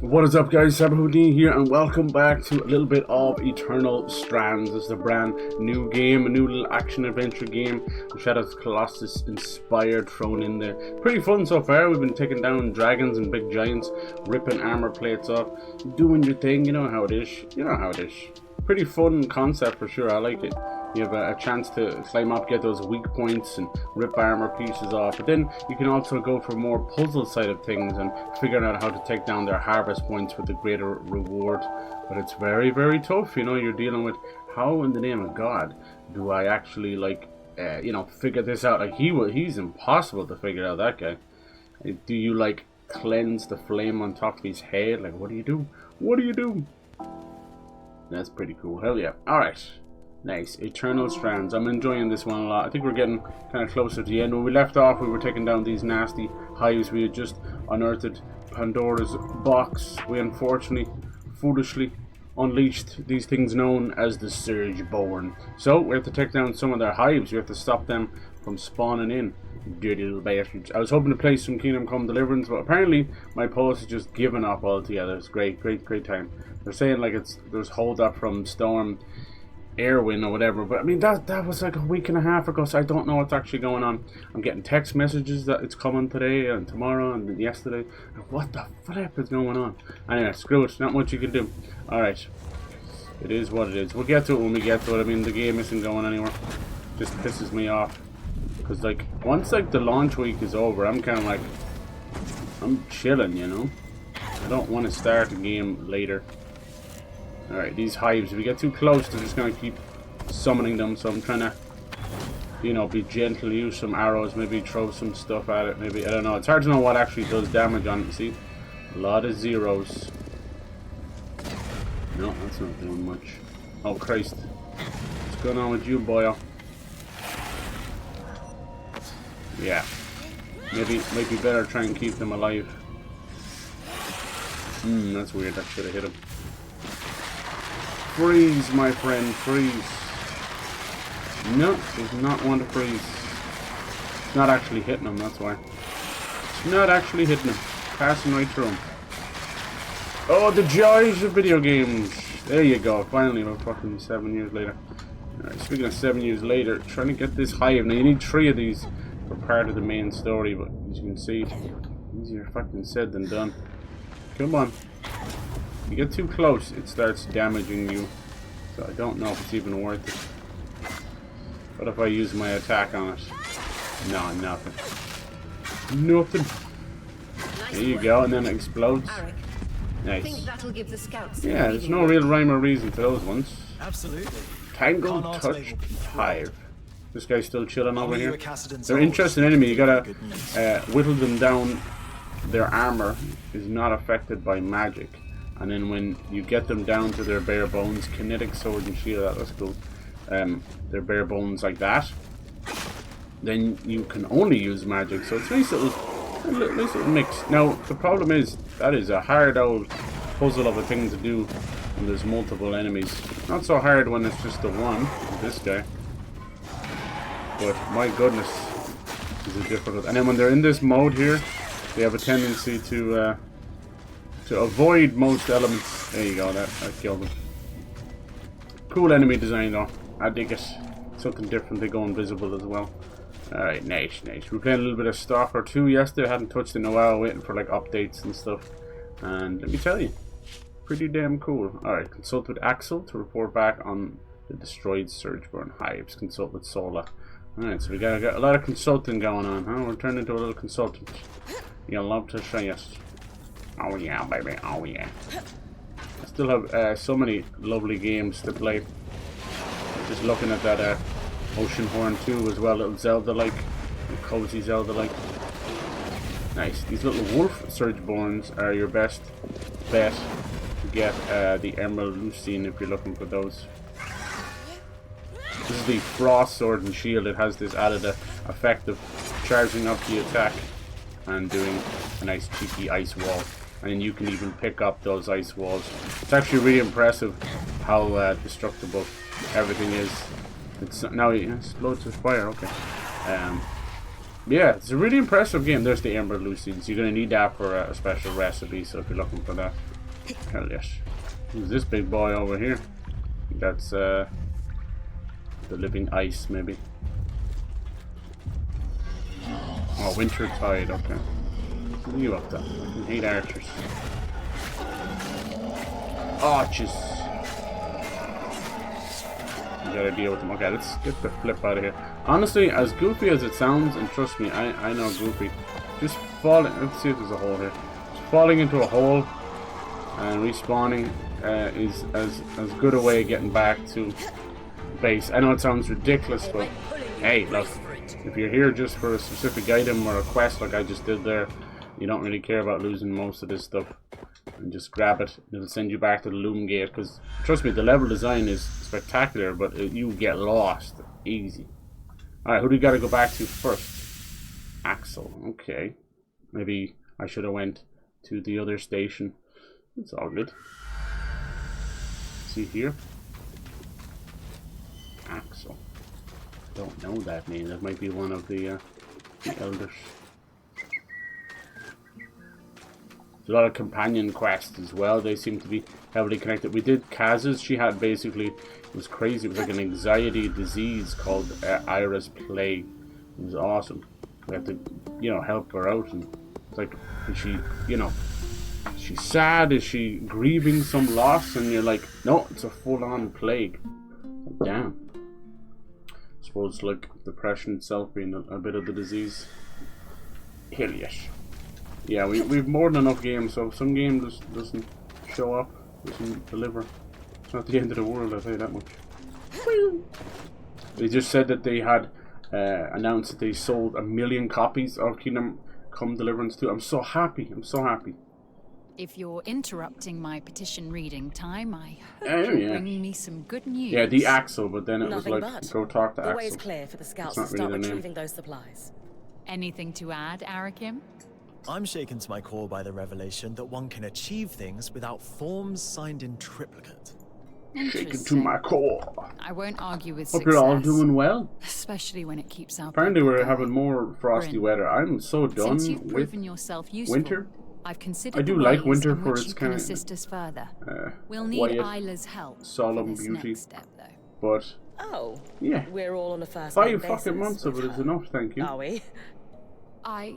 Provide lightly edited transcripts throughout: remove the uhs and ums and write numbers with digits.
What is up, guys? Houdini here, and welcome back to a little bit of Eternal Strands. This is a brand new game, a new little action-adventure game. Shout out to COLOSSUS inspired, thrown in there. Pretty fun so far. We've been taking down dragons and big giants, ripping armor plates off, doing your thing. You know how it is. You know how it is. Pretty fun concept for sure. I like it. You have a chance to climb up, get those weak points and rip armor pieces off. But then you can also go for more puzzle side of things and figuring out how to take down their harvest points with a greater reward. But it's very, very tough. You know, you're dealing with how in the name of God do I actually figure this out? Like he's impossible to figure out, that guy. Do you like cleanse the flame on top of his head? Like, what do you do? What do you do? That's pretty cool. Hell yeah. Alright. Nice. Eternal Strands. I'm enjoying this one a lot. I think we're getting kind of closer to the end. When we left off, we were taking down these nasty hives. We had just unearthed Pandora's box. We unfortunately, foolishly, unleashed these things known as the Surgeborn. So, we have to take down some of their hives. We have to stop them from spawning in. Dirty little bastards. I was hoping to play some Kingdom Come Deliverance, but apparently my post is just given up altogether. It's great time. They're saying like there's hold up from Storm Airwind or whatever, but I mean that was like a week and a half ago, so I don't know what's actually going on. I'm getting text messages that it's coming today and tomorrow and yesterday. What the flip is going on? Anyway, screw it, not much you can do. Alright, it is what it is. We'll get to it when we get to it. I mean, the game isn't going anywhere. Just pisses me off because like once like the launch week is over, I'm kind of like I'm chilling, you know. I don't want to start the game later. Alright, these hives, if we get too close, they're just going to keep summoning them, so I'm trying to, you know, be gentle, use some arrows, maybe throw some stuff at it, maybe, I don't know. It's hard to know what actually does damage on it, see? A lot of zeros. No, that's not doing much. Oh, Christ. What's going on with you, boyo? Yeah. Maybe, might be better try and keep them alive. That's weird, that should have hit him. Freeze, my friend, freeze. No, does not want to freeze. It's not actually hitting him, that's why. It's not actually hitting him. Passing right through him. Oh, the joys of video games. There you go. Finally, we're fucking 7 years later. Alright, speaking of 7 years later, trying to get this hive. Now, you need 3 of these for part of the main story, but as you can see, easier fucking said than done. Come on. You get too close, it starts damaging you. So I don't know if it's even worth it. What if I use my attack on it? No, nothing. Nothing. There you go, and then it explodes. Nice. Yeah, there's no real rhyme or reason to those ones. Absolutely. Tangled Touch Hive. This guy's still chilling over here. They're an interesting enemy. You gotta whittle them down. Their armor is not affected by magic. And then when you get them down to their bare bones, kinetic sword and shield, that's cool. Their bare bones like that, then you can only use magic. So it's a nice little mix. Now the problem is that is a hard old puzzle of a thing to do when there's multiple enemies. Not so hard when it's just the one, this guy. But my goodness, is it difficult. And then when they're in this mode here, they have a tendency to avoid most elements. There you go, that killed them. Cool enemy design though. I dig it. Something different, they go invisible as well. Alright, nice. We were playing a little bit of Stalker 2 yesterday. I hadn't touched it in a while, waiting for like updates and stuff. And let me tell you, pretty damn cool. Alright, consult with Axel to report back on the destroyed Surgeborn hives. Consult with Sola. Alright, so we got a lot of consulting going on, huh? We're turning into a little consultant. You'll love to see us. Oh yeah, baby, oh yeah. I still have so many lovely games to play. Just looking at that Ocean Horn 2 as well, little Zelda-like, cozy Zelda-like. Nice. These little wolf Surgeborns are your best bet to get the Emerald Lucine if you're looking for those. This is the Frost Sword and Shield. It has this added effect of charging up the attack and doing a nice cheeky ice wall. And you can even pick up those ice walls. It's actually really impressive how destructible everything is It's now it explodes with fire. Okay. Yeah, it's a really impressive game. There's the Ember Lucines. You're gonna need that for a special recipe. So if you're looking for that, hell yes. Who's this big boy over here? That's the living ice, maybe. Oh, Winter Tide. Okay. What are you up to? I hate archers. Oh, jeez. You gotta deal with them. Okay, let's get the flip out of here. Honestly, as goofy as it sounds, and trust me, I know goofy. Just falling. Let's see if there's a hole here. Just falling into a hole and respawning is as good a way of getting back to base. I know it sounds ridiculous, but hey, look, if you're here just for a specific item or a quest like I just did there, you don't really care about losing most of this stuff. And just grab it. It'll send you back to the loom gate. Because trust me, the level design is spectacular, but you get lost easy. All right, who do we got to go back to first? Axel. Okay. Maybe I should have went to the other station. It's all good. See here. Axel. Don't know that name. That might be one of the elders. There's a lot of companion quests as well. They seem to be heavily connected. We did Kaz's. She had basically, it was crazy. It was like an anxiety disease called Ira's Plague. It was awesome. We had to, you know, help her out. And it's like, is she, you know, is she sad? Is she grieving some loss? And you're like, no, it's a full-on plague. Damn. I suppose like depression itself being a bit of the disease. Hell yes. Yeah, we've more than enough games, so if some game just doesn't show up, doesn't deliver, it's not the end of the world, I'll tell you that much. They just said that they had announced that they sold 1 million copies of Kingdom Come Deliverance 2. I'm so happy, I'm so happy. If you're interrupting my petition reading time, I hope you're bringing me some good news. Yeah, the Axel, but then it Nothing was like, but. go talk to The Axel. way's clear for the scouts That's to not start really their retrieving those supplies. Anything to add, Arakim? I'm shaken to my core by the revelation that one can achieve things without forms signed in triplicate. Shaken to my core. I won't argue with Hope success. you're all doing well. Especially when it keeps out. Apparently we're having more frosty Brynn. weather. I'm so done Since you've with proven yourself useful, winter. I've considered I do the like ways winter in for which its you can kind of assist us further. We'll need quiet, Isla's help solemn for this beauty. next step, though. But Oh, yeah, we're all on a first 5 name fucking basis months of with it is her. enough, thank you. Are we? I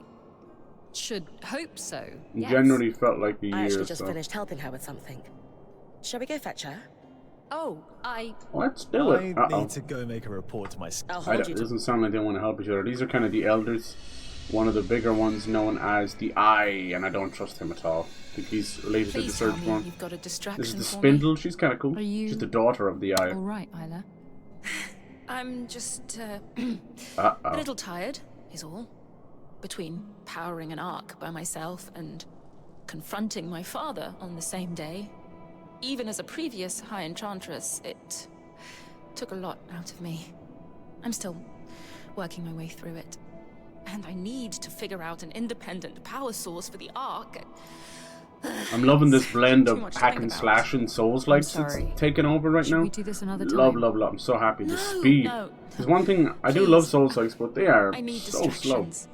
should hope so. It generally felt like a year. I actually just so. finished helping her with something. Shall we go fetch her? Oh, Let's do it. I need to go make a report to my I'll It hold you to... doesn't sound like they want to help each other. These are kind of the elders. One of the bigger ones known as the Eye, and I don't trust him at all. I think he's related please to tell the me Searchborn. you've got a distraction This is the for Spindle. She's kind of cool. Are you She's the daughter of the Eye. me. All right, Isla. I'm just a Uh-oh. little tired, is all. Between powering an arc by myself and confronting my father on the same day. Even as a previous High Enchantress, it took a lot out of me. I'm still working my way through it. And I need to figure out an independent power source for the arc. I'm loving this blend Too of much to hack think and about. slash and Souls-likes sorry. it's taken over right Should now. we do this another time? Love. I'm so happy. The speed. No. There's one thing, I do Please. love Souls-likes, but they are I need so slow. distractions.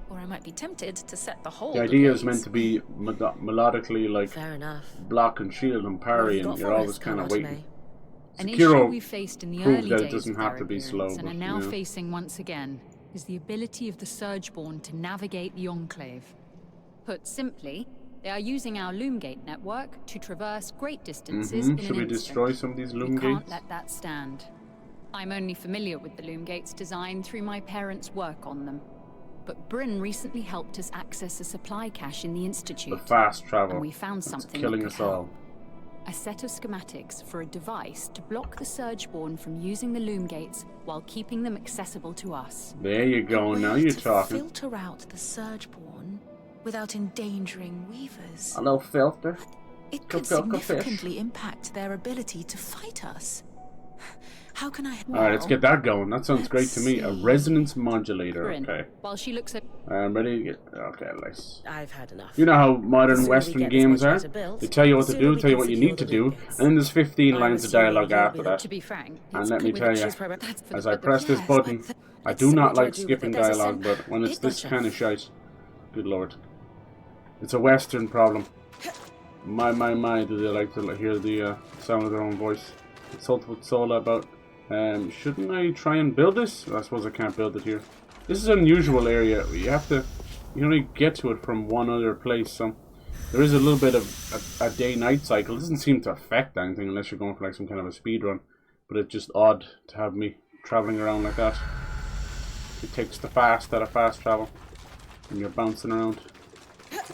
Or I might be tempted to set the whole The idea is meant to be melodically like Fair enough. block and shield and parry, What have you and got you're for always us, kind of Karate? waiting. An Sekiro issue we faced in the proved early that it days doesn't of have their to be slow, appearance and but, are now yeah. facing once again is the ability of the Surgeborn to navigate the Enclave. Put simply, they are using our Loomgate network to traverse great distances in Should an we instant. destroy some of these loom We can't gates? let that stand. I'm only familiar with the Loomgate's design through my parents' work on them. But Brynn recently helped us access a supply cache in the Institute. The fast travel. And we found It's something killing that could us all. help. A set of schematics for a device to block the Surgeborn from using the Loomgates while keeping them accessible to us. There you go. Now you're talking. Filter out the Surgeborn without endangering Weavers. Hello, filter. It Go could filter fish. significantly impact their ability to fight us. How can I? Alright, let's get that going. That sounds great to me. A resonance modulator. Brynn, Okay. while she looks at I'm ready to get... Okay, nice. I've had enough. You know how modern The sooner we Western get this games are? modulator built, They tell you what the to sooner do, we tell you can what you secure need to the do, loot and gates. then there's 15 I'm lines of assuming dialogue you'll after be that. to be frank. And it's let me with tell the you, cheese program. as I press this button, I do not like skipping dialogue, but when it's this kind of shite, good lord. It's a Western problem. My, do they like to hear the sound of their own voice? Consulted with Sola about, shouldn't I try and build this? I suppose I can't build it here. This is an unusual area. You only get to it from one other place, so there is a little bit of a day-night cycle. It doesn't seem to affect anything unless you're going for like some kind of a speed run, but it's just odd to have me traveling around like that. It takes the fast out of fast travel when you're bouncing around.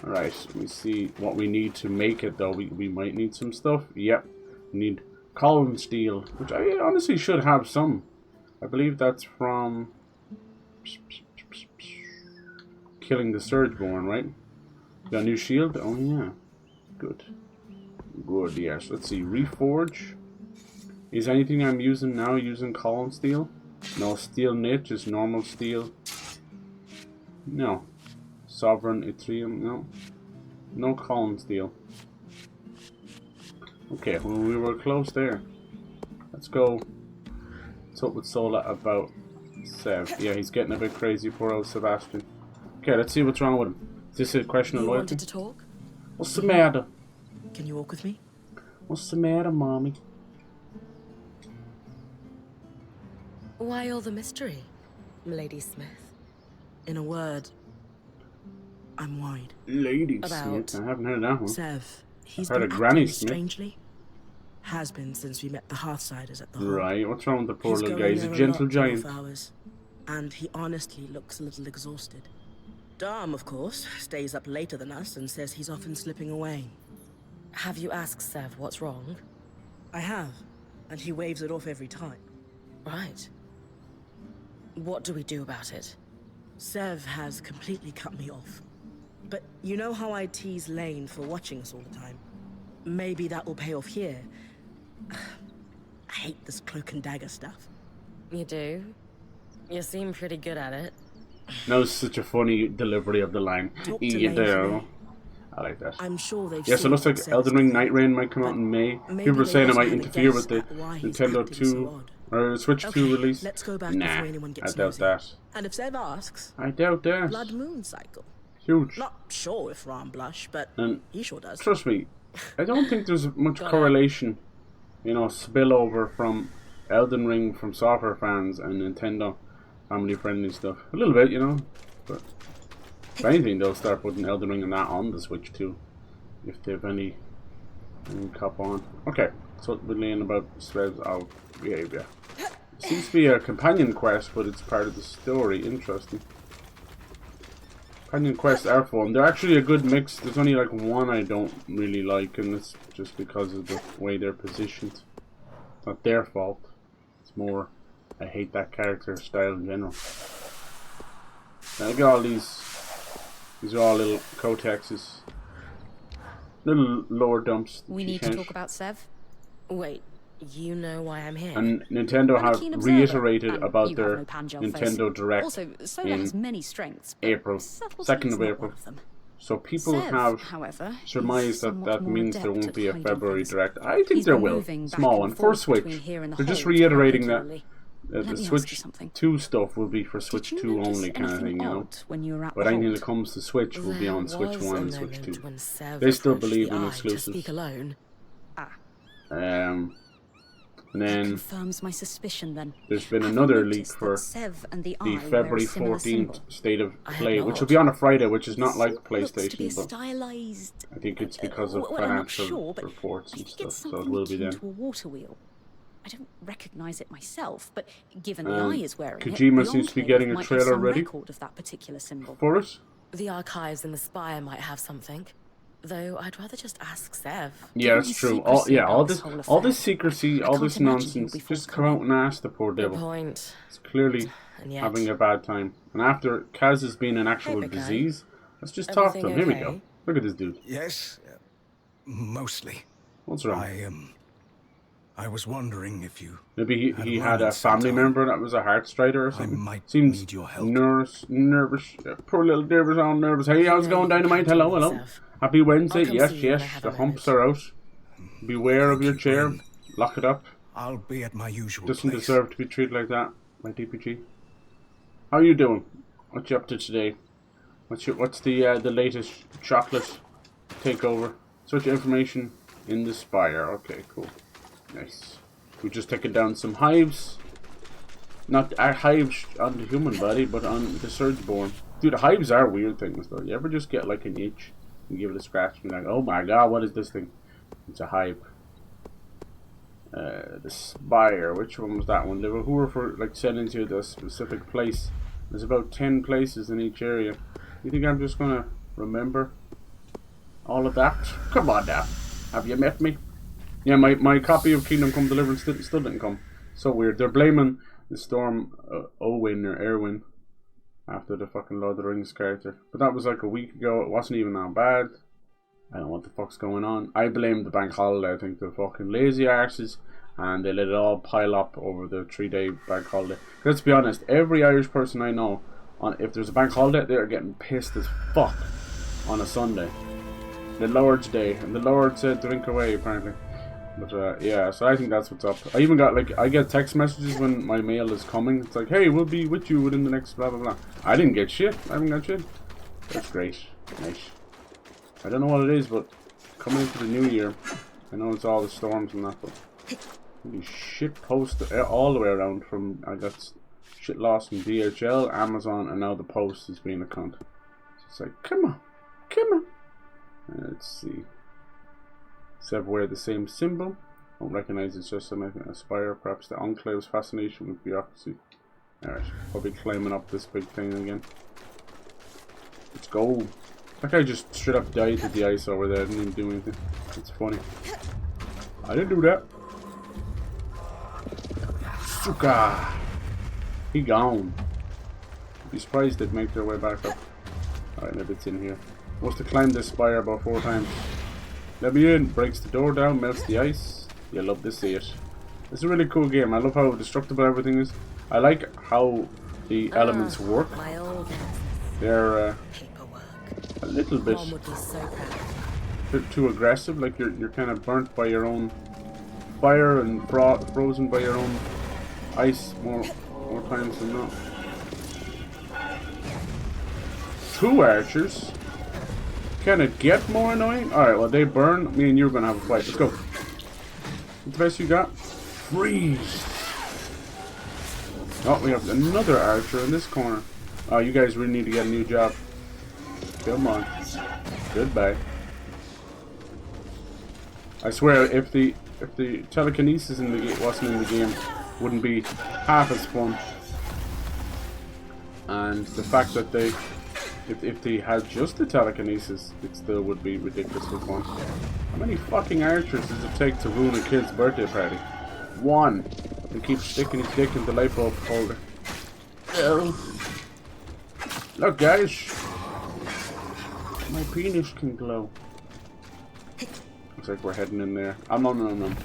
Alright, let me see what we need to make it though. We might need some stuff. Yep, we need column steel, which I honestly should have some. I believe that's from killing the Surgeborn, right? Got a new shield? Oh yeah. Good. Good, yes. Let's see. Reforge. Is anything I'm using now using column steel? No, steel knit, just normal steel. No. Sovereign yttrium, no. No column steel. Okay, well, we were close there. Let's go talk with Sola about Sev. Yeah, he's getting a bit crazy, poor old Sebastian. Okay, let's see what's wrong with him. Is this a question of You loyalty? wanted to talk? What's the matter? Can you walk with me? What's the matter, mommy? Why all the mystery, Lady Smith? In a word, I'm worried. Lady About Smith. I haven't heard that one. Sev, he's I've heard been of Granny acting Smith. strangely. Has been since we met the Hearthsiders at the hall. Right, what's wrong with the poor He's little going guy? He's a there gentle lot in giant. off hours, and he honestly looks a little exhausted. Dom, of course, stays up later than us and says he's often slipping away. Have you asked Sev what's wrong? I have, and he waves it off every time. Right. What do we do about it? Sev has completely cut me off. But you know how I tease Lane for watching us all the time? Maybe that will pay off here. I hate this cloak and dagger stuff. You do? You seem pretty good at it. That was such a funny delivery of the line. Talk to You Lane for do. me. I like that. I'm sure they've Yes, it seen looks like what Sev's Elden Ring doing. Night Rain might come out in May. Maybe People are they saying it also might had a interfere with guess the at why he's Nintendo acting so 2 odd. or Switch 2 release. Let's go back Nah, before anyone I gets doubt nosy. that. And if Sev asks, I doubt that. Blood Moon cycle. Huge. Not sure if Ram blush, but And he sure does. trust me, I don't think there's much correlation, you know, spillover from Elden Ring from software fans and Nintendo family friendly stuff. A little bit, you know, but if anything, they'll start putting Elden Ring and that on the Switch too, if they've any cop on. Okay, so we're laying about Svev's out behavior. Seems to be a companion quest, but it's part of the story. Interesting. Companion quests are fun. They're actually a good mix. There's only like one I don't really like, and it's just because of the way they're positioned. It's not their fault. It's more, I hate that character style in general. Now, look at all these. These are all little cotexes. Little lore dumps. We need to talk about Sev. Wait, you know why I'm here? And Nintendo I'm a have keen observer, reiterated and about you have their no Pangel Nintendo face. Direct Also, Sola in has many strengths, but April, subtlety 2nd is of not April. one of them. So people Sev, have however, surmised is that somewhat that more means there adept won't at be a hiding February things. Direct. I think He's there been will. moving back Small and one. For forth Switch. between here and the They're just hold reiterating that regularly. the Let me ask you Switch something. 2 stuff will be for Did Switch you 2 notice only kind of anything thing, you know. odd when you were at But the anything hold? that comes to Switch will be on Switch 1 and Switch 2. They still believe in exclusives. Speak alone. Ah, And that then confirms my suspicion then. there's been Have you another leak noticed for that Sev and the the Eye wear a February similar 14th symbol? State of I had Play, not. which will be on a Friday, which is not The like symbol looks to be PlayStation, a but stylized. I think it's because of well, I'm not financial sure, but reports I and think it's stuff, so it something will be akin then. to a water wheel. I don't recognize it myself, but given the Eye is wearing Kojima it, the seems to be Enclave getting a might have trailer some ready. record of that particular symbol. For us? The archives in the spire might have something. Though I'd rather just ask Sev. Yeah, Given that's the true. secrecy All about this, this whole all affair, this secrecy, I all can't this imagine nonsense. he'll be Just come out and ask the poor Good devil. point. It's clearly And yet, having a bad time. And after Kaz has been an actual Hey, big guy. disease, let's just talk to him. Everything Here we go. okay? Look at this dude. Yes, mostly. What's wrong? I I was wondering if you... Maybe he had a family member that was a heart strider or something. I might Seems need your help. nervous. Poor little nervous on nervous. Hey, how's it going, Dynamite? Hello, hello. Happy Wednesday. Yes, yes. The humps are out. Beware of your chair. Brynn. Lock it up. I'll be at my usual Doesn't place. deserve to be treated like that, my DPG. How are you doing? What you up to today? What's the latest chocolate takeover? Search information in the spire. Okay, cool. Nice. We're just taking down some hives. Not hives on the human body, but on the surgeborn. Dude, the hives are weird things though. You ever just get like an itch and give it a scratch and you're like, oh my god, what is this thing? It's a hive. The spire, which one was that one? They were who were for like sending to the specific place. There's about 10 places in each area. You think I'm just gonna remember all of that? Come on now. Have you met me? Yeah, my copy of Kingdom Come Deliverance still didn't come. So weird. They're blaming the Storm Owen or Erwin after the fucking Lord of the Rings character. But that was like a week ago. It wasn't even that bad. I don't know what the fuck's going on. I blame the bank holiday. I think they're fucking lazy arses and they let it all pile up over the 3-day bank holiday. Because let's be honest, every Irish person I know, if there's a bank holiday, they're getting pissed as fuck on a Sunday. The Lord's Day. And the Lord said drink away, apparently. But yeah, so I think that's what's up. I even got like, I get text messages when my mail is coming. It's like, hey, we'll be with you within the next blah blah blah. I didn't get shit. I haven't got shit. That's great. Nice. I don't know what it is, but coming into the new year, I know it's all the storms and that, but holy shit post all the way around. From I got shit lost from DHL, Amazon, and now the post is being a cunt. So it's like, come on, come on. Let's see. Sev wear the same symbol. Don't recognize it's just an aspire. Perhaps the Enclave's fascination with bureaucracy. Alright, probably climbing up this big thing again. Let's go. That guy just straight up died to the ice over there. Didn't even do anything. It's funny. I didn't do that. Suka. He gone. I'd be surprised they'd make their way back up. Alright, maybe it's in here. Must have climbed this spire about 4 times. Let me in. Breaks the door down, melts the ice. You love to see it. It's a really cool game. I love how destructible everything is. I like how the elements work. They're a little bit too aggressive. Like you're kind of burnt by your own fire and frozen by your own ice more times than not. 2 archers. Can it get more annoying? Alright, well they burn. Me and you are gonna have a fight. Let's go. What's the best you got? Freeze! Oh, we have another archer in this corner. Oh, you guys really need to get a new job. Come on. Goodbye. I swear, if the telekinesis in the game wasn't in the game, wouldn't be half as fun. And the fact that they, if they had just the telekinesis, it still would be ridiculously fun. How many fucking archers does it take to ruin a kid's birthday party? 1. And keep sticking his dick in the light bulb holder. Look, guys. My penis can glow. Looks like we're heading in there. Yum yum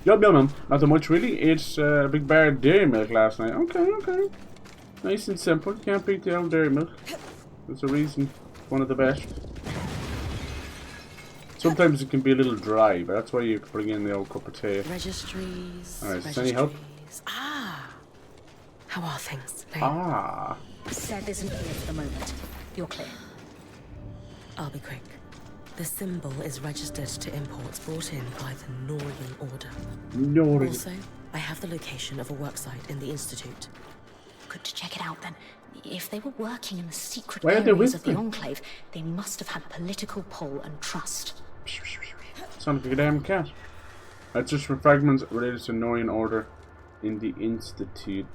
yum. Not that much really. It's a big bar of dairy milk last night. Okay. Nice and simple. Can't beat the old dairy milk. There's a reason. It's one of the best. Sometimes it can be a little dry, but that's why you bring in the old cup of tea. Registries. Alright, is there any help? Ah. How are things? Ah. Seth isn't here for the moment. You're clear. I'll be quick. The symbol is registered to imports brought in by the Norian Order. Also, I have the location of a worksite in the Institute. Good to check it out then. If they were working in the secret Why are they areas with of the them? Enclave, they must have had political pull and trust. Sounds like a damn cat. That's just for fragments related to Norian Order in the Institute.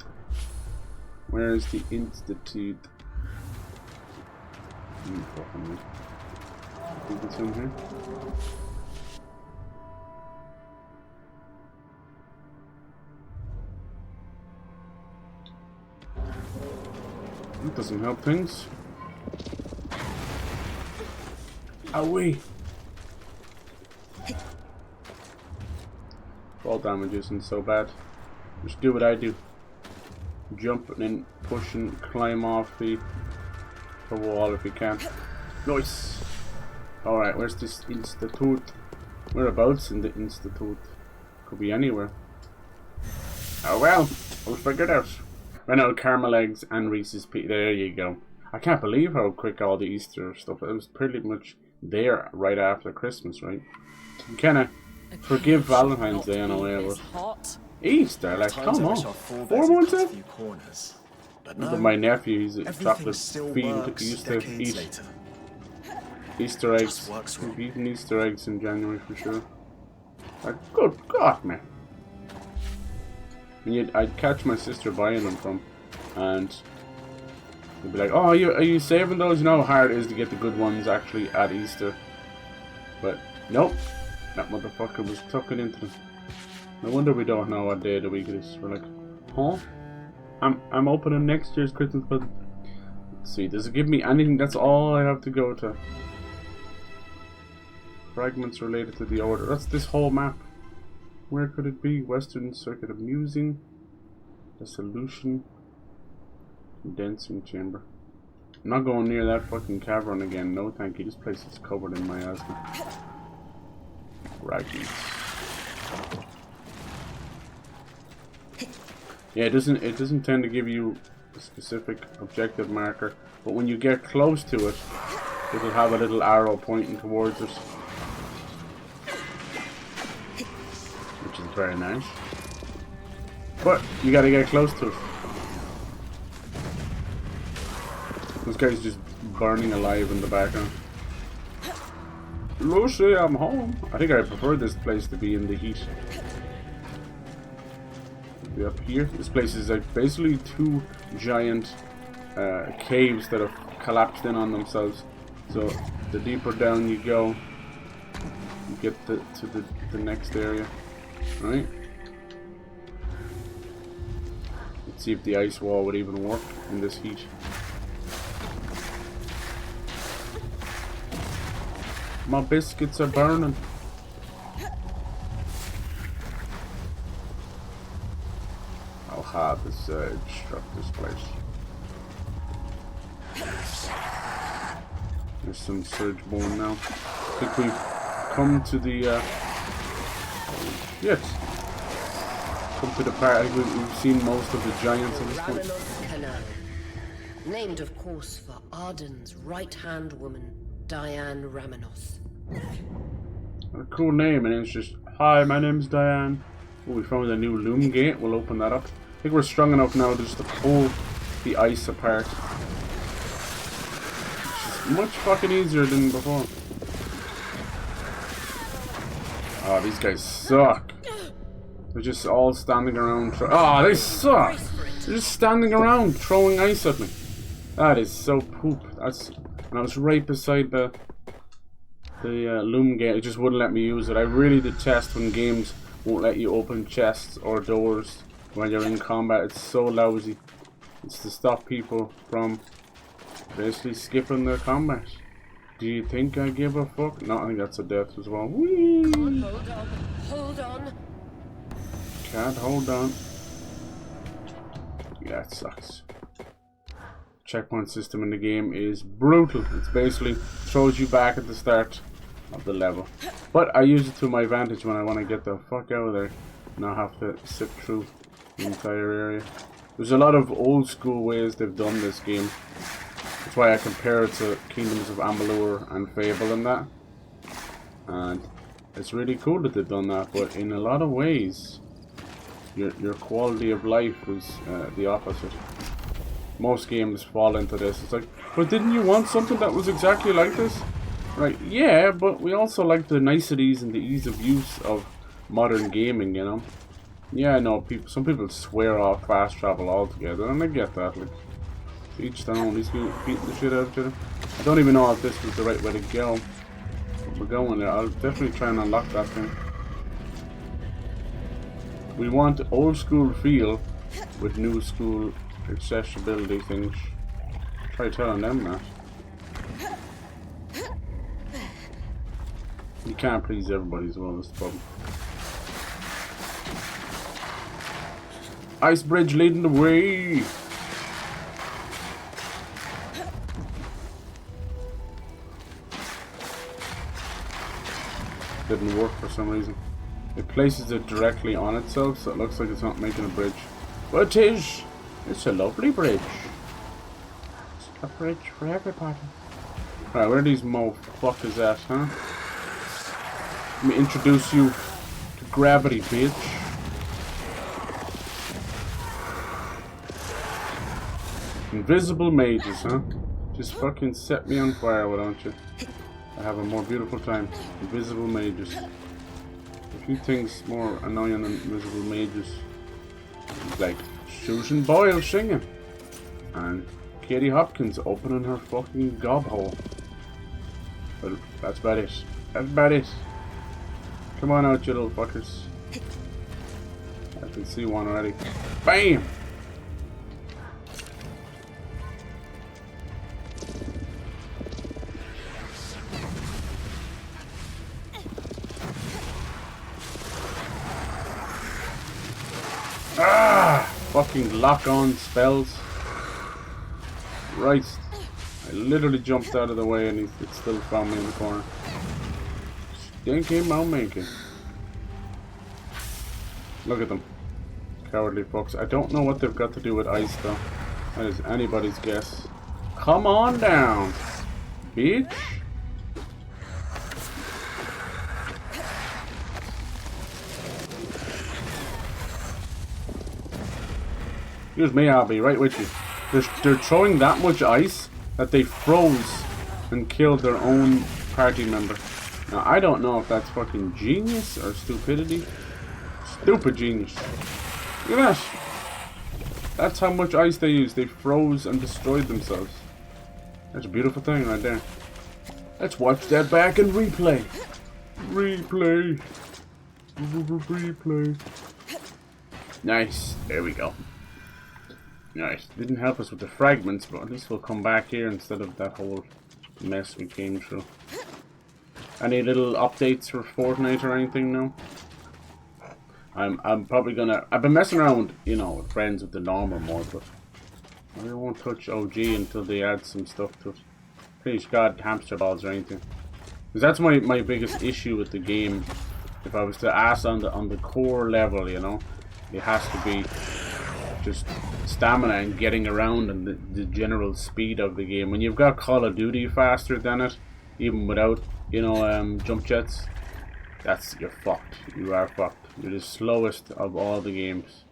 Where is the Institute? Fucking I think it's in here. That doesn't help things. Away. Fall damage isn't so bad. Just do what I do. Jump and then push and climb off the wall if you can. Nice! Alright, where's this institute? Whereabouts in the institute? Could be anywhere. Oh well, we'll figure it out. Ran out of caramel eggs and Reese's Pieces. There you go. I can't believe how quick all the Easter stuff. It was pretty much there right after Christmas, right? You kind of forgive Valentine's Day in a way, but Easter, like, come on. 4 months in? But my nephew, he's a chocolate fiend. He used to eat Easter eggs. We've eaten Easter eggs in January for sure. Like, good God, man. And I'd catch my sister buying them from, and he'd be like, "Oh, are you saving those? You know how hard it is to get the good ones actually at Easter." But nope, that motherfucker was tucking into them. No wonder we don't know what day of the week it is. We're like, huh? I'm opening next year's Christmas present. Let's see, does it give me anything? That's all I have to go to. Fragments related to the order. That's this whole map. Where could it be? Western Circuit of Musing, Dissolution, Condensing Chamber. I'm not going near that fucking cavern again. No, thank you. This place is covered in miasma. Fragments. Yeah, it doesn't tend to give you a specific objective marker, but when you get close to it, it'll have a little arrow pointing towards it. Which is very nice. But you gotta get close to it. This guy's just burning alive in the background. Lucy, I'm home. I think I prefer this place to be in the heat. Be up here. This place is like basically 2 giant caves that have collapsed in on themselves. So the deeper down you go, you get to the next area. Right? Let's see if the ice wall would even work in this heat. My biscuits are burning. How hard the surge struck this place. There's some surge born now. I think we've come to the yes. Come to the part. I think we've seen most of the giants in this one. Named, of course, for Arden's right-hand woman, Diane Ramanoth. A cool name, and it's just, hi, my name's Diane. Oh, we found a new loom gate. We'll open that up. I think we're strong enough now just to pull the ice apart. It's much fucking easier than before. Oh, these guys suck. They're just all standing around. Oh, they suck. They're just standing around throwing ice at me. That is so poop. That's. And I was right beside the loom gate. It just wouldn't let me use it. I really detest when games won't let you open chests or doors when you're in combat. It's so lousy. It's to stop people from basically skipping their combat. Do you think I give a fuck? No, I think that's a death as well. Whee! Hold on. Hold on. Can't hold on. Yeah, it sucks. Checkpoint system in the game is brutal. It's basically throws you back at the start of the level. But I use it to my advantage when I want to get the fuck out of there. Not have to sit through the entire area. There's a lot of old school ways they've done this game. That's why I compare it to Kingdoms of Amalur and Fable and that. And it's really cool that they've done that, but in a lot of ways, your quality of life is the opposite. Most games fall into this. It's like, but didn't you want something that was exactly like this? Right, yeah, but we also like the niceties and the ease of use of modern gaming, you know? Yeah, I know, some people swear off fast travel altogether, and I get that, like, to each their own. These people beating the shit out of each other. I don't even know if this was the right way to go. But we're going there. I'll definitely try and unlock that thing. We want old school feel with new school accessibility things. Try telling them that. You can't please everybody as well, that's the problem. Ice bridge leading the way. Didn't work for some reason. It places it directly on itself, so it looks like it's not making a bridge. But it is. It's a lovely bridge. It's a bridge for everybody. Alright, where are these motherfuckers at, huh? Let me introduce you to gravity, bitch. Invisible mages, huh? Just fucking set me on fire, why don't you? I have a more beautiful time. Invisible mages. A few things more annoying than invisible mages. Like Susan Boyle singing. And Katie Hopkins opening her fucking gob hole. But that's about it. That's about it. Come on out, you little fuckers. I can see one already. BAM! Ah! Fucking lock on spells. Right. I literally jumped out of the way and it still found me in the corner. Stinky mo-making. Look at them. Cowardly fucks. I don't know what they've got to do with ice though. That is anybody's guess. Come on down, bitch. Here's me, I'll be right with you. They're throwing that much ice that they froze and killed their own party member. Now, I don't know if that's fucking genius or stupidity. Stupid genius. Look at that. That's how much ice they used. They froze and destroyed themselves. That's a beautiful thing right there. Let's watch that back and replay. Replay. Replay. Nice. There we go. Nice. Didn't help us with the fragments, but at least we'll come back here instead of that whole mess we came through. Any little updates for Fortnite or anything now? I'm probably gonna... I've been messing around, you know, with friends with the normal mode, but I won't touch OG until they add some stuff to it. Please God, hamster balls or anything. Because that's my biggest issue with the game. If I was to ask on the core level, you know, it has to be just stamina and getting around and the general speed of the game. When you've got Call of Duty faster than it, even without, you know, jump jets, you're fucked. You are fucked. You're the slowest of all the games.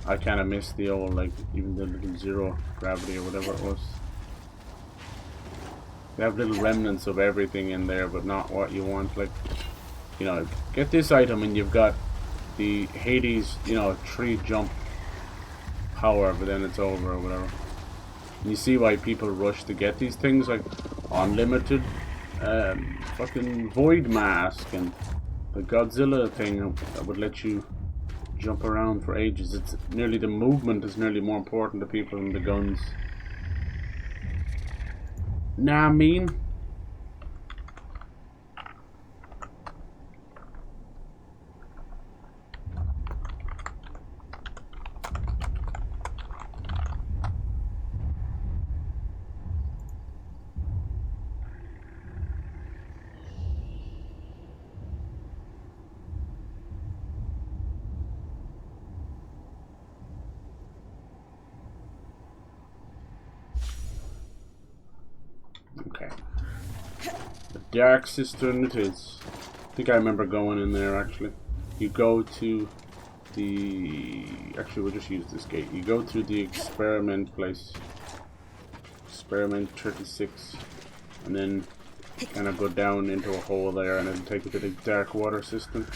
I kind of miss the old, like, even the little zero gravity or whatever it was. They have little remnants of everything in there, but not what you want. Like, you know, get this item and you've got the Hades, you know, tree jump power, but then it's over or whatever. And you see why people rush to get these things, like unlimited fucking void mask and the Godzilla thing that would let you jump around for ages. It's nearly, the movement is nearly more important to people than the guns. Nah, I mean. Okay. The Dark Cistern it is. I think I remember going in there actually. You go to the... Actually, we'll just use this gate. You go to the experiment place. Experiment 36. And then kind of go down into a hole there and then take you to the Dark Water System.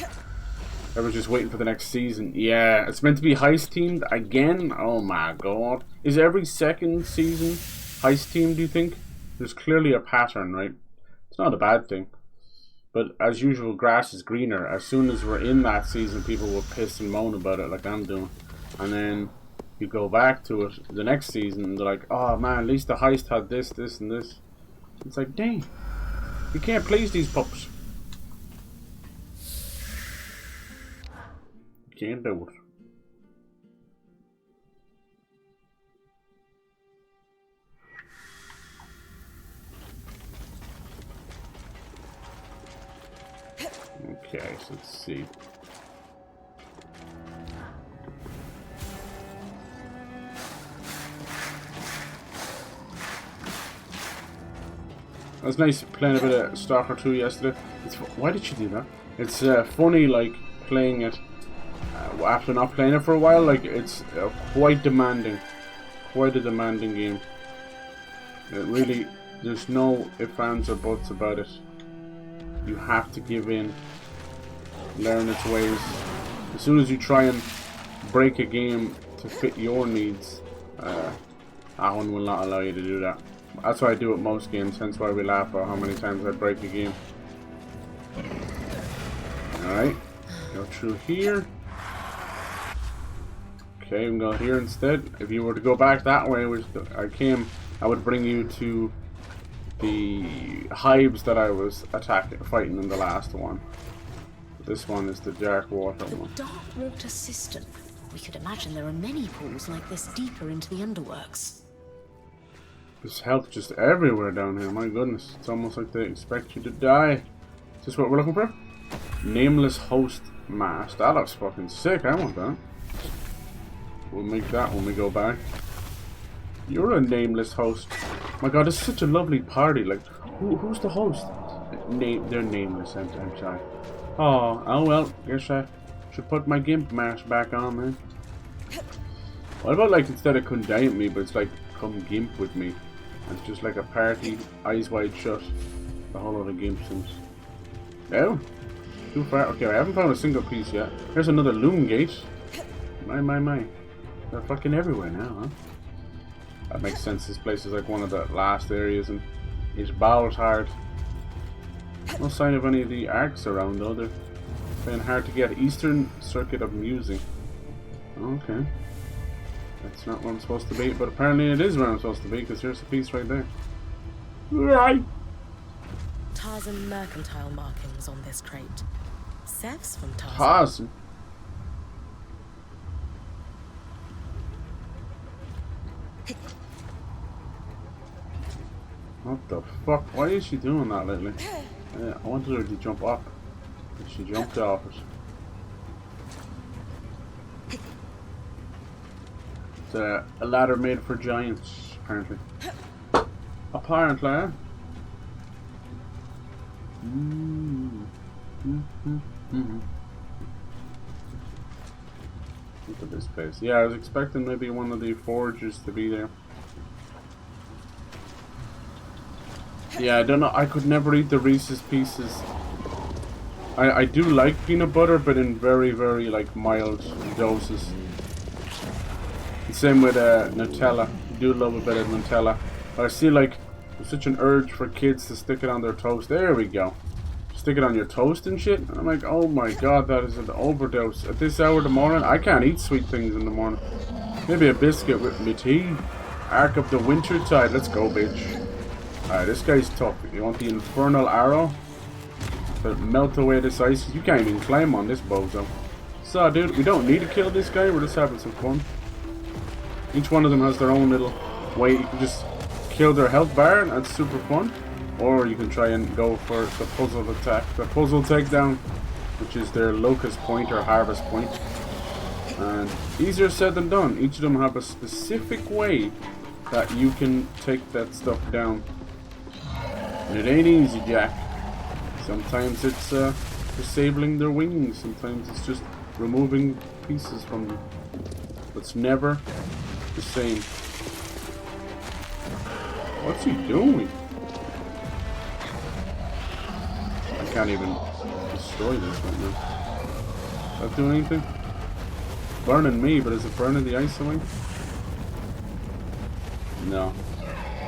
Everyone's just waiting for the next season. Yeah, it's meant to be heist teamed again? Oh my god. Is every second season heist teamed, do you think? There's clearly a pattern, right? It's not a bad thing. But as usual, grass is greener. As soon as we're in that season, people will piss and moan about it like I'm doing. And then you go back to it the next season and they're like, oh man, at least the heist had this, this, and this. It's like, dang. You can't please these pups. can't do it. Okay, so let's see. It was nice playing a bit of Stalker 2 yesterday. Why did she do that? It's funny, like, playing it after not playing it for a while. Like, it's quite demanding. Quite a demanding game. It really, there's no ifs, ands, or buts about it. You have to give in, learn its ways. As soon as you try and break a game to fit your needs, that one will not allow you to do that. That's why I do it most games, hence why we laugh at how many times I break a game. Alright, go through here. Okay, we can go here instead. If you were to go back that way, which I came, I would bring you to the hives that I was fighting in the last one. This one is the dark water one. The dark water system. We could imagine there are many pools like this deeper into the underworks. There's health just everywhere down here, my goodness. It's almost like they expect you to die. Is this what we're looking for? Nameless host mask. That looks fucking sick, I want that. We'll make that when we go back. You're a nameless host. My god, it's such a lovely party. Like, who's the host? They're nameless, I'm sorry. Oh well, guess I should put my gimp mask back on, man. What about, like, instead of come down with me, but it's like, come gimp with me. It's just like a party, eyes wide shut. The whole lot of gimp sims. No? Too far? Okay, I haven't found a single piece yet. There's another loom gate. My. They're fucking everywhere now, huh? That makes sense. This place is like one of the last areas and it's bowled hard. No sign of any of the arcs around though. They're playing hard to get. Eastern Circuit of Musing. Okay. That's not where I'm supposed to be, but apparently it is where I'm supposed to be because here's a piece right there. Right. Tarzan mercantile markings on this crate. Sev's from Tarzan. Tarzan. What the fuck? Why is she doing that lately? I wanted her to jump up. But she jumped off it. It's a ladder made for giants, apparently. Apparently. Look at this place. Yeah, I was expecting maybe one of the forgers to be there. Yeah, I don't know. I could never eat the Reese's Pieces. I do like peanut butter, but in very, very like mild doses. The same with Nutella. I do love a bit of Nutella. But I see like there's such an urge for kids to stick it on their toast. There we go. Stick it on your toast and shit. I'm like, oh my god, that is an overdose. At this hour of the morning, I can't eat sweet things in the morning. Maybe a biscuit with me tea. Arc of the Winter Tide. Let's go, bitch. Alright, this guy's tough. You want the Infernal Arrow? To melt away this ice. You can't even climb on this bozo. So, dude, we don't need to kill this guy. We're just having some fun. Each one of them has their own little way. You can just kill their health bar, and that's super fun. Or you can try and go for the puzzle attack. The puzzle takedown, which is their locust point or harvest point. And easier said than done. Each of them have a specific way that you can take that stuff down. And it ain't easy, Jack. Sometimes it's disabling their wings. Sometimes it's just removing pieces from them. But it's never the same. What's he doing? I can't even destroy this right now. Is that doing anything? Burning me, but is it burning the ice away? No.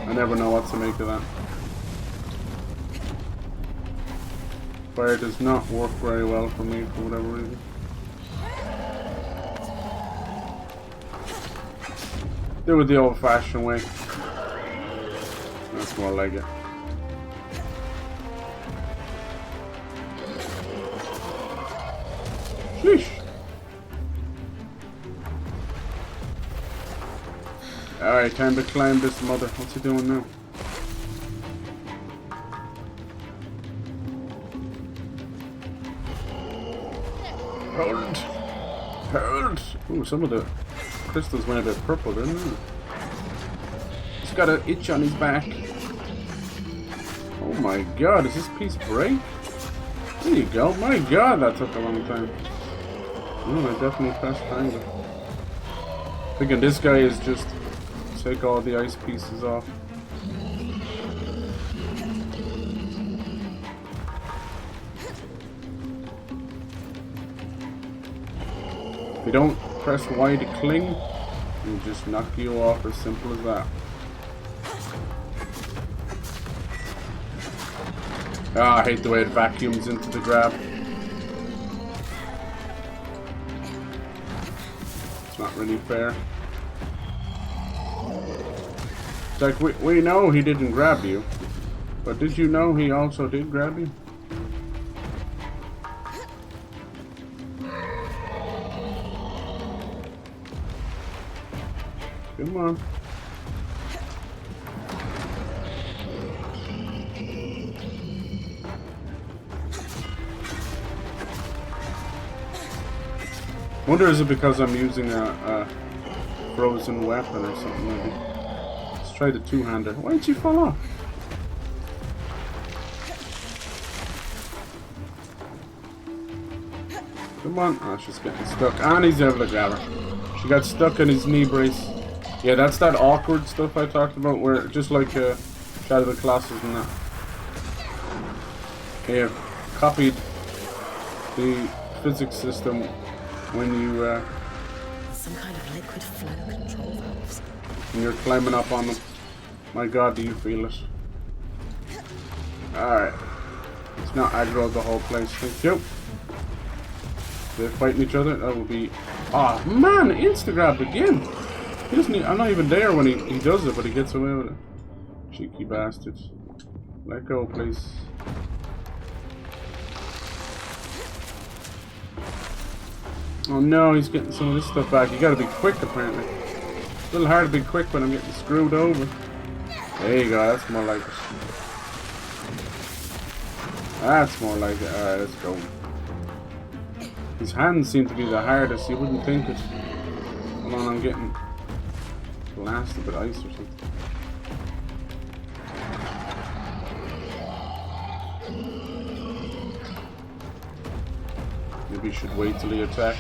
I never know what to make of that. Fire does not work very well for me for whatever reason. Do it the old-fashioned way. That's more like it. Sheesh. Alright, time to climb this mother. What's he doing now? Hold! Hold! Ooh, some of the crystals went a bit purple, didn't they? He's got an itch on his back. Oh my god, is this piece break? There you go. My god, that took a long time. Oh, I definitely pressed triangle. Thinking this guy is just take all the ice pieces off. If you don't press Y to cling, it'll just knock you off, as simple as that. Ah, I hate the way it vacuums into the grab. It's not really fair. It's like, we know he didn't grab you, but did you know he also did grab you? Come on. Wonder is it because I'm using a frozen weapon or something maybe. Let's try the two-hander. Why did you fall off? Come on. Oh, she's getting stuck. And he's able to grab her. She got stuck in his knee brace. Yeah, that's that awkward stuff I talked about, where just like Shadow of the Colossus and that. They have copied the physics system when you Some kind of liquid flow control valves. when you're climbing up on them. My god, do you feel it? Alright. It's not aggro the whole place. Thank you. They're fighting each other. That would be... Oh man, insta-grabbed again! He doesn't I'm not even there when he does it, but he gets away with it. Cheeky bastards. Let go, please. Oh no, he's getting some of this stuff back. You gotta be quick, apparently. It's a little hard to be quick when I'm getting screwed over. There you go, that's more like it. That's more like it. Alright, let's go. His hands seem to be the hardest, you wouldn't think it. Hold on, I'm getting blasted with ice or something. Maybe you should wait till he attacks.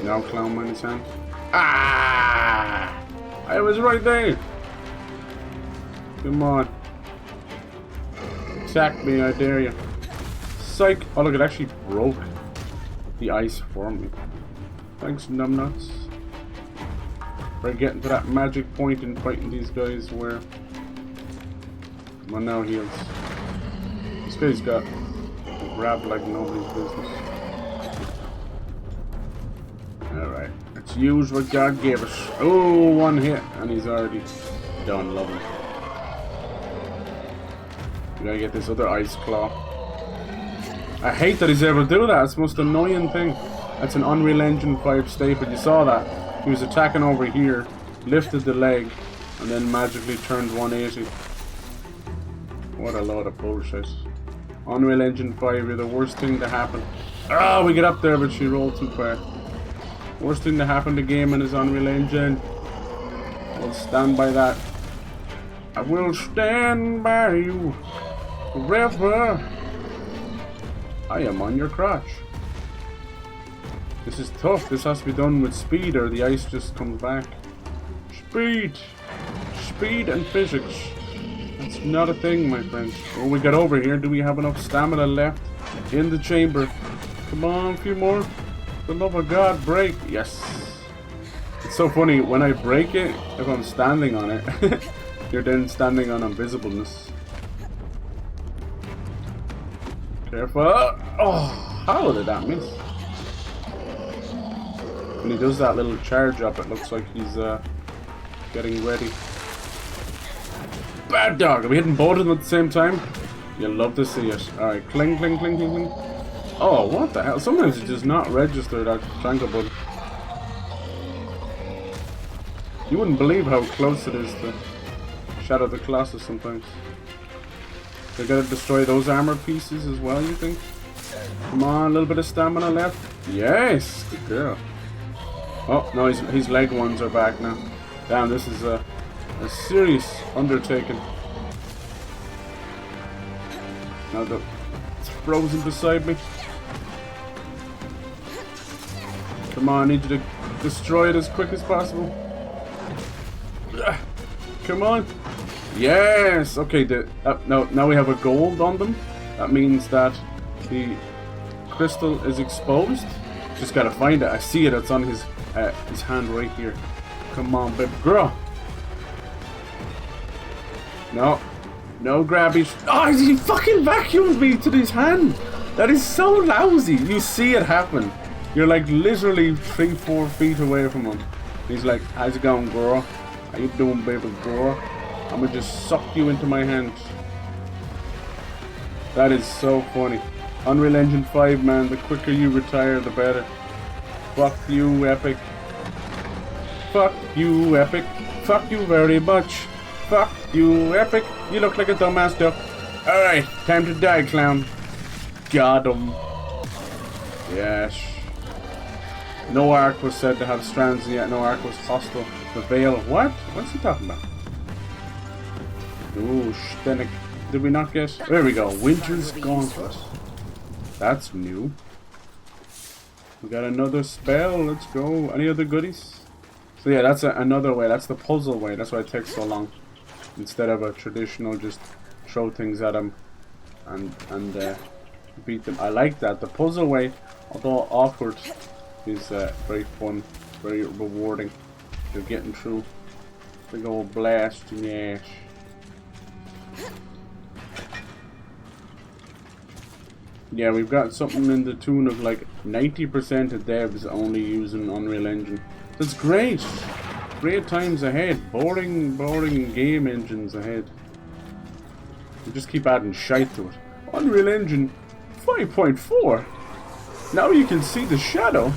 Now clown in his hand. Ah! I was right there! Come on. Attack me, I dare you. Psych! Oh look, it actually broke the ice for me. Thanks, numbnuts. We're getting to that magic point in fighting these guys where... Come on now, heals. This guy's got a grab like nobody's business. Alright, let's use what God gave us. Oh, one hit, and he's already done. Love him. We gotta get this other ice claw. I hate that he's able to do that. It's the most annoying thing. That's an Unreal Engine 5 staple. You saw that. He was attacking over here, lifted the leg, and then magically turned 180. What a load of bullshit. Unreal Engine 5, you're the worst thing to happen. Ah, we get up there, but she rolled too far. Worst thing to happen to gaming is Unreal Engine. I'll stand by that. I will stand by you forever. I am on your crotch. This is tough. This has to be done with speed or the ice just comes back. Speed! Speed and physics. That's not a thing, my friends. When we get over here, do we have enough stamina left in the chamber? Come on, a few more. For the love of God, break. Yes. It's so funny, when I break it, if I'm standing on it, you're then standing on invisibleness. Careful. Oh, how did that miss? When he does that little charge up, it looks like he's getting ready. Bad dog! Are we hitting both of them at the same time? You'll love to see it. Alright, cling, cling, cling, cling, cling. Oh, what the hell? Sometimes it does not register that triangle button. You wouldn't believe how close it is to Shadow of the Colossus sometimes. They gotta destroy those armor pieces as well, you think? Come on, a little bit of stamina left. Yes! Good girl. Oh, no, his leg ones are back now. Damn, this is a serious undertaking. Now it's frozen beside me. Come on, I need you to destroy it as quick as possible. Come on. Yes! Okay, now we have a gold on them. That means that the crystal is exposed. Just gotta find it. I see it. It's on his hand right here. Come on, baby girl. No. No grabbies. Oh, he fucking vacuumed me to his hand. That is so lousy. You see it happen. You're like literally 3-4 feet away from him. He's like, how's it going, girl? How you doing, baby girl? I'm gonna just suck you into my hand. That is so funny. Unreal Engine 5, man. The quicker you retire, the better. Fuck you, Epic. Fuck you, Epic. Fuck you very much. Fuck you, Epic. You look like a dumbass duck. Alright, time to die, clown. Got him. Yes. No arc was said to have strands, and yet no arc was hostile. The veil. What? What's he talking about? Ooh, Stenik. Did we not get... There we go. Winter's Gauntlet. That's new. We got another spell. Let's go. Any other goodies? So yeah, that's another way. That's the puzzle way. That's why it takes so long. Instead of a traditional just throw things at them and beat them. I like that. The puzzle way, although awkward, is very fun, very rewarding. You're getting through big old blast, yes. Yeah, we've got something in the tune of like 90% of devs only using Unreal Engine. That's great! Great times ahead. Boring game engines ahead. We just keep adding shite to it. Unreal Engine 5.4. Now you can see the shadow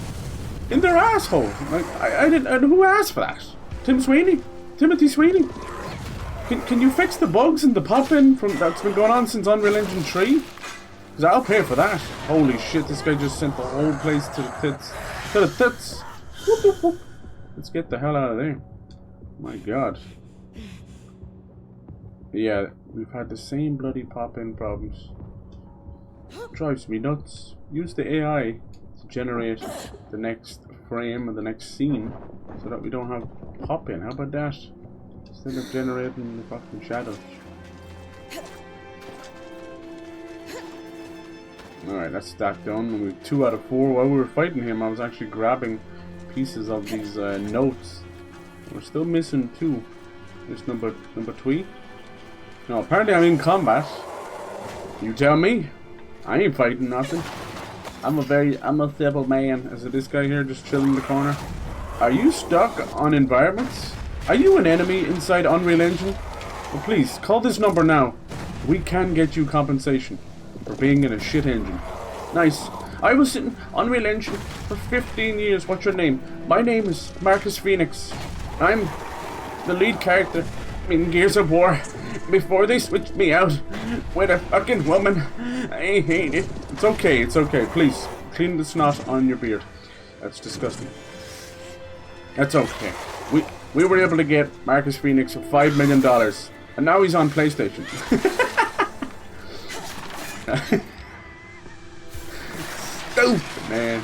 in their asshole. Like I didn't. And who asked for that? Timothy Sweeney. Can you fix the bugs in the pop-in from that's been going on since Unreal Engine 3? Because I'll pay for that. Holy shit! This guy just sent the whole place to the tits. To the tits. Whoop, whoop, whoop. Let's get the hell out of there. My god. Yeah, we've had the same bloody pop-in problems. Drives me nuts. Use the AI to generate the next frame and the next scene so that we don't have pop-in. How about that? Instead of generating the fucking shadows. Alright, that's that done. And we have 2 out of 4. While we were fighting him, I was actually grabbing pieces of these notes. We're still missing 2. There's number 3. No, apparently I'm in combat. You tell me. I ain't fighting nothing. I'm a civil man. Is it this guy here just chilling in the corner? Are you stuck on environments? Are you an enemy inside Unreal Engine? Well, please, call this number now. We can get you compensation for being in a shit engine. Nice. I was sitting Unreal Engine for 15 years. What's your name? My name is Marcus Phoenix. I'm the lead character in Gears of War. Before they switched me out with a fucking woman. I hate it. It's okay, please. Clean the snot on your beard. That's disgusting. That's okay. We were able to get Marcus Phoenix for $5 million. And now he's on PlayStation. Stupid, man.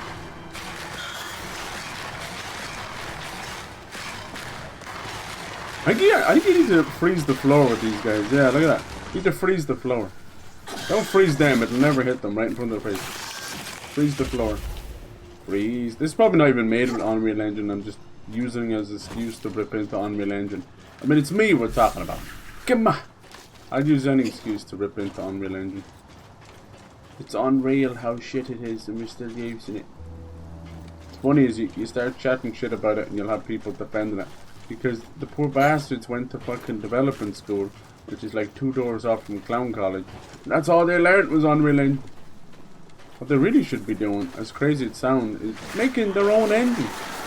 I think you need to freeze the floor with these guys. Yeah, look at that. You need to freeze the floor. Don't freeze them, it'll never hit them right in front of their face. Freeze the floor. Freeze. This is probably not even made with Unreal Engine. I'm just using it as an excuse to rip into Unreal Engine. I mean, it's me we're talking about. Come on. I'd use any excuse to rip into Unreal Engine. It's unreal how shit it is and we're still using it. What's funny is you start chatting shit about it and you'll have people defending it. Because the poor bastards went to fucking development school, which is like 2 doors off from Clown College. And that's all they learned was Unreal Engine. What they really should be doing, as crazy it sounds, is making their own engine.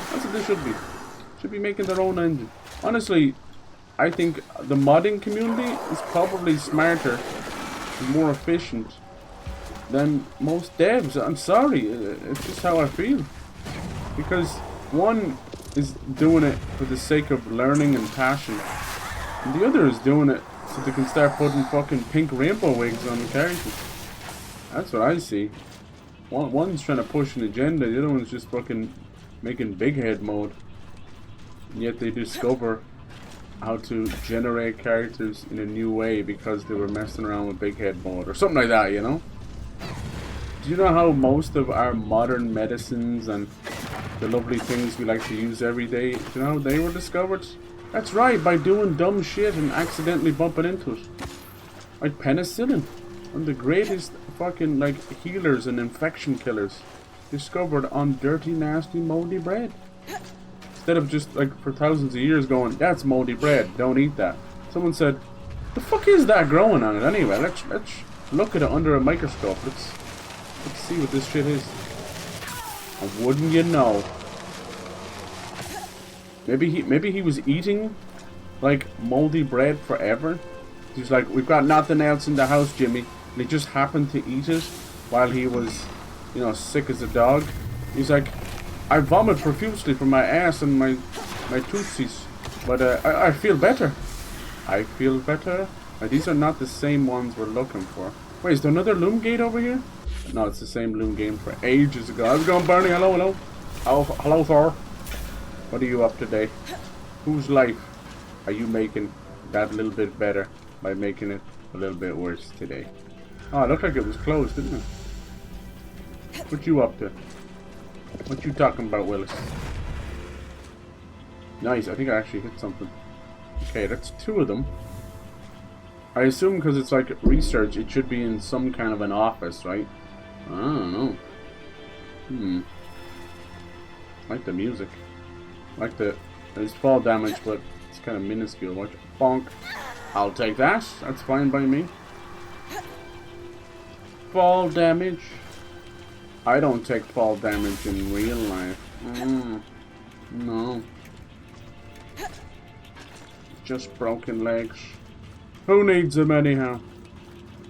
That's what they should be. Should be making their own engine. Honestly, I think the modding community is probably smarter and more efficient than most devs. I'm sorry, it's just how I feel. Because one is doing it for the sake of learning and passion, and the other is doing it so they can start putting fucking pink rainbow wigs on the characters. That's what I see. One's trying to push an agenda, the other one's just fucking making big head mode. And yet they discover how to generate characters in a new way because they were messing around with big head mode or something like that, you know? Do you know how most of our modern medicines and the lovely things we like to use every day, do you know how they were discovered? That's right, by doing dumb shit and accidentally bumping into it. Like penicillin, one of the greatest fucking like healers and infection killers, discovered on dirty, nasty, moldy bread. Instead of just like for thousands of years going, that's moldy bread, don't eat that. Someone said, the fuck is that growing on it anyway? Let's look at it under a microscope. Let's see what this shit is. And wouldn't you know? Maybe he was eating like moldy bread forever. He's like, we've got nothing else in the house, Jimmy. And he just happened to eat it while he was, you know, sick as a dog. He's like, I vomit profusely from my ass and my tootsies, but I feel better. I feel better. These are not the same ones we're looking for. Wait, is there another loom gate over here? No, it's the same loom game for ages ago. How's it going, Bernie? Hello. Oh, hello, Thor. What are you up today? Whose life are you making that a little bit better by making it a little bit worse today? Oh, it looked like it was closed, didn't it? What you up to? What you talking about, Willis? Nice, I think I actually hit something. Okay, that's 2 of them. I assume because it's like research, it should be in some kind of an office, right? I don't know. I like the music. I like there's fall damage, but it's kind of minuscule. Watch, bonk. I'll take that. That's fine by me. Fall damage. I don't take fall damage in real life. No. Just broken legs. Who needs them anyhow?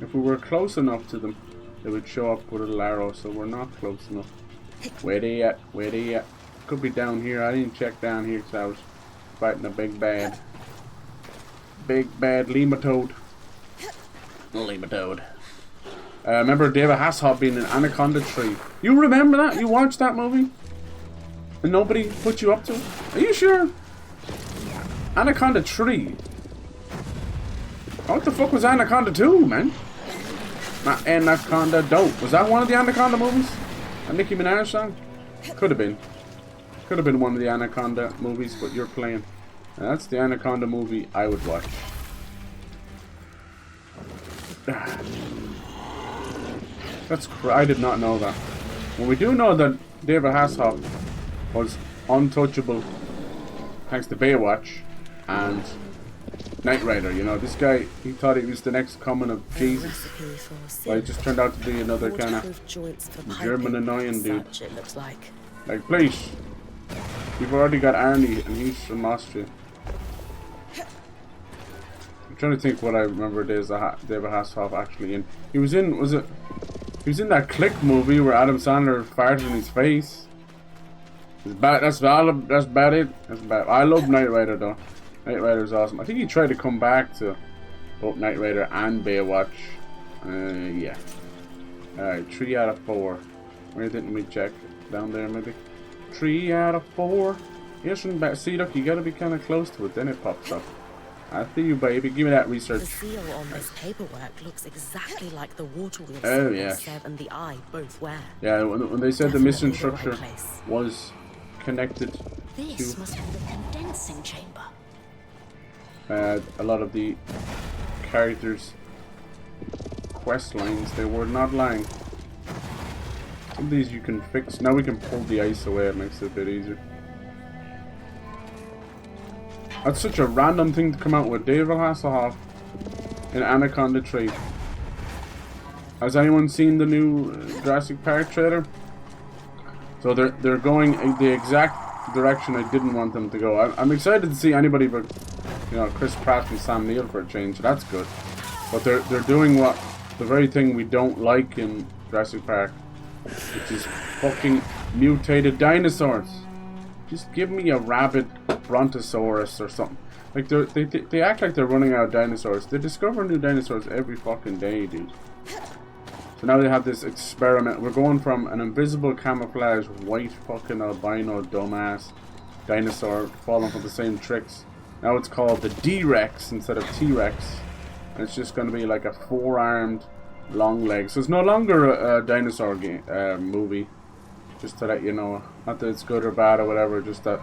If we were close enough to them, they would show up with a little arrow, so we're not close enough. Where they at? Where they at? Could be down here. I didn't check down here because I was fighting a big bad. Big bad Lematoad. Lematoad. Remember David Hasselhoff being an anaconda tree? You remember that? You watched that movie? And nobody put you up to it? Are you sure? Anaconda tree. What the fuck was Anaconda 2, man? Not Anaconda Dope. Was that one of the Anaconda movies? A Nicki Minaj song? Could have been. Could have been one of the Anaconda movies, but you're playing. And that's the Anaconda movie I would watch. I did not know that. Well, we do know that David Hasselhoff was untouchable thanks to Baywatch and Knight Rider. You know, this guy, he thought he was the next coming of Jesus. But it just turned out to be another kind of German annoying dude. Like, please, you've already got Arnie and he's from Austria. I'm trying to think what I remember David Hasselhoff actually in. He was in, he was in that Click movie where Adam Sandler farted in his face. It's bad, that's about it. That's bad. I love Knight Rider though. Knight Rider's awesome. I think he tried to come back to both Knight Rider and Baywatch. Yeah. Alright, 3 out of 4. Where didn't we check? Down there maybe? 3 out of 4. Isn't bad. See, look, you gotta be kind of close to it, then it pops up. I see you, baby. Give me that research. The seal on this paperwork looks exactly like the water wheel yeah. Sev and the Eye both wear. Yeah, when they said the mission structure was connected This must be the condensing chamber. A lot of the characters' quest lines, they were not lying. Some of these you can fix. Now we can pull the ice away, it makes it a bit easier. That's such a random thing to come out with. David Hasselhoff in Anaconda tree. Has anyone seen the new Jurassic Park trailer? So they're going the exact the direction I didn't want them to go. I'm excited to see anybody but, you know, Chris Pratt and Sam Neill for a change. That's good. But they're doing what the very thing we don't like in Jurassic Park, which is fucking mutated dinosaurs. Just give me a rabbit brontosaurus or something. Like they act like they're running out of dinosaurs. They discover new dinosaurs every fucking day, dude. So now they have this experiment. We're going from an invisible camouflage white fucking albino dumbass dinosaur falling for the same tricks. Now it's called the D-Rex instead of T-Rex. And it's just going to be like a four-armed long leg. So it's no longer a dinosaur game, movie. Just to let you know. Not that it's good or bad or whatever. Just that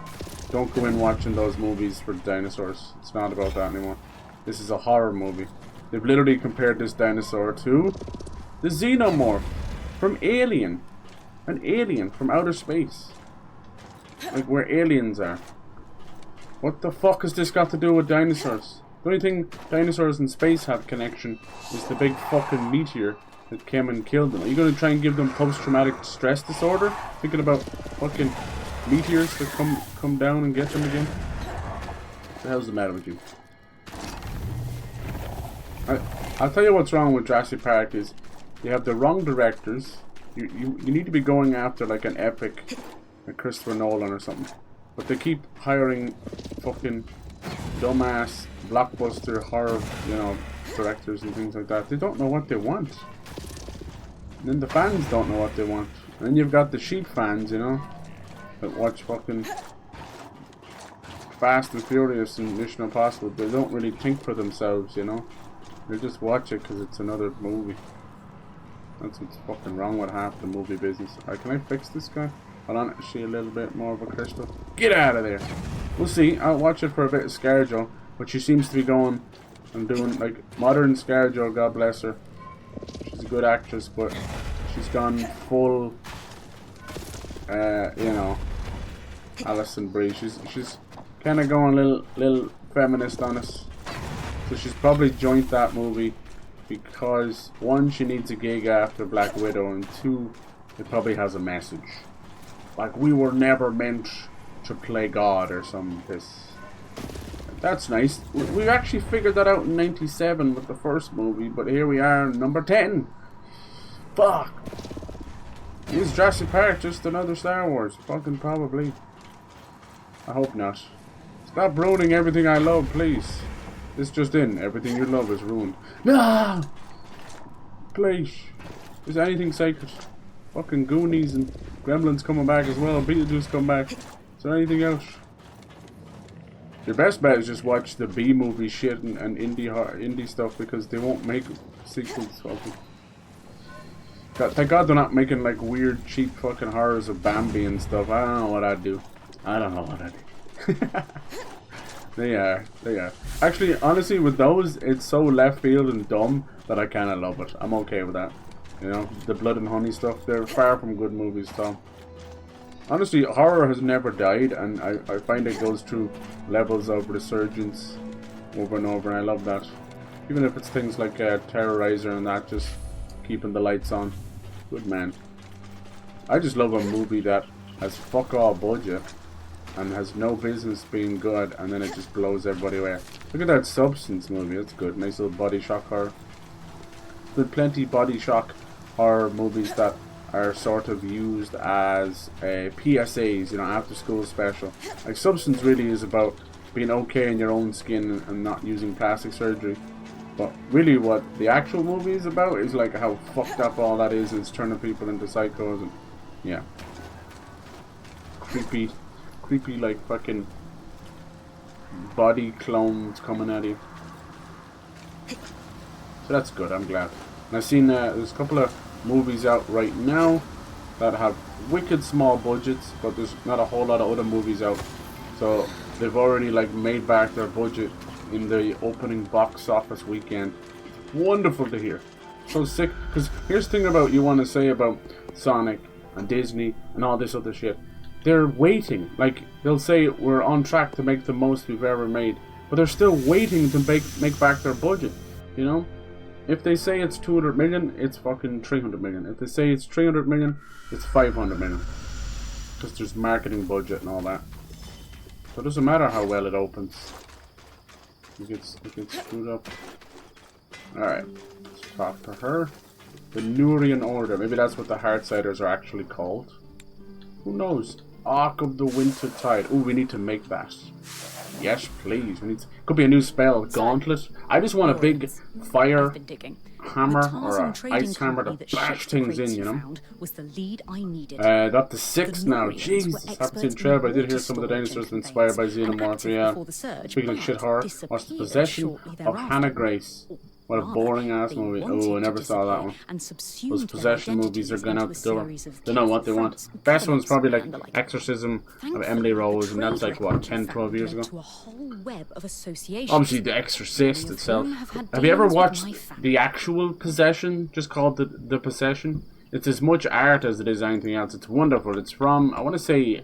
don't go in watching those movies for dinosaurs. It's not about that anymore. This is a horror movie. They've literally compared this dinosaur to the xenomorph from Alien. An alien from outer space. Like where aliens are. What the fuck has this got to do with dinosaurs? The only thing dinosaurs in space have connection is the big fucking meteor that came and killed them. Are you going to try and give them post-traumatic stress disorder? Thinking about fucking meteors that come down and get them again? What the hell's the matter with you? I'll tell you what's wrong with Jurassic Park is you have the wrong directors. You need to be going after like an epic, like Christopher Nolan or something. But they keep hiring fucking dumbass blockbuster horror, you know, directors and things like that. They don't know what they want. And then the fans don't know what they want. And then you've got the sheep fans, you know, that watch fucking Fast and Furious and Mission Impossible. They don't really think for themselves, you know. They just watch it because it's another movie. That's what's fucking wrong with half the movie business. Alright, can I fix this guy? Hold on, is she a little bit more of a crystal? Get out of there! We'll see. I'll watch it for a bit of ScarJo, but she seems to be going and doing like modern ScarJo, God bless her. She's a good actress, but she's gone full, you know, Alison Brie. She's kind of going a little feminist on us. So she's probably joined that movie because one, she needs a gig after Black Widow, and two, it probably has a message. Like, we were never meant to play God or some piss. That's nice. We actually figured that out in 97 with the first movie, but here we are, number 10. Fuck. Is Jurassic Park just another Star Wars? Fucking probably. I hope not. Stop ruining everything I love, please. This just in. Everything you love is ruined. No! Please. Is anything sacred? Fucking Goonies and Gremlins coming back as well. Beetlejuice come back. Is there anything else? Your best bet is just watch the B-movie shit and indie stuff, because they won't make sequels. Thank God they're not making like weird, cheap fucking horrors of Bambi and stuff. I don't know what I'd do. I don't know what I'd do. They are. Actually, honestly, with those, it's so left field and dumb that I kind of love it. I'm okay with that. You know, the blood and honey stuff, they're far from good movies, Tom. Honestly, horror has never died, and I find it goes through levels of resurgence over and over, and I love that. Even if it's things like Terrorizer and that, just keeping the lights on. Good man. I just love a movie that has fuck all budget and has no business being good, and then it just blows everybody away. Look at that Substance movie, that's good. Nice little body shock horror. There's plenty body shock horror movies that are sort of used as PSAs, you know, after school special. Like Substance really is about being okay in your own skin and not using plastic surgery. But really what the actual movie is about is like how fucked up all that is, and it's turning people into psychos, and yeah. Creepy like fucking body clones coming at you. So that's good, I'm glad. And I've seen there's a couple of movies out right now that have wicked small budgets, but there's not a whole lot of other movies out. So they've already like made back their budget in the opening box office weekend. Wonderful to hear. So sick. Because here's the thing about you want to say about Sonic and Disney and all this other shit. They're waiting. Like, they'll say we're on track to make the most we've ever made, but they're still waiting to make back their budget, you know? If they say it's 200 million, it's fucking 300 million. If they say it's 300 million, it's 500 million. because there's marketing budget and all that. So it doesn't matter how well it opens. It gets screwed up. Alright, let's talk to her. The Nurian Order. Maybe that's what the Heartsiders are actually called. Who knows? Arc of the Winter Tide. Oh, we need to make that. Yes, please. We need to, could be a new spell. Gauntlet. I just want a big fire hammer or an ice hammer to bash things in, you know? Was the lead I needed. Up to 6 now. Jesus. Haven't seen trailer, but I did hear some of the dinosaurs inspired by Xenomorph. Yeah. Speaking of shit horror, watch The Possession of Hannah Grace. What a boring ass movie. Oh, I never saw that one. Those possession movies are going out the door. They know what they want. Best one's probably like Exorcism of Emily Rose, and that's like, what, 10, 12 years ago? Obviously, The Exorcist itself. Have you ever watched the actual Possession, just called the Possession? It's as much art as it is anything else. It's wonderful. It's from, I want to say,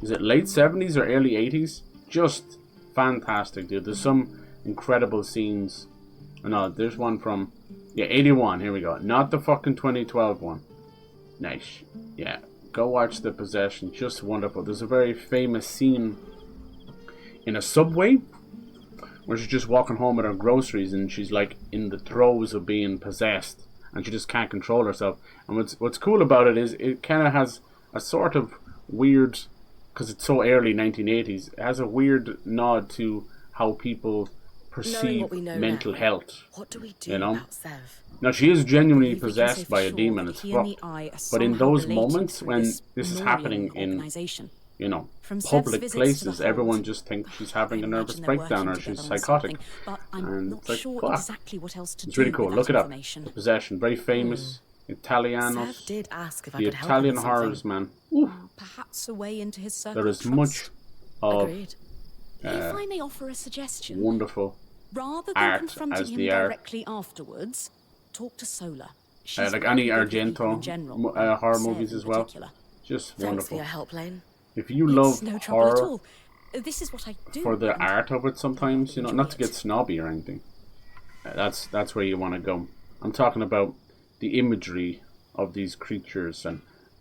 is it late 70s or early 80s? Just fantastic, dude. There's some incredible scenes. No, there's one from, yeah, 81, here we go. Not the fucking 2012 one. Nice. Yeah, go watch The Possession, just wonderful. There's a very famous scene in a subway where she's just walking home with her groceries and she's like in the throes of being possessed and she just can't control herself. And what's cool about it is it kind of has a sort of weird, because it's so early 1980s, it has a weird nod to how people perceive mental health. What do we do, you know? about Sev? Now she is genuinely possessed by a demon as fuck. But in those moments when this is happening in, you know, public places, everyone just thinks she's having a nervous breakdown or she's psychotic. And it's like, fuck. It's really cool. Look it up. The Possession. Very famous. Italianos. Did ask if I The could help Italian him with horrors, something. man. Perhaps a way into his circle There is of trust. much of Agreed. If I may offer a suggestion, wonderful rather than art confronting as him the art. directly afterwards, talk to Sola. She's Like any very good with people in Argento general, horror Sev movies in as well. particular. Just Thanks for wonderful. your help, Lane. If you It's love no trouble at horror all. This is what I do. for the and art of it sometimes, you know, not to enjoy get snobby or anything, that's where you want to go. I'm talking about the imagery of these creatures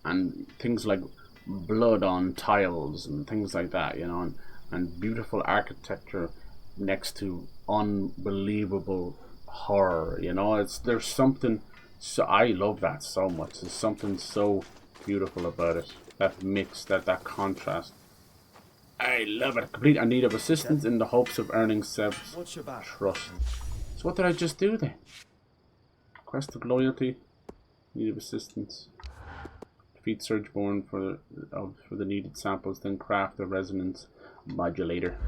and things like blood on tiles and things like that, you know, and beautiful architecture next to unbelievable horror, you know. There's something, so I love that so much. There's something so beautiful about it, that mix, that contrast. I love it. Complete a need of assistance in the hopes of earning Sev's trust. So what did I just do then? Quest of loyalty, need of assistance. Defeat Surgeborn for the needed samples, then craft a resonance modulator.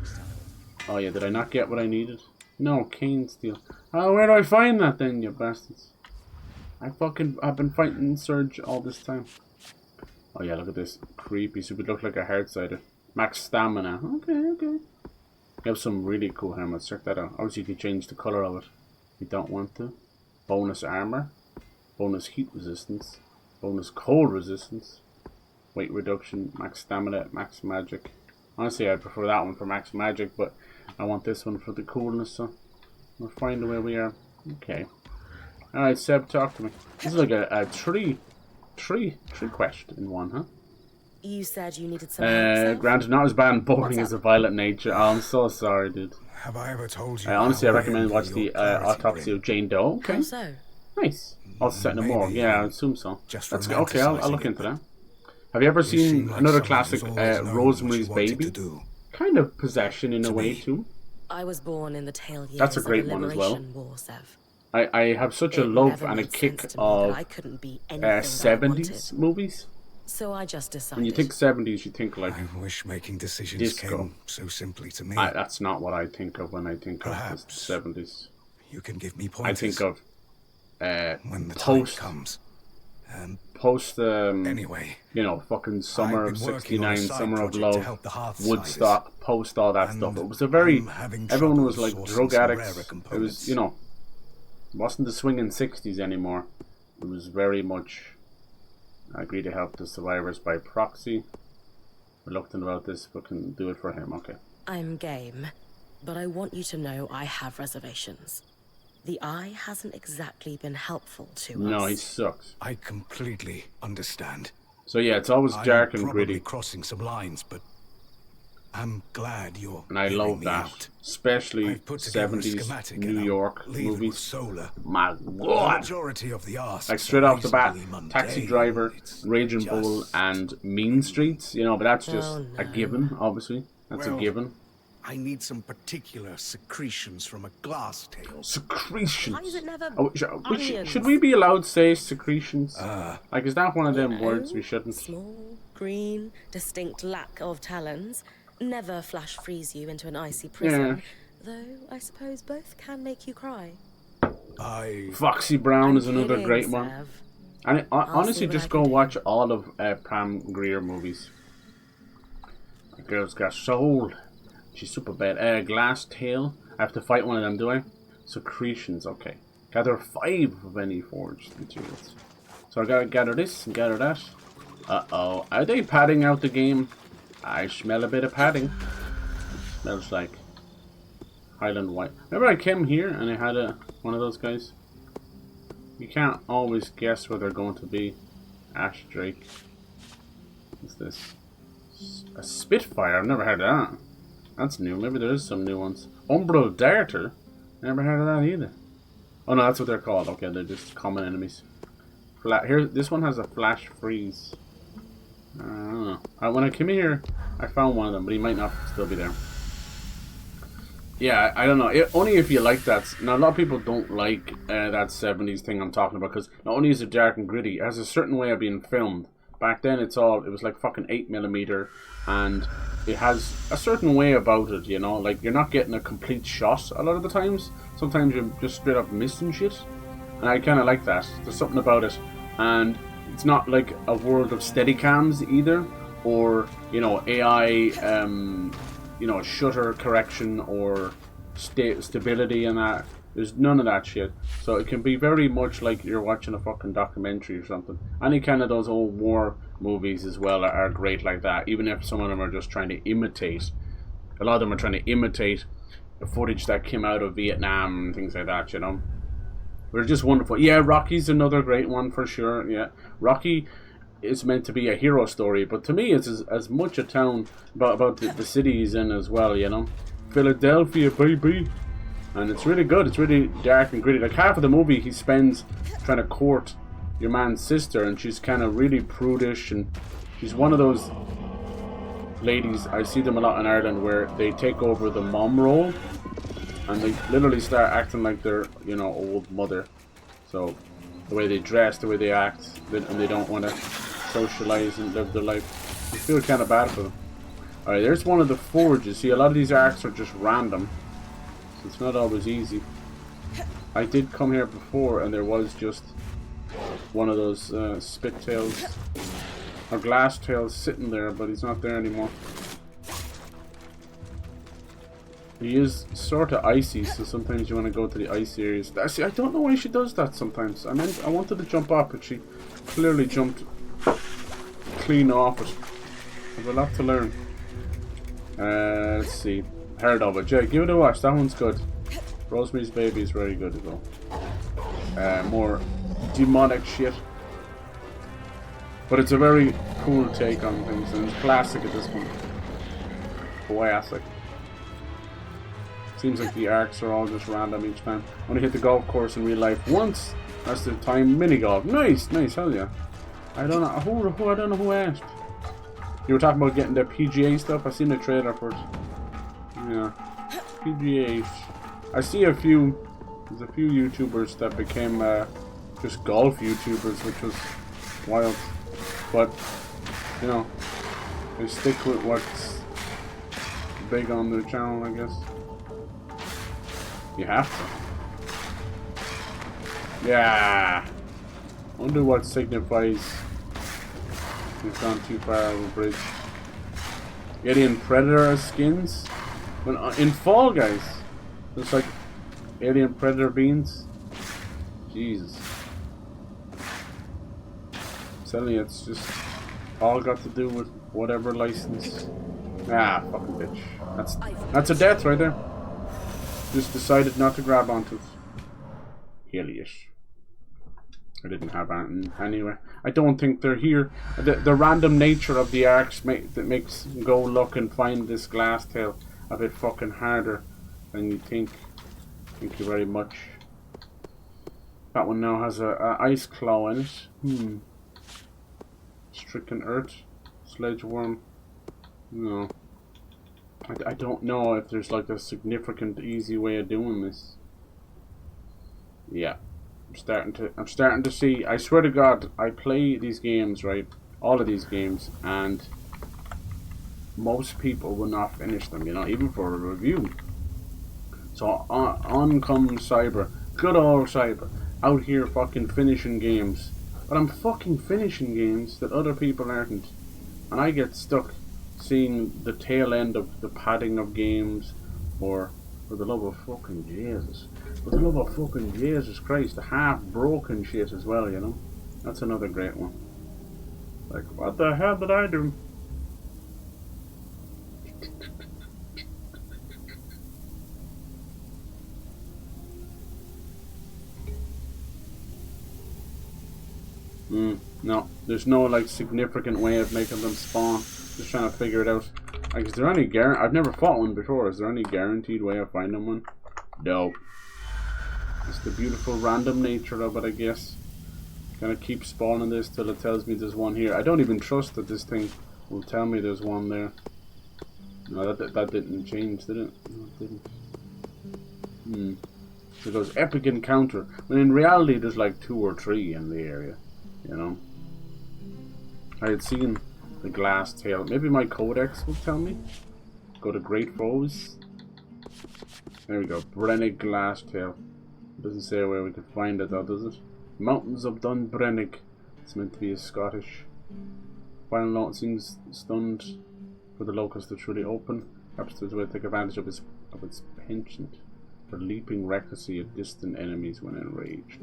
Oh yeah, did I not get what I needed? No, cane steel. Oh, where do I find that then, you bastards? I've been fighting Surge all this time. Oh yeah, look at this. Creepy, so it would look like a Heartsider. Max stamina. Okay. You have some really cool helmets. Check that out. Obviously, you can change the color of it if you don't want to. Bonus armor. Bonus heat resistance. Bonus cold resistance. Weight reduction. Max stamina. Max magic. Honestly, I prefer that one for max magic, but I want this one for the coolness, so we'll find where we are. Okay. Alright, Seb, talk to me. This is like a tree quest in one, huh? You said you needed some help, Sev? Granted, not as bad and boring as a Violent Nature. Oh, I'm so sorry, dude. Have I ever told you? Honestly, I how recommend envy watch your the clarity, autopsy Brynn? of Jane Doe. Okay. How so? Nice. Also set in a Maybe morgue. Yeah, I you assume so. just Let's go. Okay, I'll look romanticising into it. that. Have you ever You seen seem like another someone classic, who's always known what Rosemary's you wanted Baby? to do. Kind of Possession in a To way me. too. I was born in the tail years That's a great of the one as well. Liberation War, Sev. I have such a It love never and a made kick sense to me that I of couldn't be anything that I 70s wanted. movies. So I just decided. When you think 70s, you think like I wish making decisions disco. came so simply to me. That's not what I think of when I think of the Perhaps 70s. You can give me I pointers. think of when the time post comes. post Anyway, you know, fucking summer I've of been working on a '69, side summer of project to love, help the Hearthsiders. Woodstock, post all that And stuff. It was a very I'm having everyone trouble was like sourcing drug some addicts. rarer It was, components. you know, it wasn't the swinging '60s anymore. It was very much I agree to help the survivors by proxy. Reluctant about this, but can do it for him. Okay. I'm game, but I want you to know I have reservations. The Eye hasn't exactly been helpful to us. No, he sucks. I completely understand. So yeah, it's always dark and gritty. Crossing some lines, but I'm glad you're. And I love that, out. especially 70s New York movies. Solar. My The God! majority of the asks Like straight off the bat, mundane. Taxi Driver, Raging Bull, and Mean Streets. You know, but that's just a given. Obviously, that's a given. I need some particular secretions from a glass tail. Secretions. Why is it never should we be allowed to say secretions? Like, is that one of them You know, words we shouldn't? Small, green, distinct lack of talons. Never flash freeze you into an icy prison. Though I suppose both can make you cry. Foxy Brown is another kidding, great one. Sav. And honestly, what just I go can do. watch all of Pam Grier movies. The girl's got soul. She's super bad. Glass Tail. I have to fight one of them, do I? Secretions, okay. Gather 5 of any forged materials. So I gotta gather this and gather that. Uh-oh. Are they padding out the game? I smell a bit of padding. Smells like Highland White. Remember I came here and I had one of those guys? You can't always guess where they're going to be. Ash Drake. What's this? A Spitfire? I've never heard of that. That's new. Maybe there is some new ones. Umbral Darter? Never heard of that either. Oh no, that's what they're called. Okay, they're just common enemies. Here, this one has a flash freeze. I don't know. When I came in here, I found one of them, but he might not still be there. Yeah, I don't know. Only if you like that. Now, a lot of people don't like that 70s thing I'm talking about, because not only is it dark and gritty, it has a certain way of being filmed. Back then, it was like fucking 8mm, and it has a certain way about it, you know? Like, you're not getting a complete shot a lot of the times. Sometimes you're just straight up missing shit. And I kind of like that. There's something about it. And it's not like a world of Steadicams either, or, you know, AI, you know, shutter correction or stability and that. There's none of that shit. So it can be very much like you're watching a fucking documentary or something. Any kind of those old war movies as well are great like that. Even if some of them are just trying to imitate. A lot of them are trying to imitate the footage that came out of Vietnam and things like that, you know. They're just wonderful. Yeah, Rocky's another great one for sure. Yeah, Rocky is meant to be a hero story, but to me it's as much a town about the city he's in as well, you know. Philadelphia, baby. And it's really good. It's really dark and gritty. Like, half of the movie he spends trying to court your man's sister, and she's kind of really prudish, and she's one of those ladies, I see them a lot in Ireland, where they take over the mom role and they literally start acting like they're, you know, old mother. So the way they dress, the way they act, and they don't want to socialize and live their life. I feel kind of bad for them. Alright, there's one of the forges. See, a lot of these arcs are just random. It's not always easy. I did come here before and there was just one of those spit tails or glass tails sitting there, but he's not there anymore. He is sort of icy, so sometimes you want to go to the ice areas. See, I don't know why she does that sometimes. I wanted to jump off, but she clearly jumped clean off it. I have a lot to learn. Let's see. Heard of it. Jay, give it a watch. That one's good. Rosemary's Baby is very good as well. More demonic shit. But it's a very cool take on things, and it's classic at this point. Classic. Seems like the arcs are all just random each time. Only hit the golf course in real life once. That's the time mini golf. Nice, hell yeah. I don't know who asked. You were talking about getting the PGA stuff. I seen the trailer for it. Yeah, PGA. I see there's a few YouTubers that became just golf YouTubers, which was wild. But, you know, they stick with what's big on their channel, I guess. You have to. Yeah. Wonder what signifies we've gone too far over the bridge. Alien Predator skins? When, in Fall Guys, there's like Alien Predator beans. Jesus. Suddenly it's just all got to do with whatever license. Ah, fucking bitch. That's a death right there. Just decided not to grab onto it. Hellish. I didn't have anything anyway. I don't think they're here. The random nature of the arcs that makes go look and find this glass tail a bit fucking harder than you think. Thank you very much. That one now has a ice claw in it. Stricken earth. Sledge worm. No. I don't know if there's like a significant easy way of doing this. Yeah. I'm starting to see. I swear to God, I play these games, right? All of these games, and most people will not finish them, you know, even for a review. So on comes Cyber, good old Cyber, out here fucking finishing games. But I'm fucking finishing games that other people aren't, and I get stuck seeing the tail end of the padding of games, or for the love of fucking Jesus. For the love of fucking Jesus Christ, the half-broken shit as well, you know? That's another great one. Like, what the hell did I do? No, there's no, like, significant way of making them spawn. Just trying to figure it out. Like, is there any I've never fought one before. Is there any guaranteed way of finding one? No. It's the beautiful random nature of it, I guess. Gonna keep spawning this till it tells me there's one here. I don't even trust that this thing will tell me there's one there. No, that didn't change, did it? No, it didn't. So it goes epic encounter. When in reality there's like 2 or 3 in the area, you know. I had seen the glass tail. Maybe my codex will tell me. Go to Great Foes. There we go. Brynn glass tail. It doesn't say where we can find it though, does it? Mountains of Dunbrennig. It's meant to be a Scottish. Final note seems stunned for the locust to truly open. Perhaps there's a way to take advantage of its penchant for leaping recklessly at distant enemies when enraged.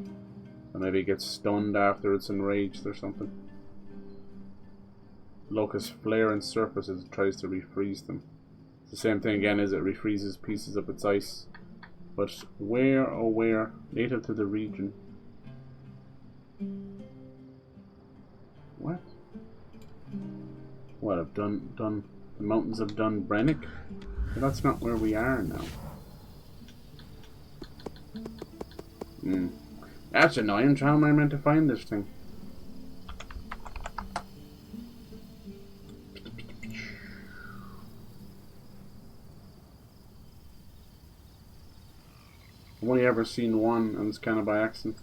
Or maybe it gets stunned after it's enraged or something. Locust flare and surface as it tries to refreeze them. It's the same thing again as it refreezes pieces of its ice. But where, oh where, native to the region. What? What, I've done the mountains of Dunbrennig? But that's not where we are now. That's annoying. How am I meant to find this thing? I've only ever seen one, and it's kind of by accident.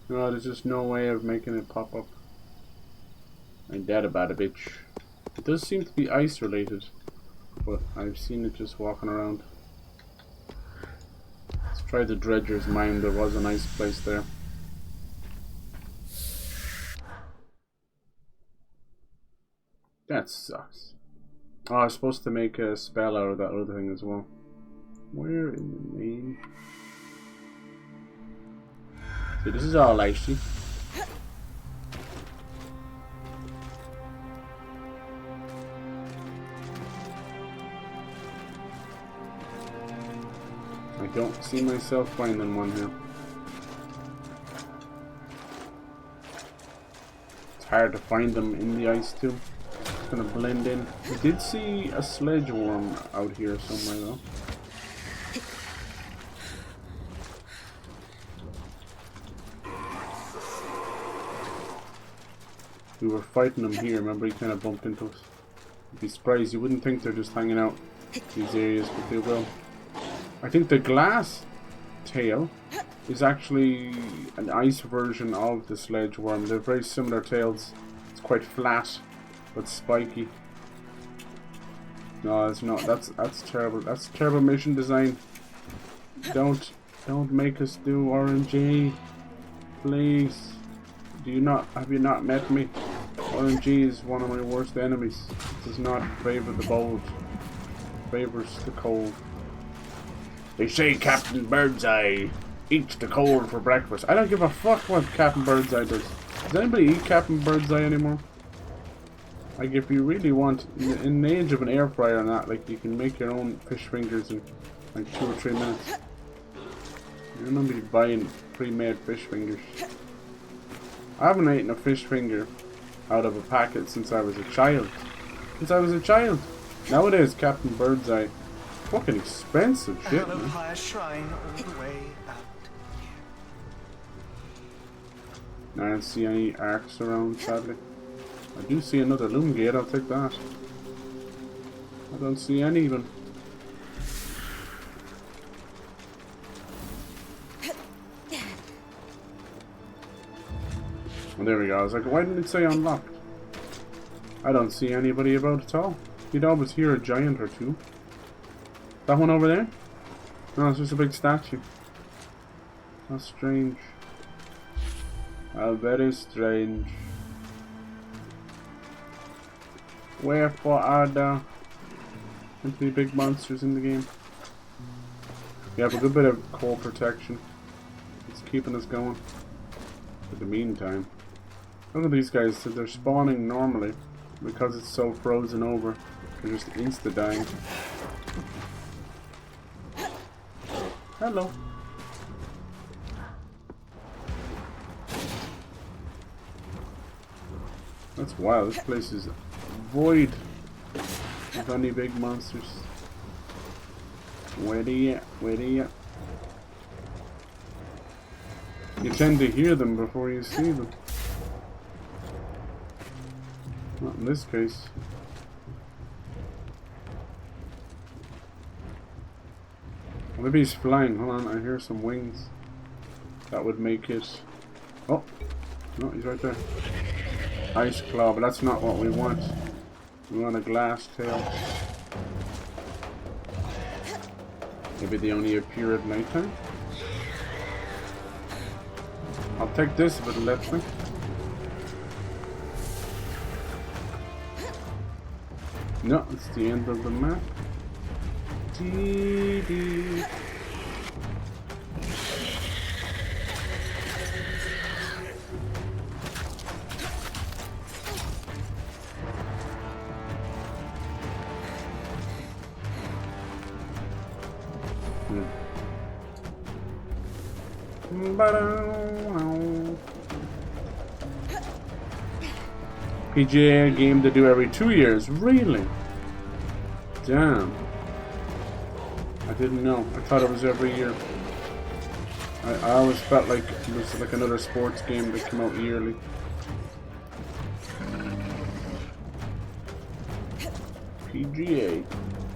No, there's just no way of making it pop up. I'm dead about a bitch. It does seem to be ice related, but I've seen it just walking around. Let's try the Dredger's Mine. There was a nice place there. That sucks. Oh, I was supposed to make a spell out of that other thing as well. Where in the name? See, this is all icy. I don't see myself finding one here. It's hard to find them in the ice too. It's gonna blend in. I did see a sledge worm out here somewhere though. We were fighting them here, remember he kind of bumped into us. You'd be surprised, you wouldn't think they're just hanging out in these areas, but they will. I think the glass tail is actually an ice version of the sledge worm. They're very similar tails. It's quite flat, but spiky. No, it's not. That's terrible. That's terrible mission design. Don't make us do RNG, please. Have you not met me? RNG is one of my worst enemies. It does not favor the bold. It favors the cold. They say Captain Birdseye eats the cold for breakfast. I don't give a fuck what Captain Birdseye does. Does anybody eat Captain Birdseye anymore? Like, if you really want, in the age of an air fryer and that, like, you can make your own fish fingers in like 2 or 3 minutes. You're not be buying pre-made fish fingers. I haven't eaten a fish finger out of a packet since I was a child. Nowadays, Captain Birdseye, fucking expensive shit, man. High shrine all the way out here. I don't see any arcs around, sadly. I do see another loom gate, I'll take that. I don't see any even. Oh, there we go. I was like, why didn't it say unlocked? I don't see anybody about at all. You'd always hear a giant or two. That one over there? No, it's just a big statue. That's strange. Very strange. Wherefore are there any big monsters in the game? We have a good bit of core protection. It's keeping us going. For the meantime. Look at these guys, they're spawning normally. Because it's so frozen over, they're just insta-dying. Hello. That's wild, this place is void of any big monsters. Where they at? Where they at? You tend to hear them before you see them. Not in this case. Maybe he's flying. Hold on, I hear some wings. That would make it... Oh! No, he's right there. Ice claw, but that's not what we want. We want a glass tail. Maybe they only appear at nighttime? I'll take this if it'll let me. No, it's the end of the map. Dee-dee. PGA game to do every 2 years, really? Damn. I didn't know. I thought it was every year. I always felt like it was like another sports game that came out yearly. PGA.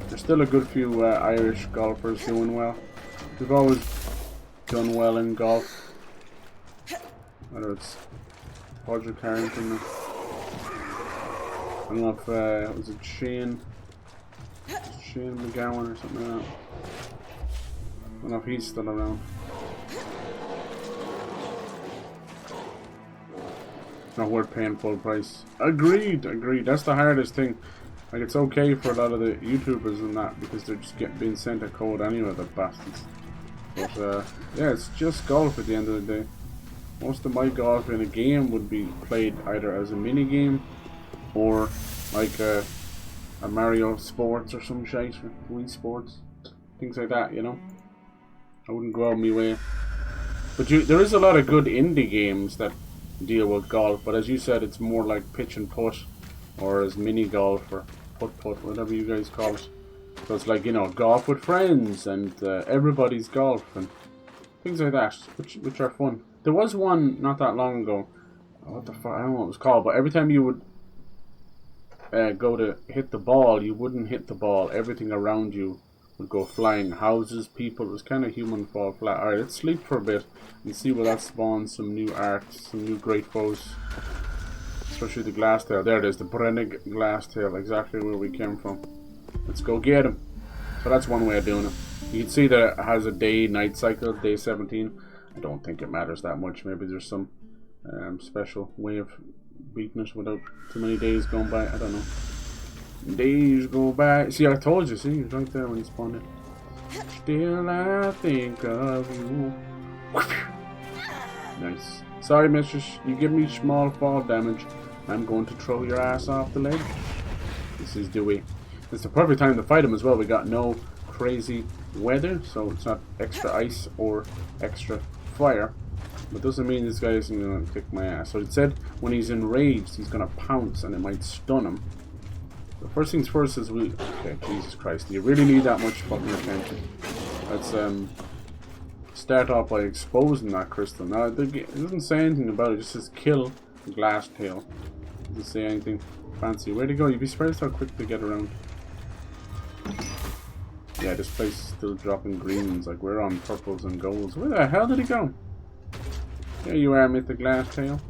There's still a good few Irish golfers doing well. We've always done well in golf. Whether it's Roger Carrington or I don't know if it was Shane McGowan or something like that. I don't know if he's still around. Not worth paying full price. Agreed. That's the hardest thing. Like, it's okay for a lot of the YouTubers and that because they're just being sent a code anyway, the bastards. But yeah, it's just golf at the end of the day. Most of my golf in a game would be played either as a mini game or like a Mario Sports or some shite, or Wii Sports, things like that, you know. I wouldn't go out of my way. But there is a lot of good indie games that deal with golf, but as you said, it's more like pitch and putt, or as mini golf, or putt, whatever you guys call it. So it's like, you know, golf with friends, and everybody's golf, and things like that, which are fun. There was one not that long ago, what the fuck, I don't know what it was called, but every time you would go to hit the ball, you wouldn't hit the ball. Everything around you would go flying. Houses, people. It was kind of human fall flat. Alright, let's sleep for a bit and see where that spawns some new arcs, some new great foes. Especially the glass-tail. There it is, the Brynn glass-tail, exactly where we came from. Let's go get him. So that's one way of doing it. You can see that it has a day-night cycle, day 17. I don't think it matters that much. Maybe there's some special way of beating it without too many days going by. I don't know. Days go by. See, I told you. See, he's right there when he spawned in. Still I think of you. Nice. Sorry, mistress. You give me small fall damage. I'm going to throw your ass off the ledge. This is Dewey. It's the perfect time to fight him as well. We got no crazy weather, so it's not extra ice or extra fire. But doesn't mean this guy isn't gonna kick my ass. So it said when he's enraged, he's gonna pounce and it might stun him. The first things first is we. Okay, Jesus Christ, do you really need that much fucking attention? Let's start off by exposing that crystal. Now it doesn't say anything about it. It just says kill glass tail. Doesn't say anything fancy. Where'd he go? You'd be surprised how quick they get around. Yeah, this place is still dropping greens. Like we're on purples and golds. Where the hell did he go? There you are, Mythic Glass Tail.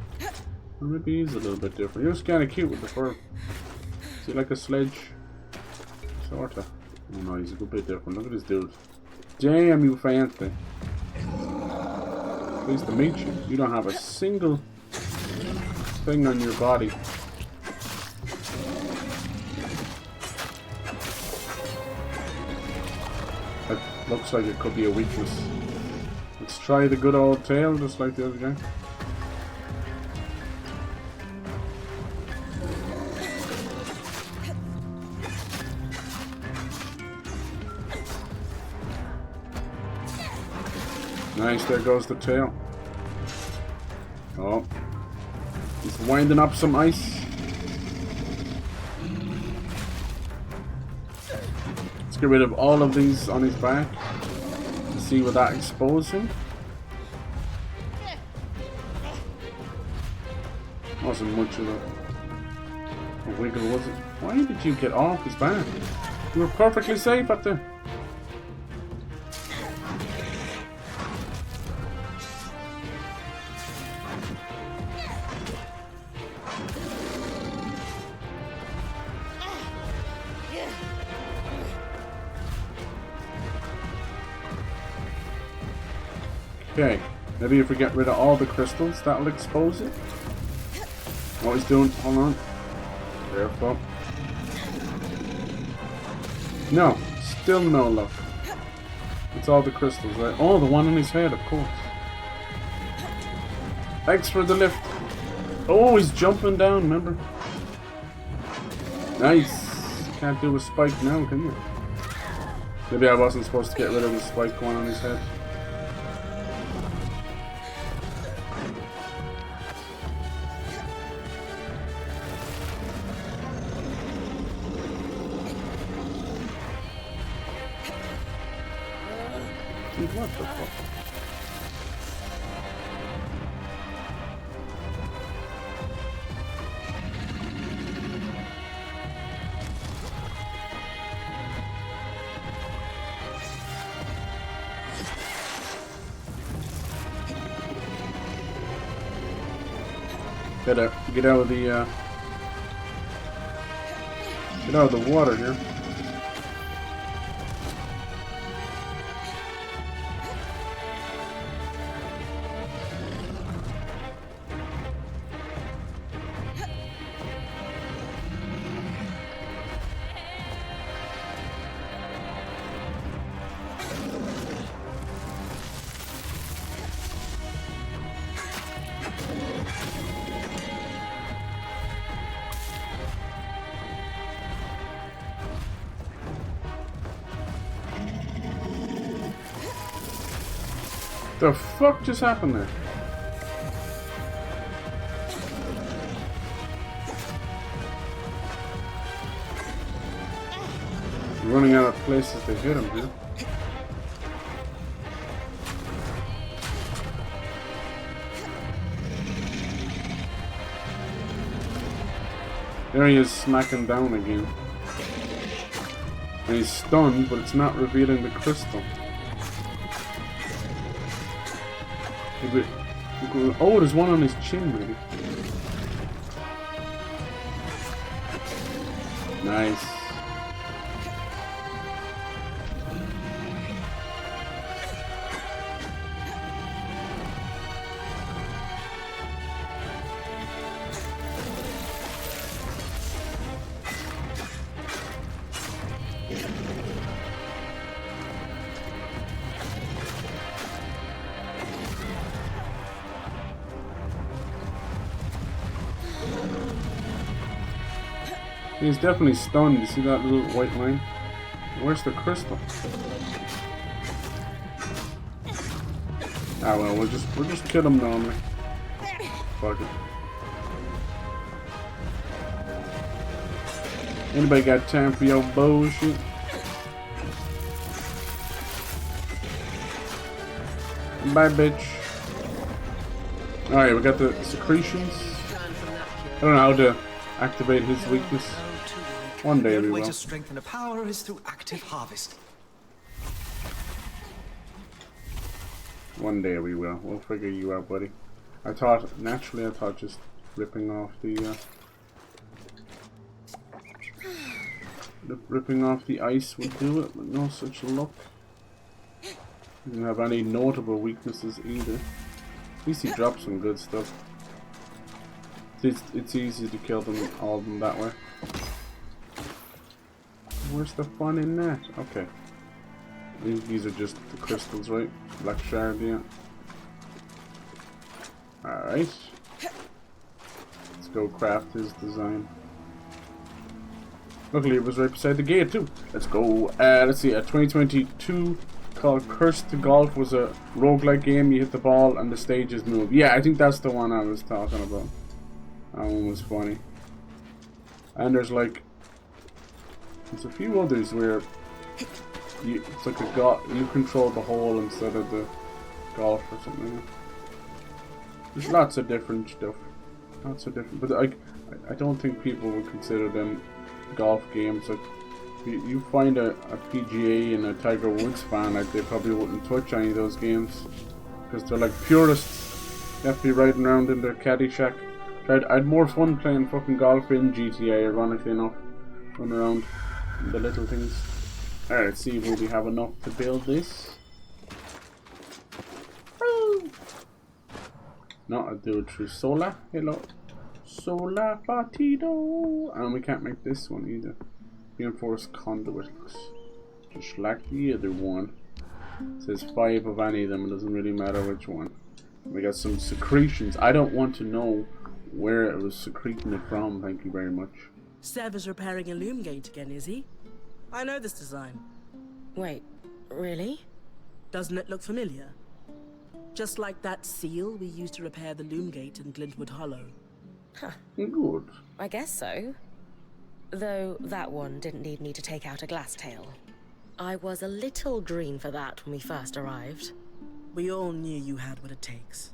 Or maybe he's a little bit different. He was kind of cute with the fur. Is he like a sledge? Sorta. Oh no, he's a good bit different. Look at this dude. Damn, you fancy. Pleased to meet you. You don't have a single thing on your body. That looks like it could be a weakness. Let's try the good old tail, just like the other guy. Nice, there goes the tail. Oh. He's winding up some ice. Let's get rid of all of these on his back. See what that expose him. Wasn't much of a wiggle, was it? Why did you get off his back? You were perfectly safe up there. Okay, maybe if we get rid of all the crystals, that'll expose it. What he's doing, hold on. Careful. No, still no luck. It's all the crystals, right? Oh, the one on his head, of course. Thanks for the lift. Oh, he's jumping down, remember? Nice. Can't do a spike now, can you? Maybe I wasn't supposed to get rid of the spike one on his head. What the fuck? Gotta get out of the water here. The fuck just happened there? We're running out of places to hit him here. There he is, smacking down again. And he's stunned, but it's not revealing the crystal. Oh, there's one on his chin, maybe. Nice. He's definitely stunned. You see that little white line? Where's the crystal? Ah well, we'll just kill him normally. Fuck it. Anybody got time for your bullshit? Bye, bitch. Alright, we got the secretions. I don't know how to activate his weakness. One day we The only way will. to strengthen a power is through active harvest. One day we will. We'll figure you out, buddy. I thought just ripping off the ice would do it, but no such luck. Didn't have any notable weaknesses either. At least he dropped some good stuff. It's easy to kill them all of them that way. Where's the fun in that? Okay. These are just the crystals, right? Black shard, yeah. Alright. Let's go craft his design. Luckily it was right beside the gate too. Let's go. Let's see, 2022 called Cursed to Golf was a roguelike game. You hit the ball and the stages move. Yeah, I think that's the one I was talking about. That one was funny. And there's like, there's a few others where it's like you control the hole instead of the golf or something. There's lots of different stuff. Lots of different, but I don't think people would consider them golf games. Like you find a PGA and a Tiger Woods fan, like they probably wouldn't touch any of those games because they're like purists. They have to be riding around in their caddy shack. I had more fun playing fucking golf in GTA, ironically enough. Run around the little things. Alright, let's see, will we have enough to build this? Woo! No, I'll do it through solar. Hello. Solar partido. And we can't make this one either. Reinforced conduit looks just like the other one. It says 5 of any of them, it doesn't really matter which one. We got some secretions. I don't want to know where it was secreting it from, thank you very much. Sev is repairing a loom gate again, is he? I know this design. Wait, really? Doesn't it look familiar? Just like that seal we used to repair the loom gate in Glintwood Hollow. Huh. Good. I guess so. Though that one didn't need me to take out a glass tail. I was a little green for that when we first arrived. We all knew you had what it takes.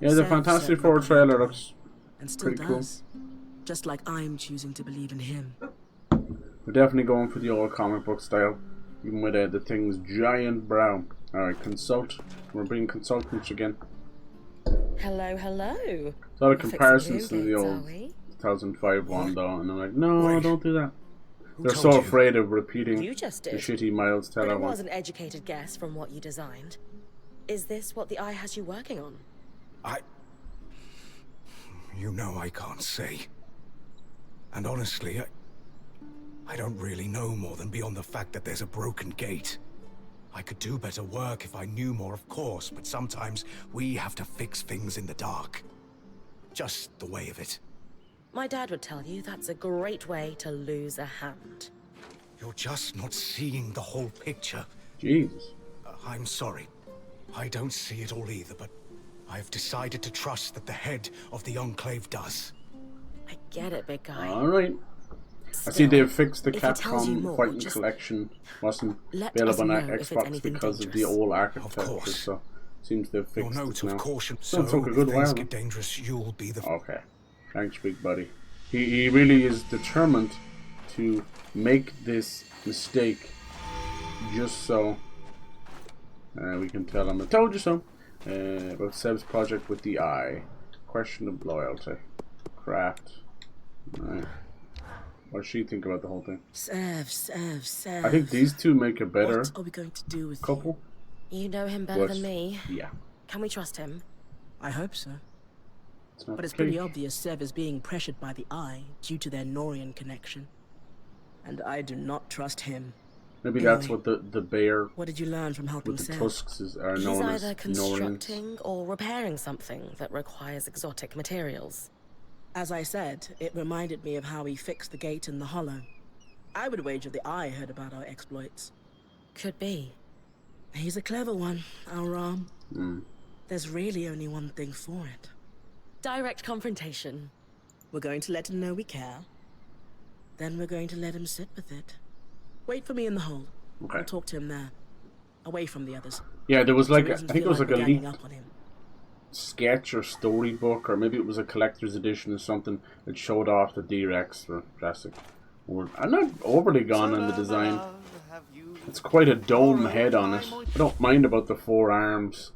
Yeah, the Fantastic Four trailer looks and still pretty does. Cool. Just like I'm choosing to believe in him. We're definitely going for the old comic book style, even with the thing's giant brow. Alright, consult. We're being consultants again. Hello, hello. A lot of comparisons to the old 2005 one though, and I'm like, no, don't do that. They're so afraid of repeating the shitty Miles Teller one. It was an educated guess from what you designed. Is this what the Eye has you working on? You know I can't say. And honestly, I don't really know more than beyond the fact that there's a broken gate. I could do better work if I knew more, of course, but sometimes we have to fix things in the dark. Just the way of it. My dad would tell you that's a great way to lose a hand. You're just not seeing the whole picture. Jesus. I'm sorry. I don't see it all either, but I've decided to trust that the head of the Enclave does. I get it, big guy. Alright. I see they've fixed the Capcom Fighting Collection. Wasn't available on Xbox because of the old architecture, so seems they've fixed it now. Of caution. So it took a good while. Get dangerous, you'll be the... Okay. Thanks, big buddy. He really is determined to make this mistake just so we can tell him I told you so. About Seb's project with the Eye. Question of loyalty. Craft. Right. What does she think about the whole thing? Sev. I think these two make a better what are we going to do with couple. You know him better than me. Yeah. Can we trust him? I hope so. But it's pretty obvious Sev is being pressured by the Eye due to their Norian connection. And I do not trust him. Maybe that's what the bear... What did you learn from helping with the Sev? tusks are known as He's either constructing Norians. or repairing something that requires exotic materials. As I said, it reminded me of how we fixed the gate in the Hollow. I would wager the Eye heard about our exploits. Could be. He's a clever one, our There's really only one thing for it. Direct confrontation. We're going to let him know we care. Then we're going to let him sit with it. Wait for me in the hold. Okay. I'll talk to him there. Away from the others. Yeah, there was like, So I think it was like a ganging leaked up on him. sketch or storybook, or maybe it was a collector's edition or something that showed off the D-Rex for Jurassic World. I'm not overly gone on the design. It's quite a dome head on it. I don't mind about the 4 arms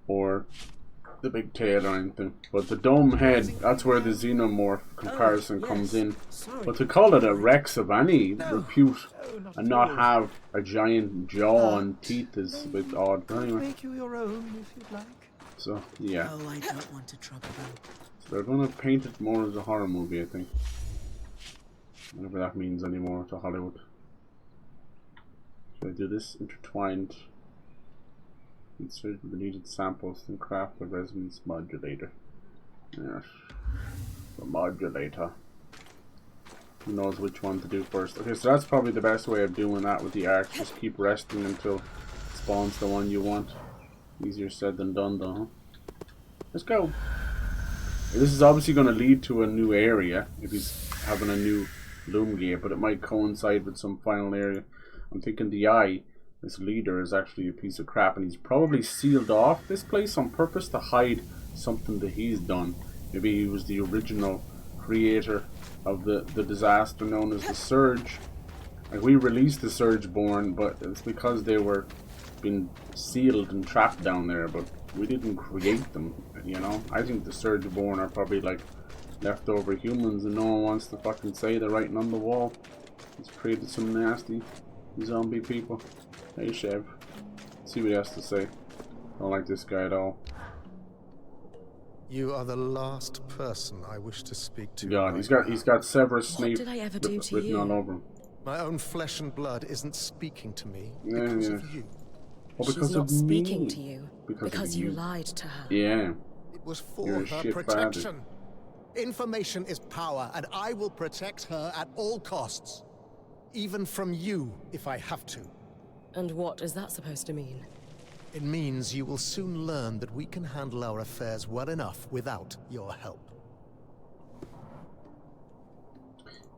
or the big tail or anything, but the dome head, that's where the xenomorph comparison comes in. But to call it a Rex of any repute and not have a giant jaw and teeth is a bit odd. But anyway. Make you your own if you'd like. So yeah. Oh, I don't want to trouble them. So they're gonna paint it more as a horror movie, I think. Whatever that means anymore to Hollywood. Should I do this? Intertwined. Insert the needed samples and craft the resonance modulator. Yes. The modulator. Who knows which one to do first. Okay, so that's probably the best way of doing that with the arc. Just keep resting until it spawns the one you want. Easier said than done though, huh? Let's go. This is obviously going to lead to a new area if he's having a new loom gate, but it might coincide with some final area. I'm thinking the eye, this leader, is actually a piece of crap, and he's probably sealed off this place on purpose to hide something that he's done. Maybe he was the original creator of the disaster known as the Surge. Like, we released the Surgeborn, but it's because they were being sealed and trapped down there, but we didn't create them, you know? I think the Surgeborn are probably like leftover humans and no one wants to fucking say they're writing on the wall. It's created some nasty zombie people. Hey Chev, see what he has to say. Don't like this guy at all. You are the last person I wish to speak to. God, he's got Severus Snape did I ever do to written you? all over him. My own flesh and blood isn't speaking to me Yeah, because yeah. of you. Well, She's because not of speaking me. to you Because of you lied to her. Yeah. It was You're for a her shit protection. Information is power, and I will protect her at all costs. Even from you, if I have to. And what is that supposed to mean? It means you will soon learn that we can handle our affairs well enough without your help.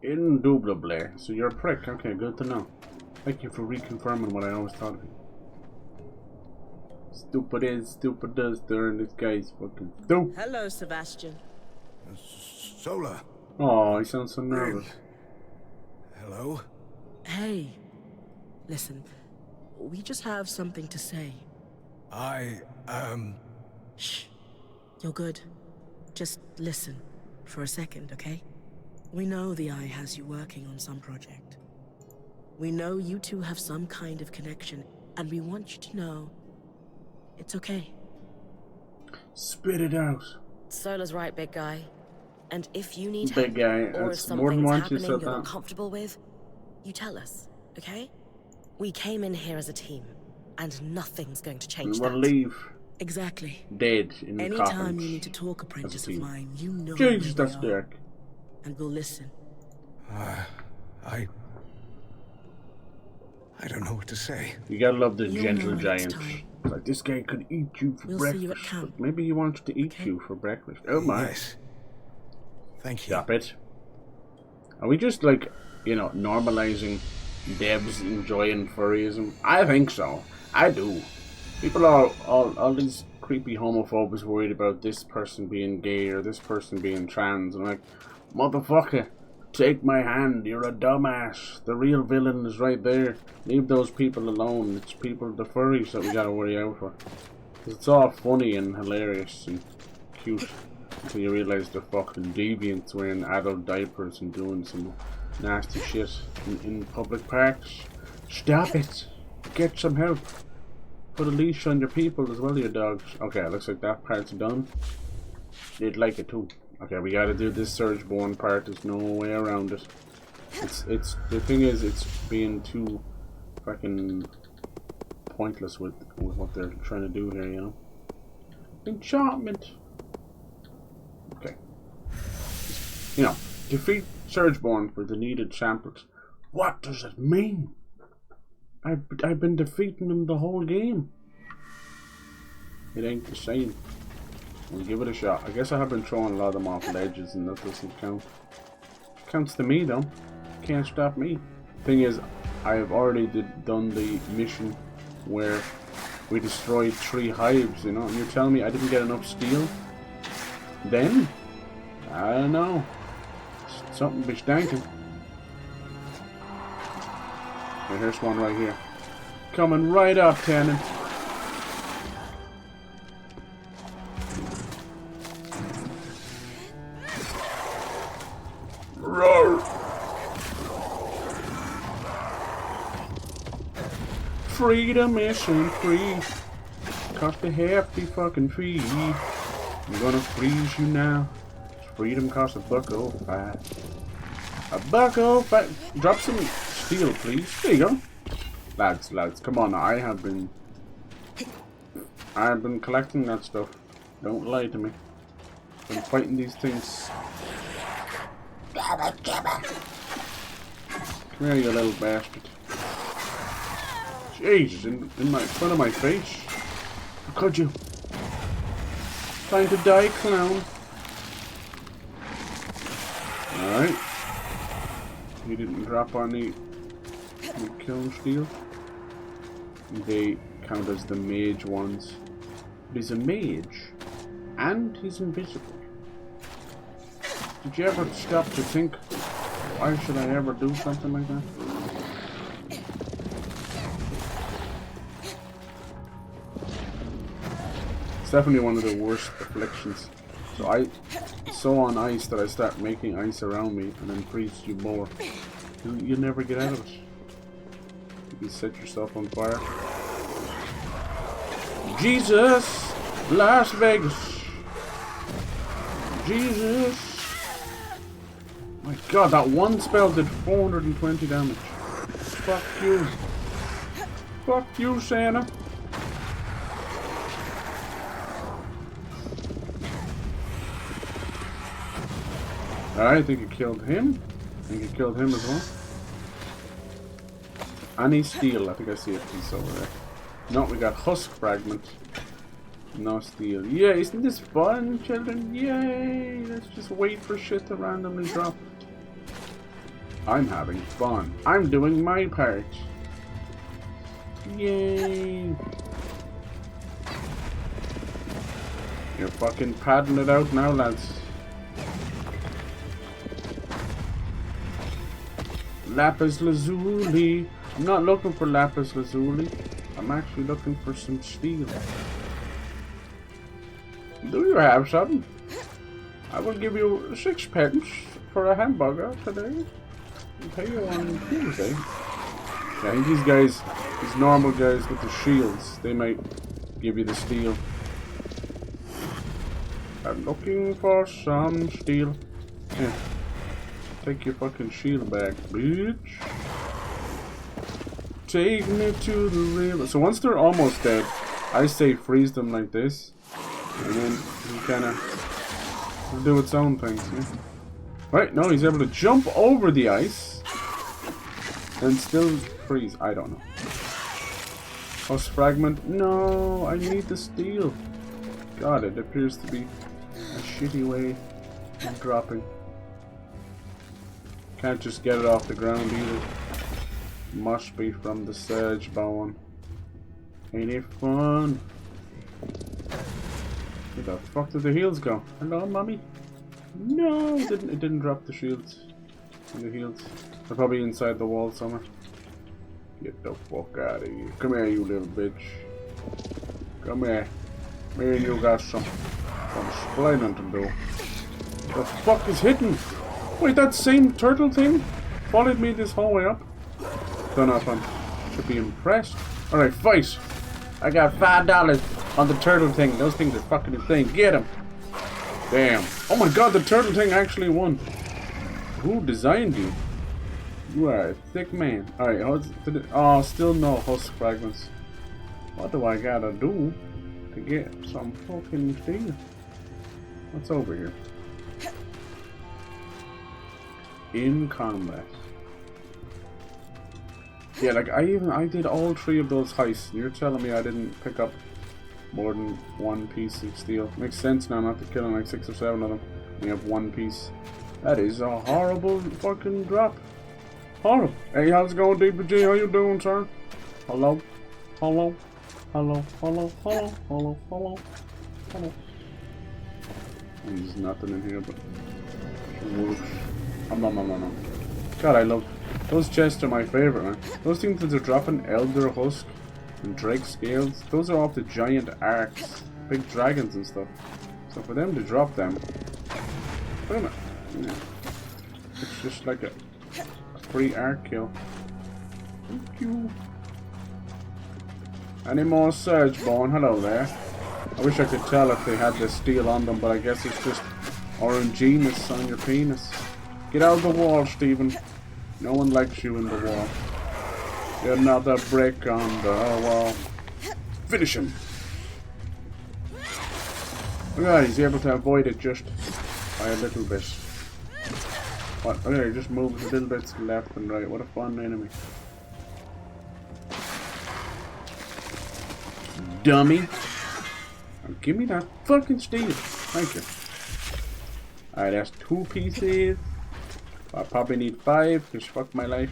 Indubitably. So you're a prick. Okay, good to know. Thank you for reconfirming what I always thought of you. Stupid is, stupid does, darn this guy's fucking stupid. Hello, Sebastian. Solar. Oh, he sounds so nervous. Hello? Hey. Listen, we just have something to say. Shh. You're good. Just listen for a second, okay? We know the Eye has you working on some project. We know you two have some kind of connection, and we want you to know it's okay. Spit it out. Solar's right, big guy. And if you need Big help, guy, or if that's more than something's once you happening said you're that. not comfortable with, you tell us, okay? We came in here as a team, and nothing's going to change We'll that. leave Exactly. dead in the Anytime coffins. you need to talk, apprentice of team. mine, you know Jesus, where that's we are, dark. and we'll listen. I don't know what to say. You gotta love the You'll gentle know next giant. time. Like, this guy could eat you for We'll see you at breakfast. camp. But maybe he wants to eat Okay. you for breakfast. Oh my. Yes. Thank you. Stop it. Are we just like, you know, normalizing devs enjoying furryism? I think so. I do. People are all these creepy homophobes worried about this person being gay or this person being trans. I'm like, motherfucker, take my hand. You're a dumbass. The real villain is right there. Leave those people alone. It's people, the furries, that we gotta worry out for. 'Cause it's all funny and hilarious and cute until you realize they're fucking deviants wearing adult diapers and doing some nasty shit in public parks. Stop it. Get some help. Put a leash on your people as well, your dogs. Okay, looks like that part's done. They'd like it too. Okay, we gotta do this Surgeborn part. There's no way around it. It's the thing is, it's being too fucking pointless with what they're trying to do here, you know. Enchantment. Okay. You know, defeat Surgeborn for the needed samples. What does it mean? I've been defeating them the whole game. It ain't the same. We'll give it a shot. I guess I have been throwing a lot of them off ledges and that doesn't count. Counts to me though. Can't stop me. Thing is, I have already done the mission where we destroyed 3 hives, you know, and you're telling me I didn't get enough steel? Then? I don't know. Something be stankin'. Okay, here's one right here. Coming right up, Tannen. Roar! Freedom isn't free. Cost a hefty fucking fee. I'm gonna freeze you now. Freedom costs $1.05. $1.05. Drop some steel, please. There you go. Lads, come on. I've been collecting that stuff. Don't lie to me. Been fighting these things. Come here, you little bastard. Jesus, in front of my face. How could you? Time to die, clown. Alright. He didn't drop any kill steel. They count as the mage ones. But he's a mage. And he's invisible. Did you ever stop to think, why should I ever do something like that? It's definitely one of the worst afflictions. So I sew on ice that I start making ice around me and then freeze you more. You never get out of it. You can set yourself on fire. Jesus! Las Vegas! Jesus! My god, that one spell did 420 damage. Fuck you. Fuck you, Santa. I think it killed him. I think it killed him as well. Any steel. I think I see a piece over there. No, we got husk fragment. No steel. Yeah, isn't this fun, children? Yay! Let's just wait for shit to randomly drop. I'm having fun. I'm doing my part. Yay! You're fucking padding it out now, lads. Lapis lazuli. I'm not looking for lapis lazuli. I'm actually looking for some steel. Do you have some? I will give you 6 pence for a hamburger today. I'll pay you on Tuesday. Yeah, I think these guys, these normal guys with the shields, they might give you the steel. I'm looking for some steel. Yeah. Take your fucking shield back, bitch. Take me to the river. So once they're almost dead, I say freeze them like this. And then he kinda do its own things, yeah? Right, no, he's able to jump over the ice and still freeze. I don't know. Husk fragment? No, I need the steel. God, it appears to be a shitty way of dropping. Can't just get it off the ground either. Must be from the surge bone. Ain't it fun? Where the fuck did the heals go? Hello, mommy? No, it didn't drop the shields. And the heals. They're probably inside the wall somewhere. Get the fuck out of here. Come here, you little bitch. Come here. Me and you got some explaining to do. The fuck is hitting? Wait, that same turtle thing followed me this whole way up? Don't know if I should be impressed. Alright, fight! I got $5 on the turtle thing. Those things are fucking insane. Get him! Damn. Oh my god, the turtle thing actually won. Who designed you? You are a thick man. Alright, oh, still no husk fragments. What do I gotta do to get some fucking steel? What's over here? In combat. Yeah, like I did all 3 of those heists. You're telling me I didn't pick up more than one piece of steel. Makes sense now not to kill like 6 or 7 of them. We have one piece. That is a horrible fucking drop. Horrible. Hey, how's it going, DPG? How you doing, sir? Hello? Hello? Hello? Hello? Hello? Hello? Hello? Hello? There's nothing in here but whoosh. No. God, I love those chests are my favorite, man. Those things that are dropping Elder Husk and Drake Scales, those are off the giant arcs, big dragons and stuff. So for them to drop them, wait a minute, yeah. It's just like a free arc kill. Thank you. Any more Surgeborn? Hello there. I wish I could tell if they had the steel on them, but I guess it's just oranginess on your penis. Get out of the wall, Stephen. No one likes you in the wall. Get another brick on the wall. Finish him. Look at that, he's able to avoid it just by a little bit. What? Okay, he just moves a little bit left and right. What a fun enemy. Dummy. Now give me that fucking steel. Thank you. Alright, that's 2 pieces. I probably need 5, because fuck my life.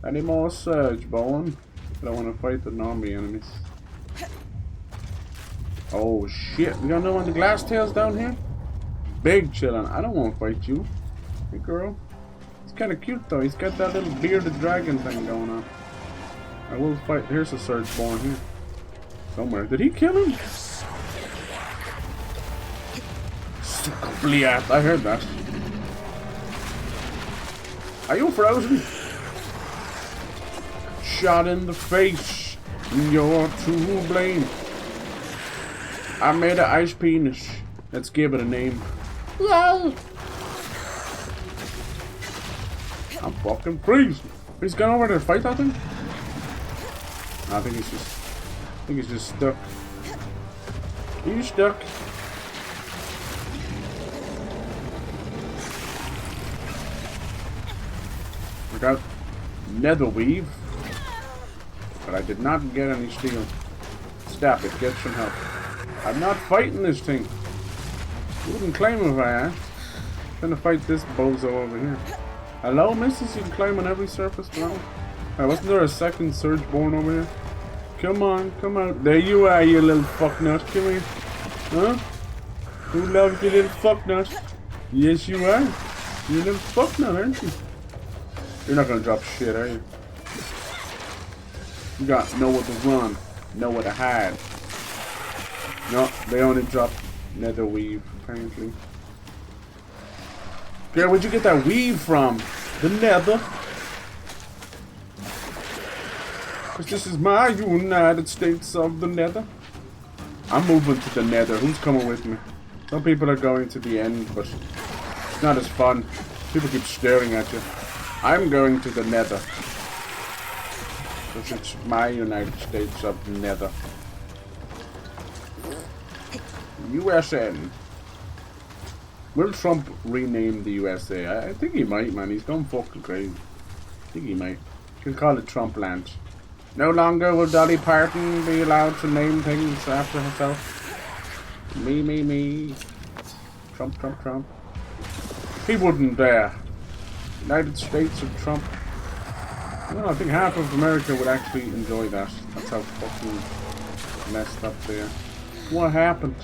Any more Surgeborn? I don't want to fight the normie enemies. Oh shit, we got another one of the glass tails down here? Big chillin'. I don't want to fight you. Hey girl. It's kind of cute though, he's got that little bearded dragon thing going on. I will fight. Here's a Surgeborn here. Somewhere. Did he kill him? I heard that. Are you frozen? Shot in the face. You're to blame. I made an ice penis. Let's give it a name. Yay! I'm fucking freezing. He's gone over there to fight that thing? I think he's just stuck. Are you stuck? I got nether weave, but I did not get any steel. Stop it, get some help. I'm not fighting this thing. You wouldn't claim if I asked. I'm trying to fight this bozo over here. Hello, missus? You can climb on every surface now. Wasn't there a second Surgeborn over here? Come on, come out. There you are, you little fucknut. Come here. Huh? Who loves you, little fucknut? Yes, you are. You little fucknut, aren't you? You're not gonna drop shit, are you? You got nowhere to run, nowhere to hide. No, they only drop nether weave, apparently. Girl, where'd you get that weave from? The nether? Cause this is my United States of the nether. I'm moving to the nether. Who's coming with me? Some people are going to the end, but it's not as fun. People keep staring at you. I'm going to the nether. Because it's my United States of the nether. USN. Will Trump rename the USA? I think he might, man. He's gone fucking crazy. I think he might. You can call it Trump Land. No longer will Dolly Parton be allowed to name things after herself. Me. Trump. He wouldn't dare. United States of Trump. Well, I think half of America would actually enjoy that. That's how fucking messed up there. What happened?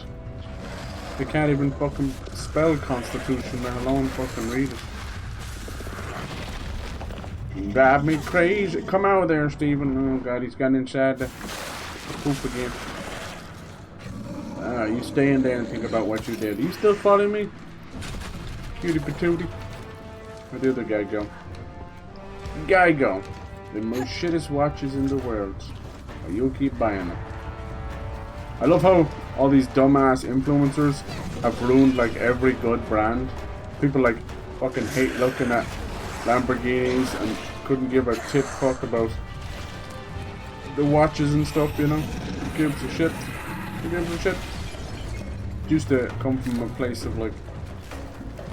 They can't even fucking spell Constitution, let alone fucking read it. Drive me crazy. Come out of there, Stephen. Oh god, he's gotten inside the poop again. You stay in there and think about what you did. Are you still following me? Cutie patootie. Where'd the other guy go? The most shittest watches in the world. Or you'll keep buying them. I love how all these dumbass influencers have ruined like every good brand. People like fucking hate looking at Lamborghinis and couldn't give a tit fuck about the watches and stuff, you know? Who gives a shit? It used to come from a place of like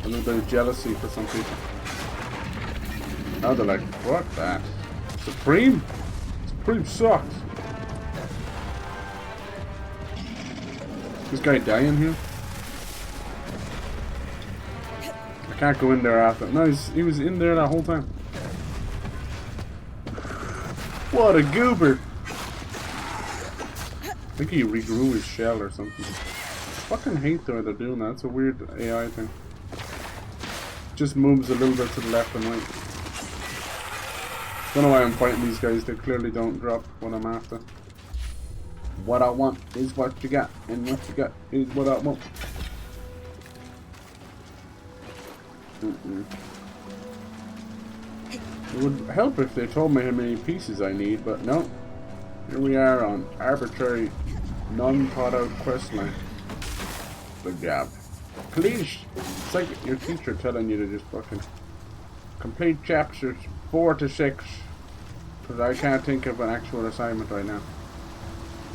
a little bit of jealousy for some people. Now they're like, fuck that. Supreme sucks. This guy dying here? I can't go in there after. No, he was in there that whole time. What a goober! I think he regrew his shell or something. I fucking hate the way they're doing that. It's a weird AI thing. Just moves a little bit to the left and right. Don't know why I'm fighting these guys. They clearly don't drop what I'm after. What I want is what you got, and what you got is what I want. It would help if they told me how many pieces I need, but no. Here we are on arbitrary, non-thought-out questline. Good job. Please! It's like your teacher telling you to just fucking complete chapters 4 to 6. Because I can't think of an actual assignment right now.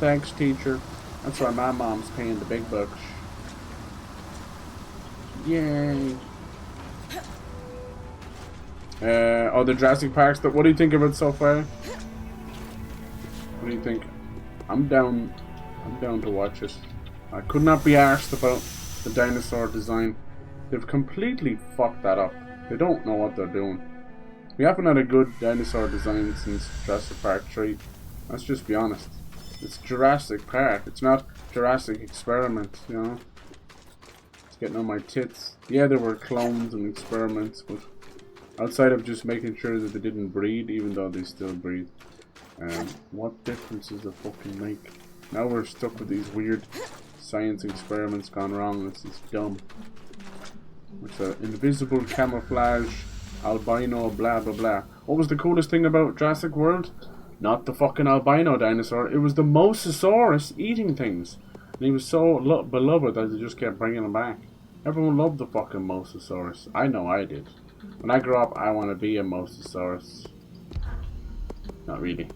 Thanks, teacher. That's why my mom's paying the big bucks. Yay! Oh, the Jurassic Park stuff. What do you think of it so far? What do you think? I'm down to watch it. I could not be arsed about the dinosaur design. They've completely fucked that up. They don't know what they're doing. We haven't had a good dinosaur design since Jurassic Park 3. Let's just be honest. It's Jurassic Park. It's not Jurassic Experiment, you know? It's getting on my tits. Yeah, there were clones and experiments, but outside of just making sure that they didn't breed, even though they still breed. What difference does it fucking make? Now we're stuck with these weird science experiments gone wrong. This is dumb. It's an invisible camouflage, albino, blah blah blah. What was the coolest thing about Jurassic World? Not the fucking albino dinosaur. It was the Mosasaurus eating things. And he was so beloved that they just kept bringing him back. Everyone loved the fucking Mosasaurus. I know I did. When I grow up, I want to be a Mosasaurus. Not really.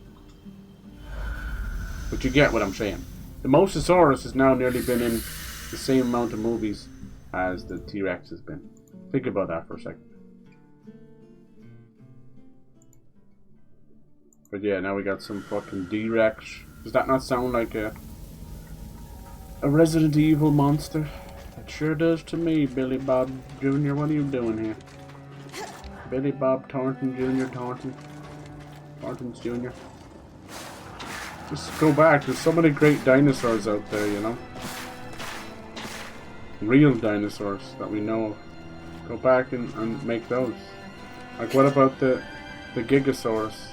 But you get what I'm saying. The Mosasaurus has now nearly been in the same amount of movies as the T-Rex has been. Think about that for a second. But yeah, now we got some fucking D-Rex. Does that not sound like a Resident Evil monster? It sure does to me, Billy Bob Jr. What are you doing here? Billy Bob Thornton Jr. Thornton's Jr. Just go back. There's so many great dinosaurs out there, you know? Real dinosaurs that we know of. Go back and make those. Like, what about the Gigasaurus?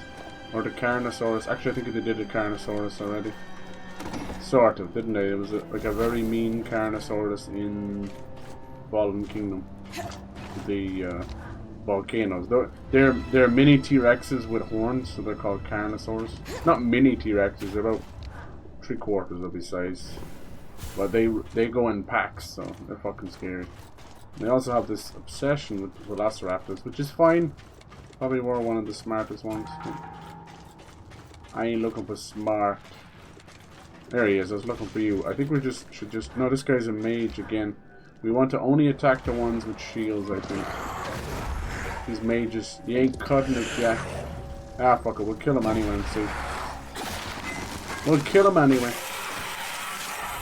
Or the Carnosaurus? Actually, I think they did a Carnosaurus already. Sort of, didn't they? It was like a very mean Carnosaurus in Fallen Kingdom. The volcanoes. They're mini T-Rexes with horns, so they're called Carnosaurs. Not mini T-Rexes, they're about 3/4 of his size. But they go in packs, so they're fucking scary. They also have this obsession with velociraptors, which is fine. Probably were one of the smartest ones. I ain't looking for smart. There he is, I was looking for you. I think we should just... No, this guy's a mage again. We want to only attack the ones with shields, I think. These mages, you ain't cutting it yet. Ah, fuck it, we'll kill him anyway and see. We'll kill him anyway.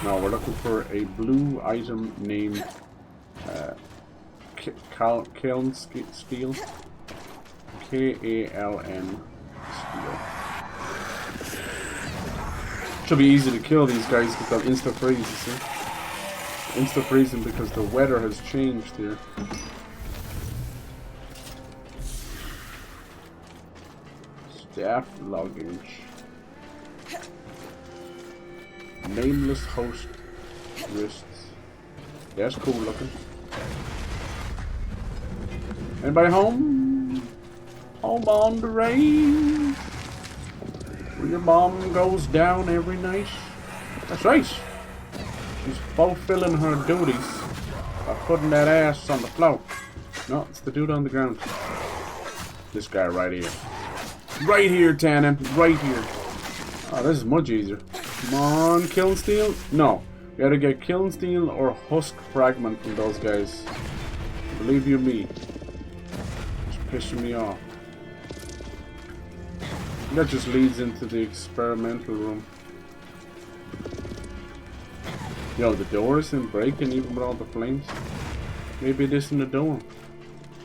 No, we're looking for a blue item named Kaln Steel. K-A-L-N Steel. Should be easy to kill these guys because they'll insta-freeze, you see. Insta-freezing because the weather has changed here. Staff luggage. Nameless host wrists. Yeah, that's cool looking. Anybody home? Home on the range. Where your mom goes down every night. That's right. She's fulfilling her duties by putting that ass on the floor. No, it's the dude on the ground. This guy right here. Right here, Tannen. Right here. Oh, this is much easier. Come on, Kiln Steel. No. We gotta get Kiln Steel or Husk Fragment from those guys. Believe you me. It's pissing me off. That just leads into the experimental room. Yo, the door isn't breaking even with all the flames. Maybe it isn't a door.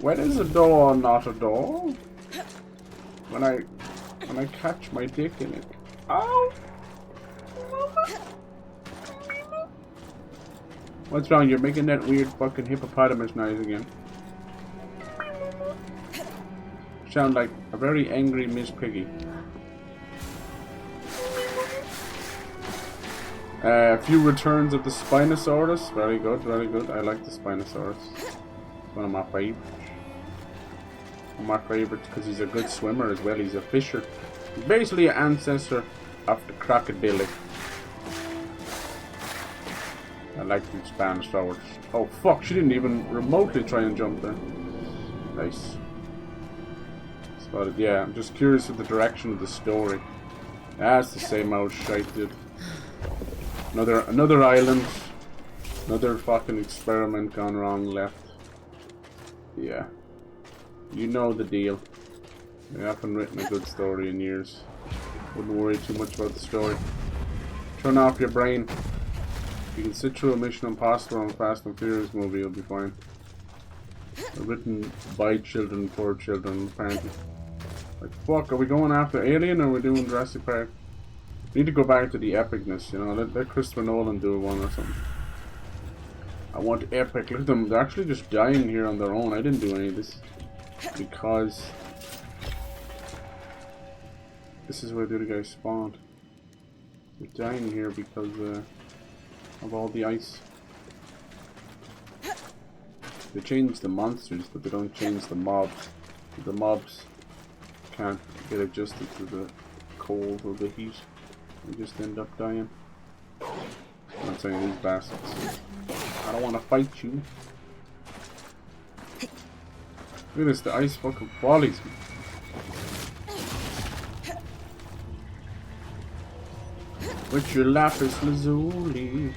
When is a door not a door? When I catch my dick in it. Ow! What's wrong? You're making that weird fucking hippopotamus noise again. Sound like a very angry Miss Piggy. A few returns of the Spinosaurus. Very good, very good. I like the Spinosaurus. One of my favorites. One of my favorites because he's a good swimmer as well. He's a fisher. He's basically an ancestor of the crocodile. I like the Spinosaurus. Oh fuck, she didn't even remotely try and jump there. Nice. Spotted. Yeah, I'm just curious of the direction of the story. That's the same old shite, dude. Another island. Another fucking experiment gone wrong left. Yeah. You know the deal. I haven't written a good story in years. Wouldn't worry too much about the story. Turn off your brain. You can sit through a Mission Impossible and Fast and Furious movie, you'll be fine. They're written by children, for children, apparently. Like, fuck, are we going after Alien or are we doing Jurassic Park? We need to go back to the epicness, you know, let Christopher Nolan do one or something. I want epic. Look at them, they're actually just dying here on their own. I didn't do any of this. Because this is where the other guys spawned. They're dying here because of all the ice. They change the monsters, but they don't change the mobs. The mobs can't get adjusted to the cold or the heat. They just end up dying. I'm not saying these bastards. I don't want to fight you. Look at this, the ice fucking volleys me. With your lapis lazuli.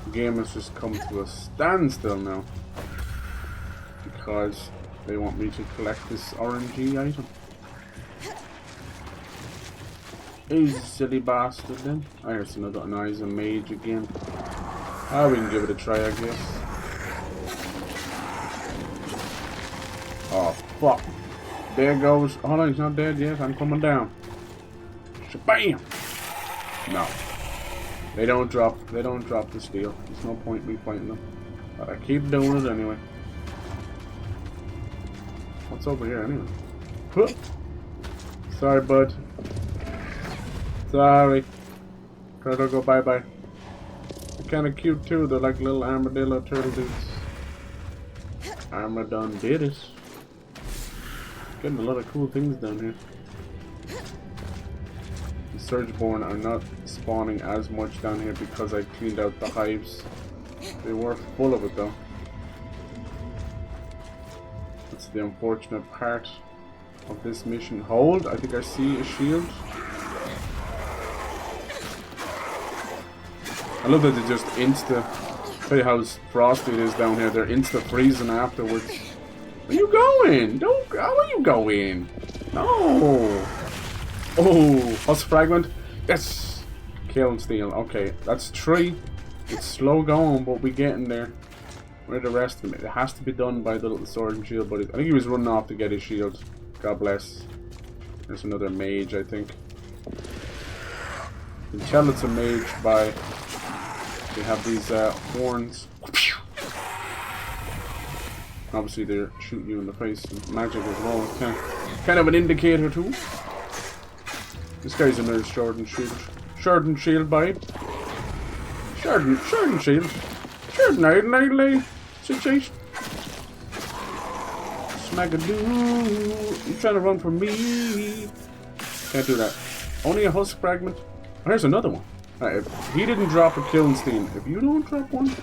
The game has just come to a standstill now. Because they want me to collect this RNG item. Easy, silly bastard then. I hear another nice mage again. Ah, we can give it a try, I guess. Oh, fuck. There goes. Hold on, he's not dead yet. I'm coming down. Shabam! No. They don't drop the steel. There's no point me fighting them. But I keep doing it anyway. What's over here anyway? Huh. Sorry, bud. Sorry. Turtle go bye-bye. They're kinda cute too. They're like little armadillo turtle dudes. Armor done did it. Getting a lot of cool things down here. The Surgeborn are not spawning as much down here because I cleaned out the hives. They were full of it though. That's the unfortunate part of this mission. Hold, I think I see a shield. I love that they just tell you how frosty it is down here. They're insta freezing afterwards. Where you going? How are you going? No. Oh, husk fragment. Yes. Kill and steal. Okay, that's 3. It's slow going, but we getting there. Where are the rest of them? It has to be done by the little sword and shield buddy. I think he was running off to get his shield. God bless. There's another mage, I think. You can tell it's a mage by they have these horns. Obviously they're shooting you in the face and magic as well. Kind of an indicator too. This guy's another sword and shield. Sword and shield by sword and shield. Sword and situation. Smagadoo. You trying to run from me? Can't do that. Only a husk fragment. Oh, here's another one. Right, if he didn't drop a Killenstein, if you don't drop one,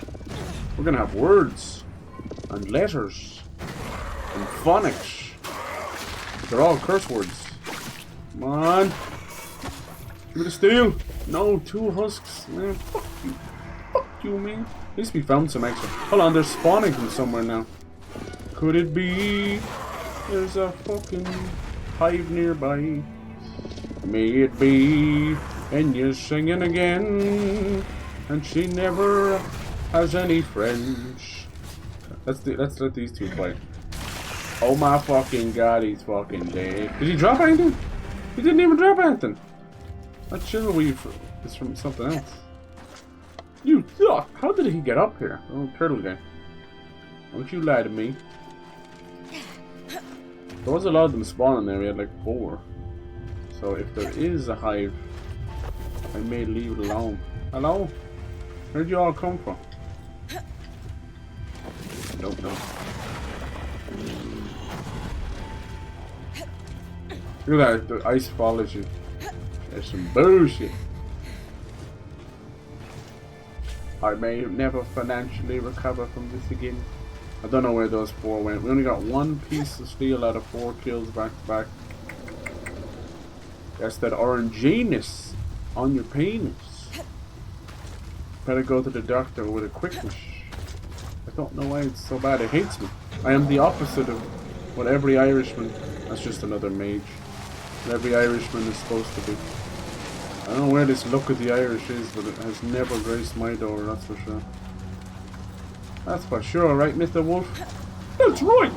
we're gonna have words and letters and phonics. They're all curse words. Come on. Give me the steel. No, 2 husks. Man, fuck you. Fuck you, man. At least we found some extra. Hold on, they're spawning from somewhere now. Could it be there's a fucking hive nearby? May it be, and you're singing again, and she never has any friends. Let's let these two fight. Oh my fucking god, he's fucking dead. Did he drop anything? He didn't even drop anything. That chill weave is from something else. You suck! How did he get up here? Oh, turtle guy. Don't you lie to me. There was a lot of them spawning there, we had like 4. So if there is a hive, I may leave it alone. Hello? Where'd you all come from? Nope, nope. Look at that, the ice follows you. There's some bullshit. I may never financially recover from this again. I don't know where those 4 went. We only got 1 piece of steel out of 4 kills back to back. That's that oranginess on your penis. Better go to the doctor with a quickness. I don't know why it's so bad. It hates me. I am the opposite of what every Irishman. That's just another mage. What every Irishman is supposed to be. I don't know where this luck of the Irish is, but it has never graced my door, that's for sure. That's for sure, right, Mr. Wolf? That's right!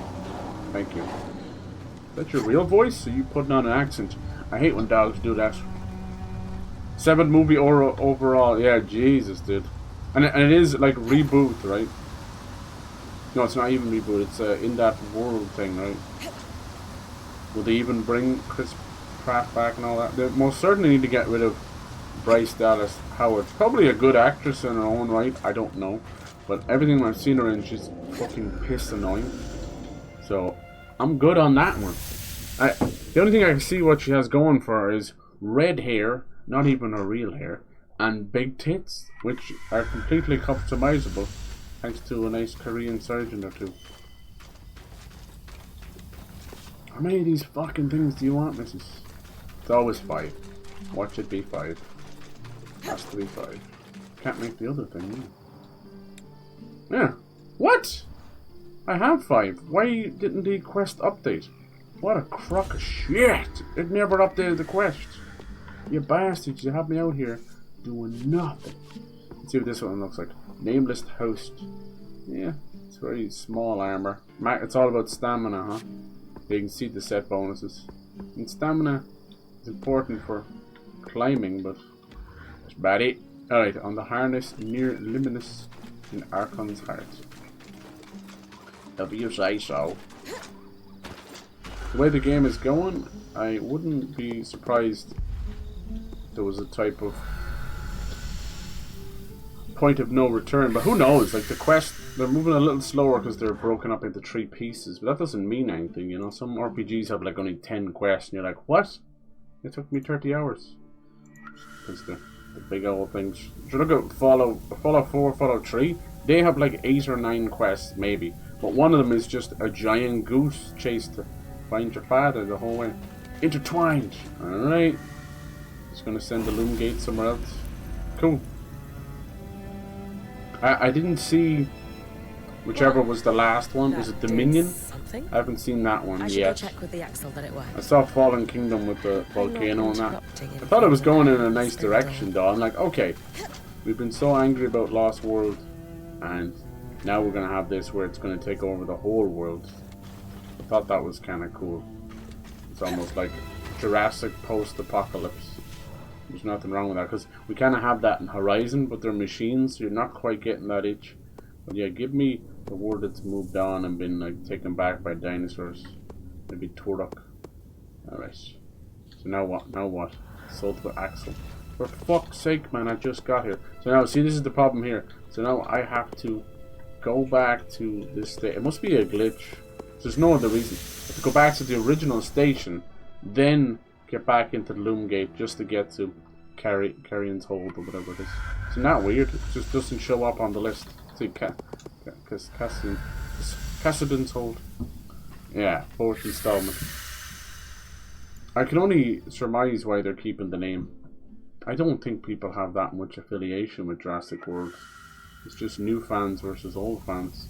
Thank you. Is that your real voice, or are you putting on an accent? I hate when dogs do that. 7 movie overall. Yeah, Jesus, dude. And it is, like, reboot, right? No, it's not even reboot. It's in that world thing, right? Will they even bring Chris Pratt back and all that? They most certainly need to get rid of Bryce Dallas Howard. Probably a good actress in her own right. I don't know. But everything I've seen her in, she's fucking piss annoying. So, I'm good on that one. The only thing I can see what she has going for her is red hair, not even her real hair, and big tits, which are completely customizable thanks to a nice Korean surgeon or 2. How many of these fucking things do you want, Mrs.? It's always 5. Watch it be 5. Has to be 5. Can't make the other thing, no. Yeah. What? I have 5. Why didn't the quest update? What a crock of shit! It never updated the quest. You bastards, you have me out here doing nothing. Let's see what this one looks like. Nameless host. Yeah, it's very small armor. It's all about stamina, huh? You can see the set bonuses. And stamina is important for climbing, but that's about it. Alright, on the harness near Liminus in Archon's heart. If you say so. The way the game is going, I wouldn't be surprised if there was a type of point of no return, but who knows? Like the quest, they're moving a little slower because they're broken up into 3 pieces, but that doesn't mean anything, you know. Some RPGs have like only 10 quests and you're like, what? It took me 30 hours. Because the big old things. If you look at Fallout 4, Fallout 3, they have like 8 or 9 quests maybe, but one of them is just a giant goose chase to find your father the whole way. Intertwined! Alright. Just gonna send the Loom Gate somewhere else. Cool. I didn't see whichever was the last one. Was it Dominion? I haven't seen that one yet. Go check with the Axel that it works. I saw Fallen Kingdom with the volcano and that. I thought it was going in a nice direction though. I'm like, okay, we've been so angry about Lost World, and now we're gonna have this where it's gonna take over the whole world. I thought that was kind of cool. It's almost like Jurassic post-apocalypse. There's nothing wrong with that, because we kind of have that in Horizon, but they're machines, so you're not quite getting that itch. But yeah, give me the world that's moved on and been like taken back by dinosaurs. Maybe Turok. Alright. So now what? Now what? Sold to Axel. For fuck's sake, man, I just got here. So now, see, this is the problem here. So now I have to go back to this state. It must be a glitch. There's no other reason. I have to go back to the original station, then get back into the Loom Gate just to get to Carrion's Hold or whatever it is. It's not weird. It just doesn't show up on the list. See, Cassidon's Hold. Yeah, 4th installment. I can only surmise why they're keeping the name. I don't think people have that much affiliation with Jurassic World. It's just new fans versus old fans.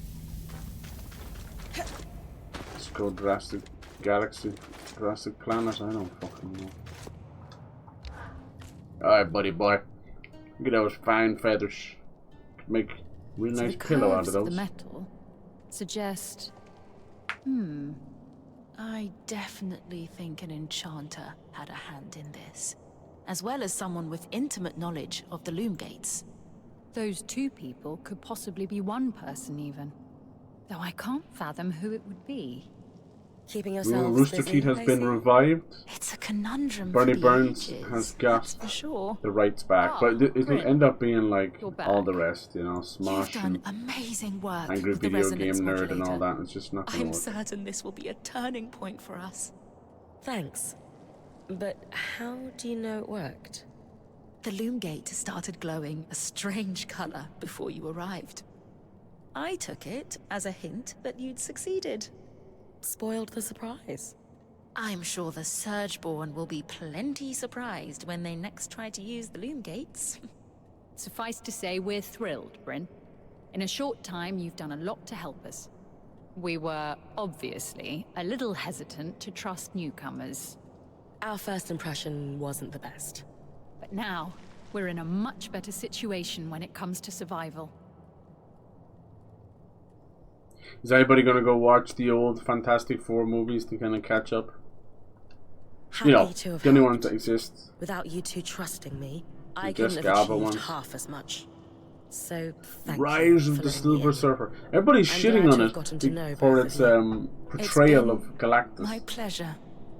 Let's go Jurassic Galaxy, Jurassic Planet. I don't fucking know. Alright, buddy boy. Look at those fine feathers. Could make a real nice pillow out of those. The metal suggest. I definitely think an enchanter had a hand in this, as well as someone with intimate knowledge of the loom gates. Those two people could possibly be one person even. Though I can't fathom who it would be. Keeping yourselves Rooster busy, Teeth has I been see. revived. It's a conundrum. Bernie for the Burns ages, has got that's for sure. the rights back, Ah, but it'll Brynn, end up being like you're all back. the rest, you know, You've Smosh done and amazing work Angry with the Video Game resonance Nerd and all modulator. that. It's just not gonna I'm work. certain this will be a turning point for us. Thanks. But how do you know it worked? The loom gate started glowing a strange color before you arrived. I took it as a hint that you'd succeeded. Spoiled the surprise. I'm sure the Surgeborn will be plenty surprised when they next try to use the loom gates. Suffice to say, we're thrilled, Brynn. In a short time, you've done a lot to help us. We were, obviously, a little hesitant to trust newcomers. Our first impression wasn't the best. But now, we're in a much better situation when it comes to survival. Is anybody gonna go watch the old Fantastic Four movies to kind of catch up? Happy You know, to have the only helped. ones that exist. Without you two trusting me, I Just couldn't have Gabba achieved ones. half as much. So, thank you Rise for of the letting me Silver in. Surfer. Everybody's I'm shitting glad on to it have gotten to know for both its of you. portrayal been of Galactus. My pleasure,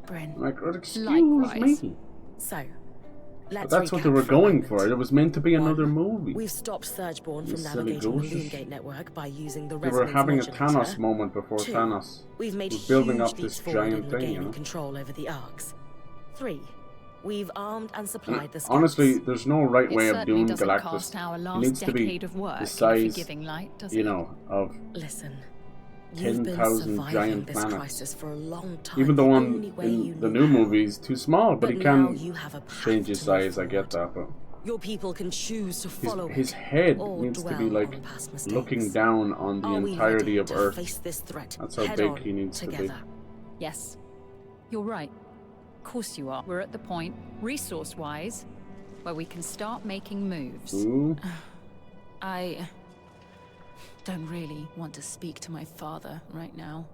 Brynn. Like, excuse Likewise. me. So, let's But that's what recap they were for a going moment. for. It was meant to be another One, movie. We've stopped Surgeborn You from silly navigating the gooses. Loomgate network by using the They were resonance having a modulator. Thanos moment before 2, Thanos. we've made was building huge up this leaps forward giant in thing, regaining you know? control over the arcs. 3, we've armed and supplied the scouts. Honestly, there's no right It way of certainly doing doesn't Galactus. cast our He last needs to be decade of work the in a size, forgiving light, does you it? know, of Listen, you've been 10,000 surviving giant this planets. crisis for a long time. Even the the one only way you in the knew new how. movie is too small, but he now can you have a path change his to move size. I get that, but Your people can choose to follow his it, head or needs to dwell be like on past mistakes. looking down on the Are we entirety ready of to Earth. face this threat That's how head big on he needs together? to be. Yes. You're right. Of course you are. We're at the point, resource-wise, where we can start making moves. Ooh. I don't really want to speak to my father right now.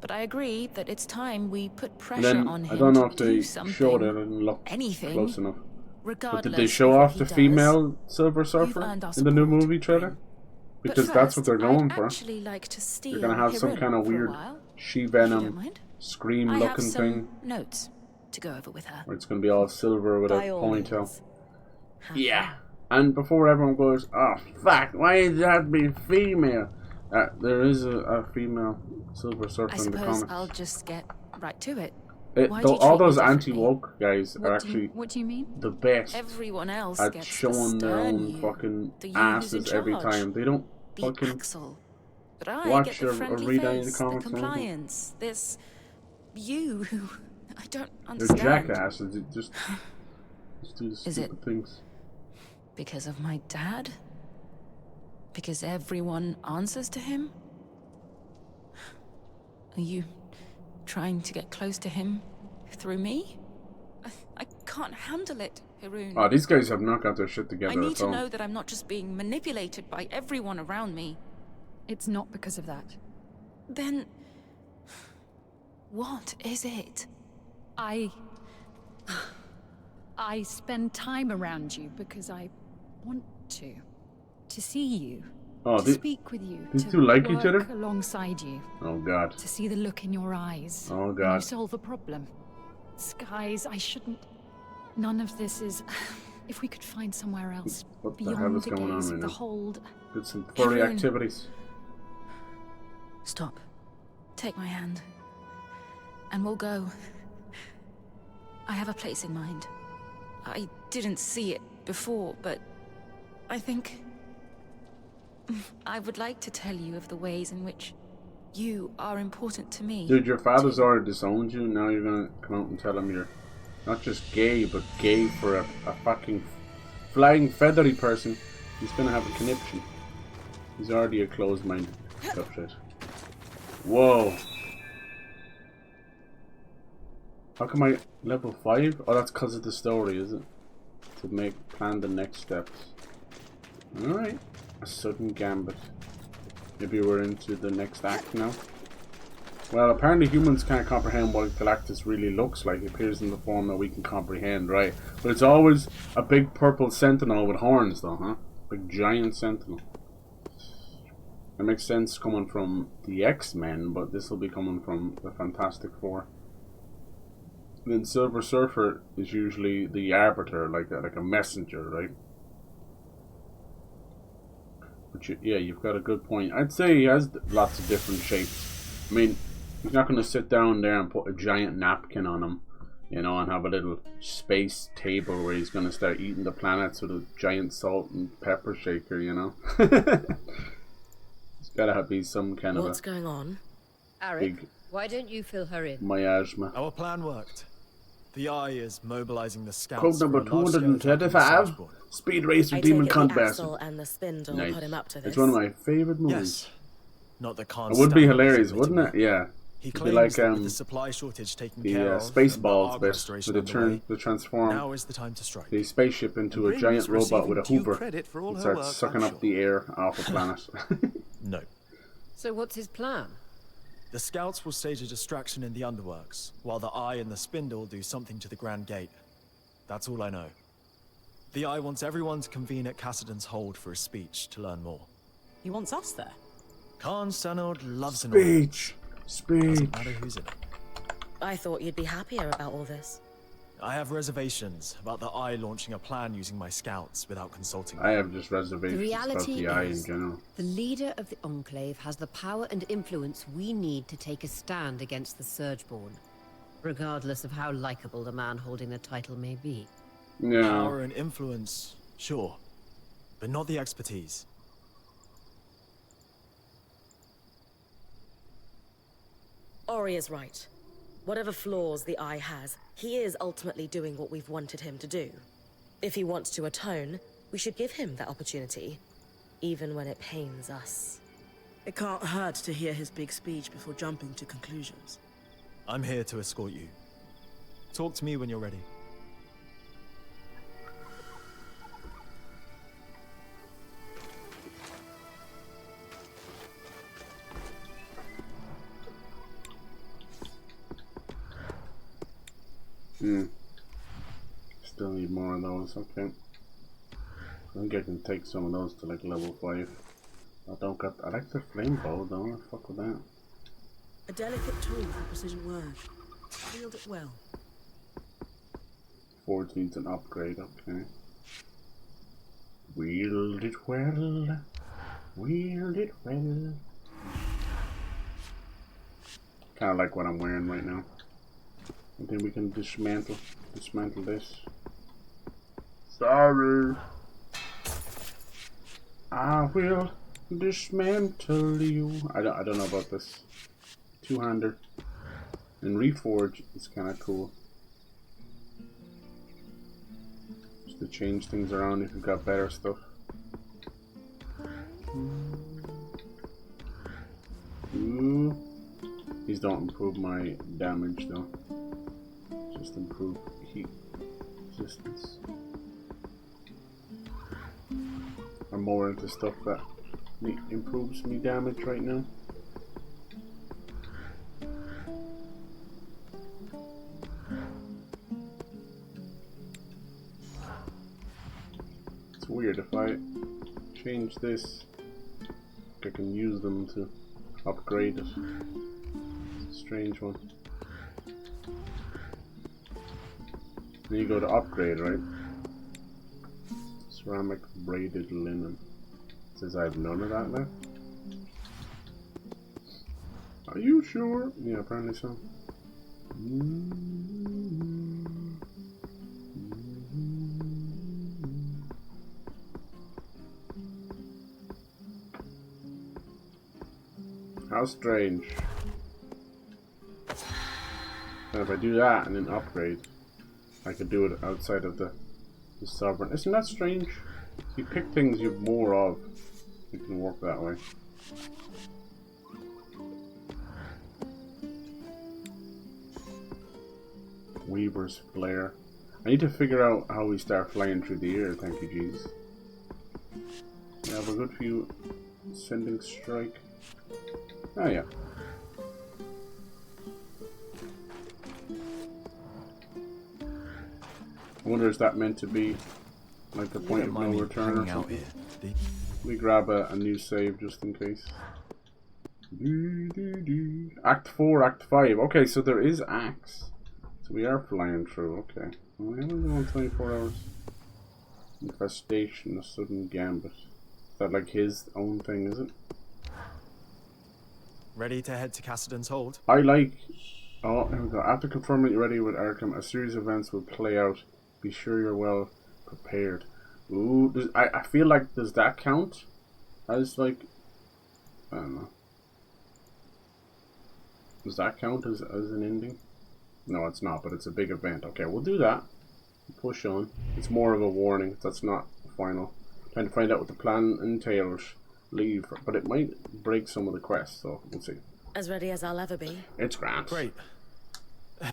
But I agree that it's time we put And pressure then on him I don't know to if do they something. showed it and looked anything, close enough. But regardless did they show of what off he the does. female Silver Surfer earned our in the new support, movie trailer? Brynn. Because But that's what they're first, going I'd for. actually like to steal They're gonna have some Hirun kind of for a weird while, if you don't she-venom mind. scream I have looking some thing notes to go over with her. where it's gonna be all silver with a By all ponytail. means. Have Yeah. And before everyone goes, oh fuck, why does it have to be female? There is a female Silver Surfer I in the suppose comics. I'll just get right to it. Why Though do you all treat me those differently? anti-woke guys are actually What do you mean? the best Everyone else at gets showing the their stern own you, fucking the you who's in asses every charge, time. They don't the fucking Axel. But I watch get the or friendly read any of the face, the comics or anything. compliance, this you who I don't They're understand. jackasses. They just do the Is it- stupid things. Because of my dad? Because everyone answers to him? Are you trying to get close to him through me? I can't handle it, Hirun. Oh, these guys have not got their shit I together need at to all. know that I'm not just being manipulated by everyone around me. It's not because of that. Then... what is it? I spend time around you because I want to. To see you. Oh, To speak with you. these to two like each work other? alongside you. Oh god. To see the look in your eyes. Oh When you god. solve a problem. Skies, I shouldn't... None of this is... If we could find somewhere else. What the beyond hell is the going on gaze right of the now? hold. Did some furry Hirun. activities. Stop. Take my hand. And we'll go. I have a place in mind. I didn't see it before, but I think... I would like to tell you of the ways in which you are important to me. Dude, your father's already disowned you. Now you're gonna come out and tell him you're not just gay, but gay for a fucking flying feathery person. He's gonna have a conniption. He's already a closed-minded dipshit. Whoa. How come I level 5? Oh, that's because of the story, is it? To plan the next steps. Alright. A sudden gambit. Maybe we're into the next act now. Well, apparently humans can't comprehend what Galactus really looks like. It appears in the form that we can comprehend, right? But it's always a big purple sentinel with horns, though, huh? Big giant sentinel. It makes sense coming from the X-Men, but this will be coming from the Fantastic Four. And then Silver Surfer is usually the arbiter, like a messenger, right? But yeah, you've got a good point. I'd say he has lots of different shapes. I mean, he's not going to sit down there and put a giant napkin on him, you know, and have a little space table where he's going to start eating the planets with a giant salt and pepper shaker, you know. It's got to be some kind of What's going on? Arik, why don't you fill her in? miasma. Our plan worked. The Eye is mobilizing the scouts. Code number for a large-scale attack on the 235. Surgebone. Speed Racer I Demon take it Cunt the Bastard. Axle and the Spindle Nice. put him up to this. It's one of my favorite movies. Yes. Not the It would be hilarious, wouldn't it? Yeah. He It'd be claims like that with the supply shortage taken care of, Space and the balls Ark bit, restoration where they underway, transform now is the time to strike. the spaceship into a Brynn giant is robot with a receiving due hoover credit for all and her starts work, sucking I'm up the air off a planet. No. So what's his plan? The scouts will stage a distraction in the underworks, while the Eye and the Spindle do something to the Grand Gate. That's all I know. The Eye wants everyone to convene at Cassidon's Hold for a speech to learn more. He wants us there. Khan Sanod loves an Speech! Speech! Doesn't matter who's in it. I thought you'd be happier about all this. I have reservations about the Eye launching a plan using my scouts without consulting me. I have just The reservations about reality the Eye in is, general. the leader of the Enclave has the power and influence we need to take a stand against the Surgeborn, regardless of how likable the man holding the title may be. Yeah. Power and influence, sure, but not the expertise. Ori is right. Whatever flaws the Eye has, he is ultimately doing what we've wanted him to do. If he wants to atone, we should give him that opportunity, even when it pains us. It can't hurt to hear his big speech before jumping to conclusions. I'm here to escort you. Talk to me when you're ready. Still need more of those, okay. I think I can take some of those to like level 5. I like the flame bow though, I fuck with that. A delicate tool for precision work. Wield it well. Forge needs an upgrade, okay. Wield it well. Wield it well. Kinda like what I'm wearing right now. I think we can dismantle this. Sorry. I will dismantle you. I don't know about this. Two-hander. And reforge is kinda cool. Just to change things around if you've got better stuff. Ooh. These don't improve my damage though. Just improve heat resistance. I'm more into stuff that improves me damage right now. It's weird if I change this, I can use them to upgrade it. Strange one. Then you go to upgrade, right? Ceramic braided linen. It says I have none of that left. Are you sure? Yeah, apparently so. How strange. And if I do that and then upgrade, I could do it outside of the sovereign. Isn't that strange? You pick things you have more of, It can work that way. Weaver's Flare. I need to figure out how we start flying through the air, thank you, Jesus. We have a good few sending strike. Oh yeah. I wonder, is that meant to be like the point of no return or something? We grab a new save just in case. Act 4, Act 5. Okay, so there is acts. So we are flying through, okay. Well, we only go on 24 hours. Infestation, a sudden gambit. Is that like his own thing, is it? Ready to head to Cassidon's Hold? I like... Oh, here we go. After confirming you're ready with Arkham, a series of events will play out. Be sure you're well prepared. Ooh, I feel like, does that count as like... I don't know. Does that count as an ending? No, it's not, but it's a big event. Okay, we'll do that. Push on. It's more of a warning. That's not final. Trying to find out what the plan entails. Leave, but it might break some of the quests, so we'll see. As ready as I'll ever be. It's grand. Great.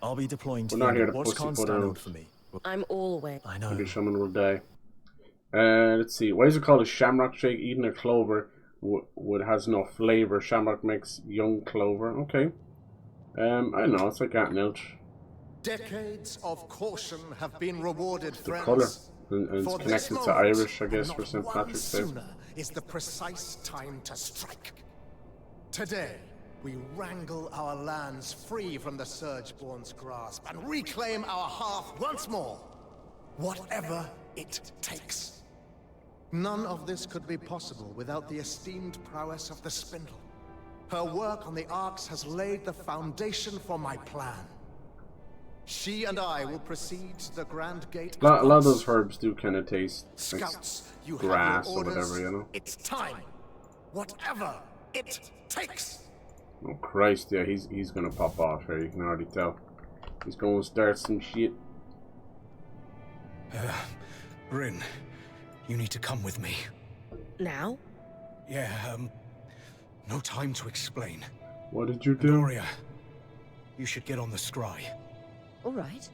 I'll be deploying to We're not here to pussyfoot around for me. I'm always. I know. Maybe someone will die. Let's see. Why is it called a shamrock shake? Eating a clover has no flavor. Shamrock makes young clover. Okay. I don't know. It's like anything else. Decades of caution have been rewarded, The friends. colour. And it's For connected this to moment, Irish, I guess, and for not St. one Patrick's Day. sooner is the precise time to strike. Today, we wrangle our lands free from the Surgeborn's grasp and reclaim our hearth once more. Whatever it takes. None of this could be possible without the esteemed prowess of the Spindle. Her work on the Arcs has laid the foundation for my plan. She and I will proceed to the Grand Gate. A lot of those herbs do kind of taste like Scouts, you grass have your or orders. whatever, you know? It's time. Whatever it takes. Oh Christ, yeah, he's gonna pop off here, you can already tell. He's gonna start some shit. Brynn, you need to come with me. Now? Yeah, no time to explain. What did you do? Doria, you should get on the scry. All right.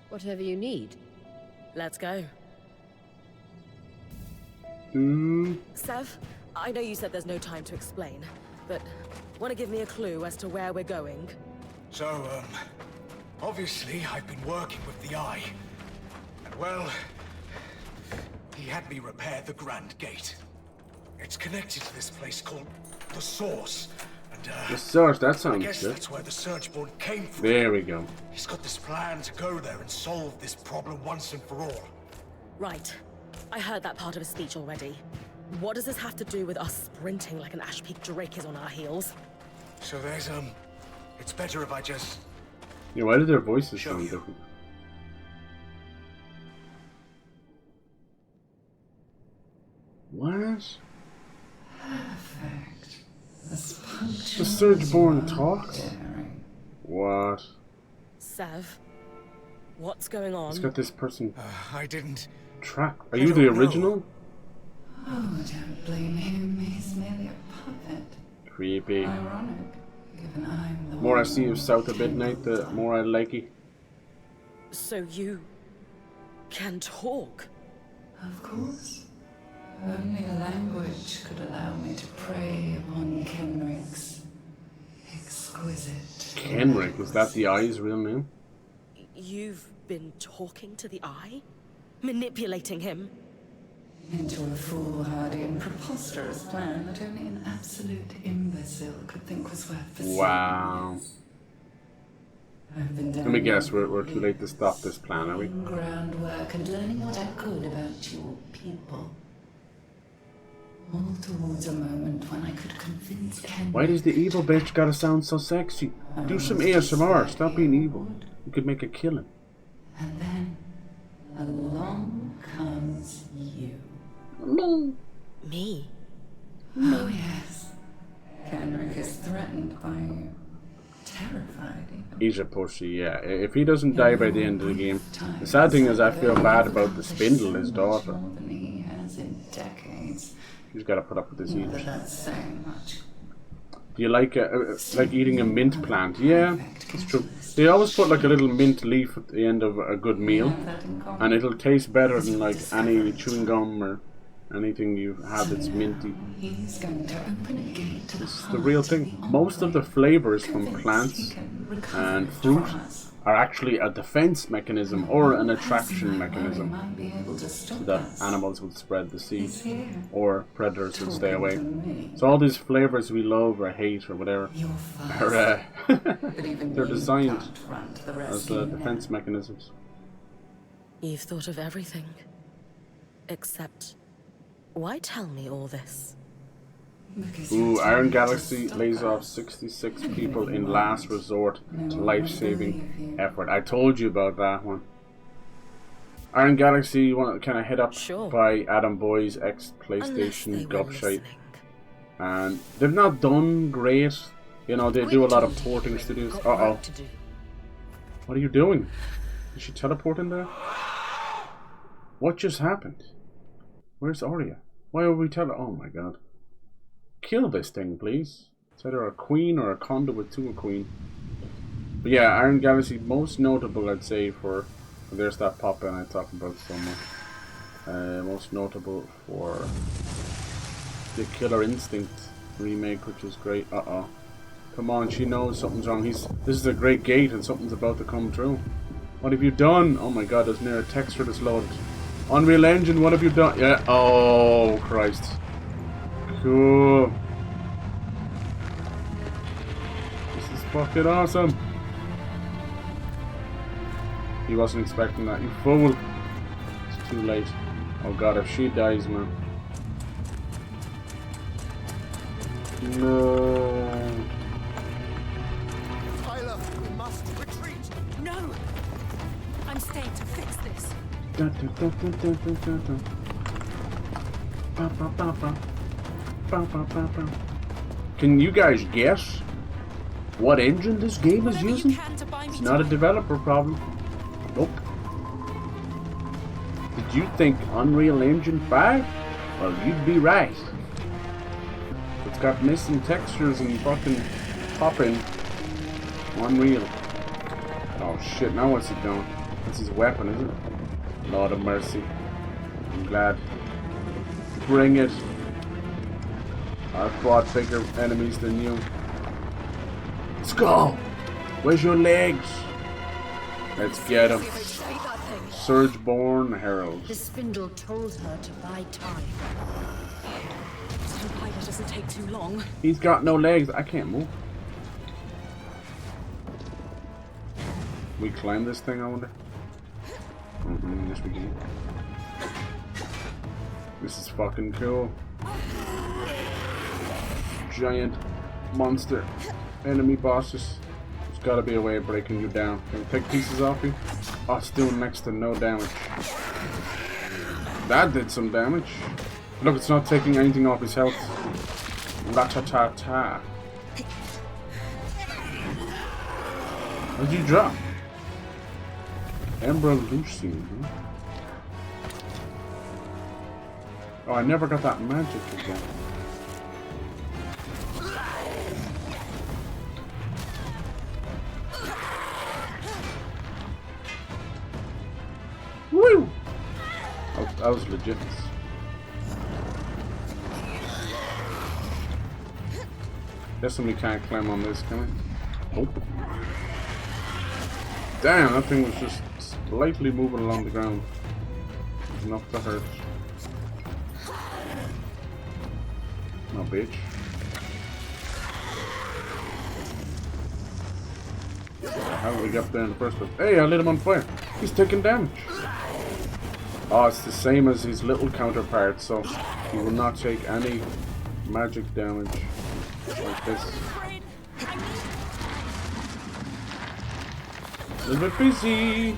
Whatever you need. Let's go. Sev, I know you said there's no time to explain, but want to give me a clue as to where we're going? So, obviously I've been working with the Eye. And well, he had me repair the Grand Gate. It's connected to this place called the Source. And, The Source, that I sounds guess good. that's where the Surgeborn came from. There we go. He's got this plan to go there and solve this problem once and for all. Right. I heard that part of his speech already. What does this have to do with us sprinting like an Ash Peak Drake is on our heels? So there's, it's better if I just... Yeah, why did their voices Show sound you. different? What? Perfect. The Surgeborn talk? What? Sev, what's going on? It's got this person I didn't... trapped. Are I you the don't know. original? Oh, don't blame him. He's merely a puppet. Creepy. Ironic, given I'm the The more I one see of South of Midnight, the more I like it. So you can talk? Of course. Only language could allow me to prey upon Kenrick's exquisite... Kenrick, is that the Eye's real name? You've been talking to the Eye? Manipulating him? Into a foolhardy and preposterous plan that only an absolute imbecile could think was worth pursuing. Wow. I've been Let me guess, we're too late to stop this plan, are we? groundwork and learning what I could about your people. All towards a moment when I could convince Ken. Why does the evil bitch gotta sound so sexy? Do some ASMR, stop being evil. You could make a killing. And then along comes you. Me? Oh yes. Kenrick is threatened by you. Terrified even. He's a pussy, yeah. If he doesn't die by the end of the game. The sad thing is I feel bad about the Spindle, his daughter. More than he has things in decades. You've got to put up with this heat. But that's saying much. Do you like eating a mint plant? Yeah, that's true. They always put like a little mint leaf at the end of a good meal, and it'll taste better than like any chewing gum or anything you have that's minty. He's going to open a gate to the real thing. Most of the flavors from plants and fruit are actually a defense mechanism or an attraction mechanism, so that animals would spread the seed or predators would stay away. So all these flavors we love or hate or whatever are they're designed as defense mechanisms. You've thought of everything. Except, why tell me all this? Ooh, Iron Galaxy lays off 66 people in last resort to life-saving effort. I told you about that one. Iron Galaxy, you want to kind of head up by Adam Boy's ex-PlayStation gobshite. And they've not done great. You know, they do a lot of porting studios. Uh-oh. What are you doing? Did she teleport in there? What just happened? Where's Arya? Why are we oh my god. Kill this thing, please. It's either a queen or a conduit to a queen. But yeah, Iron Galaxy, most notable, I'd say, for... There's that pop-in I talked about so much. Most notable for the Killer Instinct remake, which is great. Uh-oh. Come on, she knows something's wrong. This is a great gate and something's about to come through. What have you done? Oh my god, there's near a texture that's loaded. Unreal Engine, what have you done? Yeah, oh Christ. Cool. This is fucking awesome. He wasn't expecting that, you fool. It's too late. Oh god, if she dies, man. No. Tyler, we must retreat. No! I'm staying to fix this. Can you guys guess what engine this game is using? It's not a developer problem. Nope. Did you think Unreal Engine 5? Well, you'd be right. It's got missing textures and fucking popping. Unreal. Oh shit, now what's it doing? That's his weapon, is it? Lord of mercy. I'm glad. Bring it. I've fought bigger enemies than you. Let's go! Where's your legs? Let's get him. Surgeborn Herald. The spindle told her to buy time. So Tyler doesn't take too long. He's got no legs. I can't move. We climb this thing, I wonder? Yes, we can. This is fucking cool. Giant monster enemy bosses. There's gotta be a way of breaking you down. Can we take pieces off you? Oh, it's doing next to no damage. That did some damage. Look, it's not taking anything off his health. La-ta-ta-ta. What did you drop? Emerald Lucian, huh? Oh, I never got that magic again. Woo! That was legit. Guess somebody can't climb on this, can I? Nope. Damn, that thing was just slightly moving along the ground. Enough to hurt. No, bitch. How did we get up there in the first place? Hey, I lit him on fire. He's taking damage. Oh, it's the same as his little counterpart, so he will not take any magic damage like this. A little bit busy.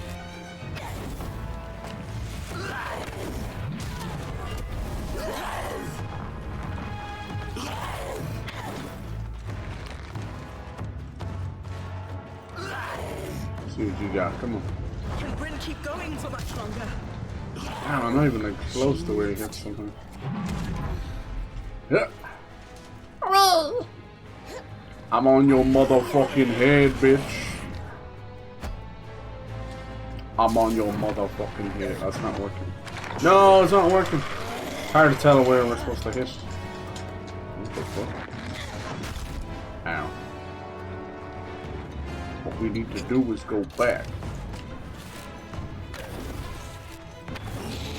See what you got. Come on. Can Brynn keep going for much longer? Damn, I'm not even like close to where he hits something. Yeah. I'm on your motherfucking head, bitch. I'm on your motherfucking head. That's not working. No, it's not working. Hard to tell where we're supposed to hit. What the fuck? Ow. What we need to do is go back.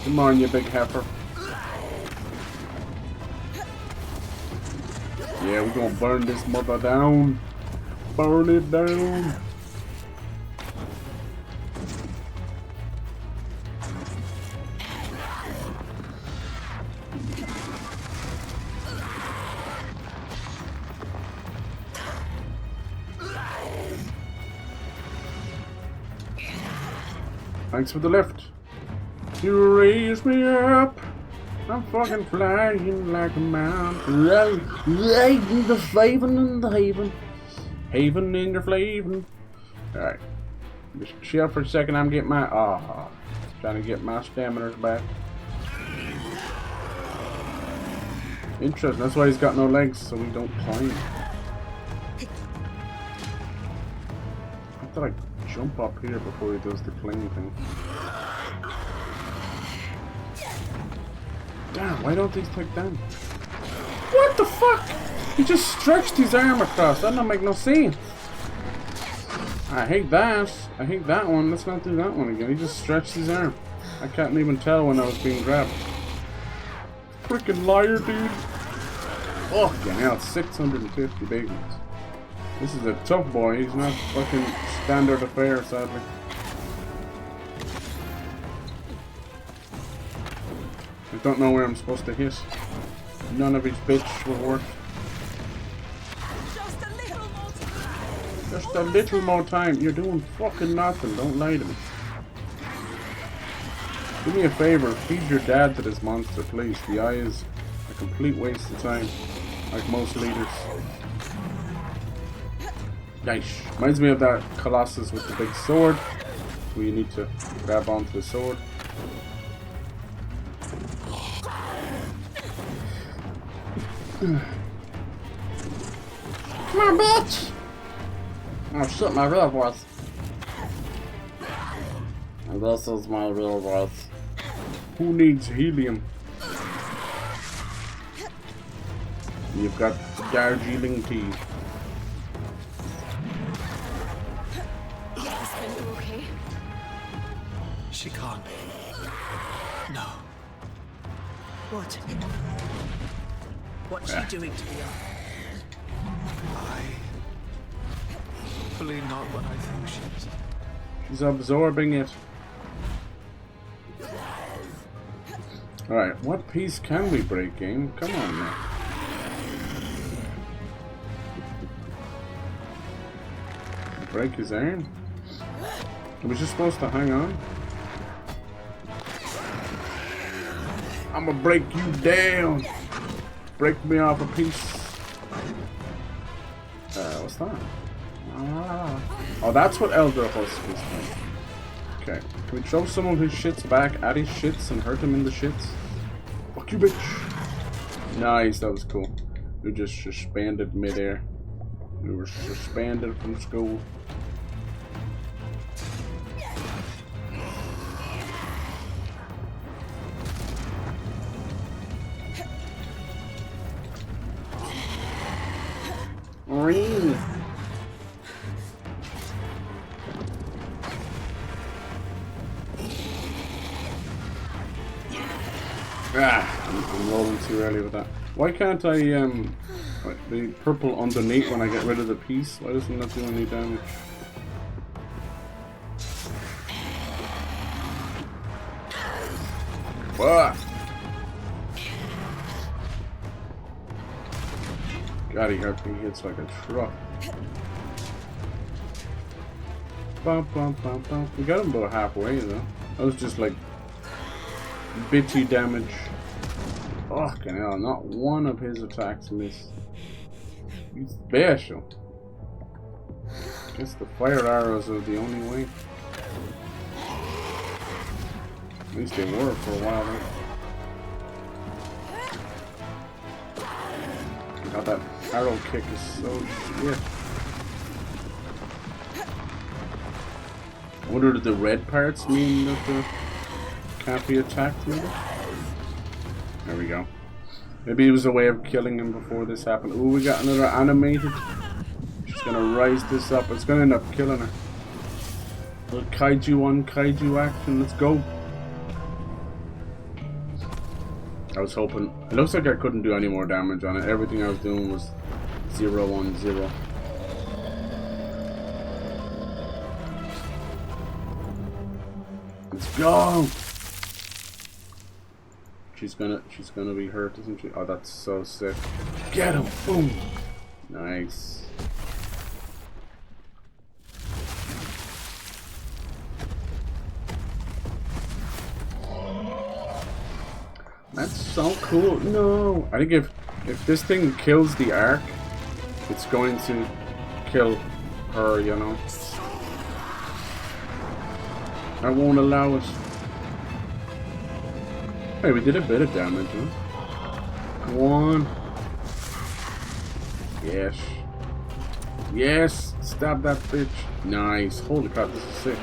Come on, you big heifer. Yeah, we're gonna burn this mother down. Burn it down. Thanks for the lift. You raise me up. I'm fucking flying like a mountain. Right in the flavin' in the haven. Haven in your flavin'. Alright. Just chill for a second. I'm getting my. Trying to get my staminers back. Interesting. That's why he's got no legs, so we don't climb. I thought I'd jump up here before he does the cling thing. Damn, why don't these take down? What the fuck? He just stretched his arm across. That don't make no sense. I hate that. I hate that one. Let's not do that one again. He just stretched his arm. I can't even tell when I was being grabbed. Freaking liar, dude. Oh, yeah, now it's 650 babies. This is a tough boy. He's not fucking standard affair, sadly. I don't know where I'm supposed to hit. None of his bitch will work. Just a little more time. Just a little more time. You're doing fucking nothing. Don't lie to me. Do me a favor. Feed your dad to this monster, please. The eye is a complete waste of time. Like most leaders. Nice. Reminds me of that Colossus with the big sword. Where you need to grab onto the sword. Come on, bitch! Oh shit, my real voice. And this is my real voice. Who needs helium? You've got Darjeeling tea. Is Brynn okay? She can't be. No. What? What's she doing to the eye? Hopefully not what I think she is. She's absorbing it. Alright, what piece can we break, game? Come on now. Break his arm? Are we just supposed to hang on? I'm gonna break you down. Break me off a piece. What's that? Oh, that's what Elder Husk is like. Okay. Can we throw some of his shits back at his shits and hurt him in the shits? Fuck you, bitch. Nice, that was cool. We just suspended midair. We were suspended from school. Brynn. I'm rolling too early with that. Why can't I, the purple underneath when I get rid of the piece? Why doesn't that do any damage? What? God, he hits like a truck. Bum, bum, bum, bum. We got him about halfway though. That was just like bitchy damage. Fucking hell, not one of his attacks missed. He's special. Guess the fire arrows are the only way. At least they were for a while. God, that arrow kick is so shit. I wonder, did the red parts mean that the can't be attacked, maybe? There we go. Maybe it was a way of killing him before this happened. Ooh, we got another animated. She's gonna rise this up. It's gonna end up killing her. A little kaiju on kaiju action. Let's go. I was hoping. It looks like I couldn't do any more damage on it. Everything I was doing was 0 on 0. Let's go. She's gonna be hurt, isn't she? Oh, that's so sick. Get him! Boom! Nice. That's so cool. No, I think if this thing kills the Ark, it's going to kill her. You know. I won't allow it. Hey, we did a bit of damage, huh? Come on. Yes. Yes! Stab that bitch. Nice. Holy crap, this is sick.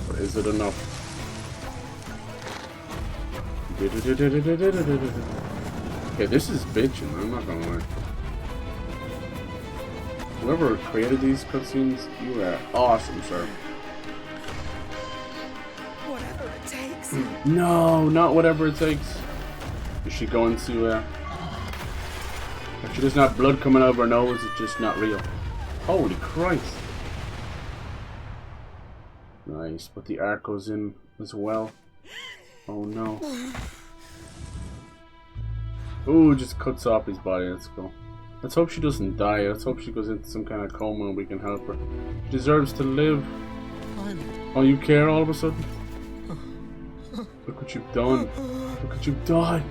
But is it enough? Okay, this is bitching, I'm not gonna lie. Whoever created these cutscenes, you are awesome, sir. No, not whatever it takes. Is she going to, if she doesn't have blood coming out of her nose, it's just not real. Holy Christ. Nice, but the arc goes in as well. Oh no. Ooh, just cuts off his body. Let's go. Let's hope she doesn't die. Let's hope she goes into some kind of coma and we can help her. She deserves to live. Oh, you care all of a sudden? Look what you've done. Look what you've done.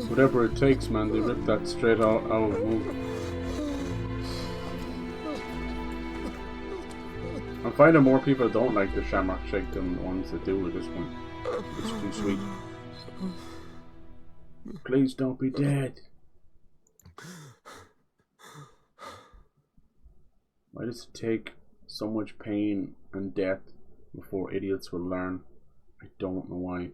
Whatever it takes, man. They ripped that straight out of the movie. I'm finding more people don't like the Shamrock Shake than the ones that do at this point. It's too sweet. Please don't be dead. Why does it take so much pain and death before idiots will learn? I don't know why.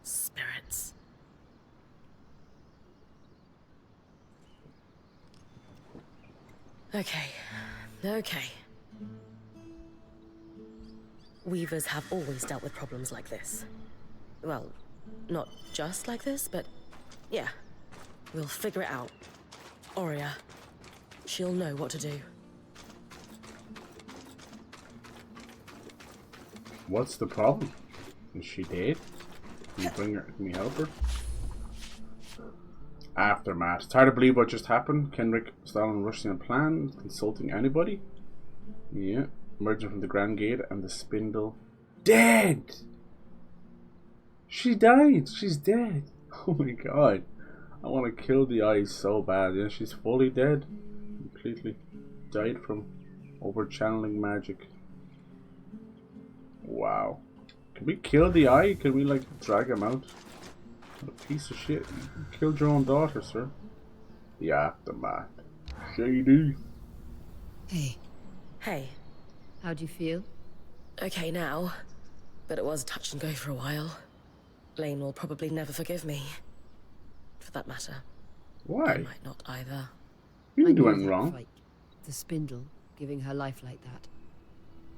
Spirits. Okay. Weavers have always dealt with problems like this. Well, not just like this, but yeah. We'll figure it out. Aurea, she'll know what to do. What's the problem? Is she dead? Can you bring her? Can we help her? Aftermath. It's hard to believe what just happened. Kenrick, Stalin rushing a plan, consulting anybody? Yeah. Emerging from the Grand Gate and the spindle. Dead! She died! She's dead! Oh my god. I want to kill the eyes so bad. Yeah, she's fully dead. Completely died from over-channeling magic. Wow. Can we kill the eye? Can we, like, drag him out? What a piece of shit. You killed your own daughter, sir. The aftermath. Shady. Hey. Hey. How do you feel? Okay now, but it was touch and go for a while. Blaine will probably never forgive me. For that matter. Why? I might not either. You didn't do anything wrong. Fight. The spindle, giving her life like that.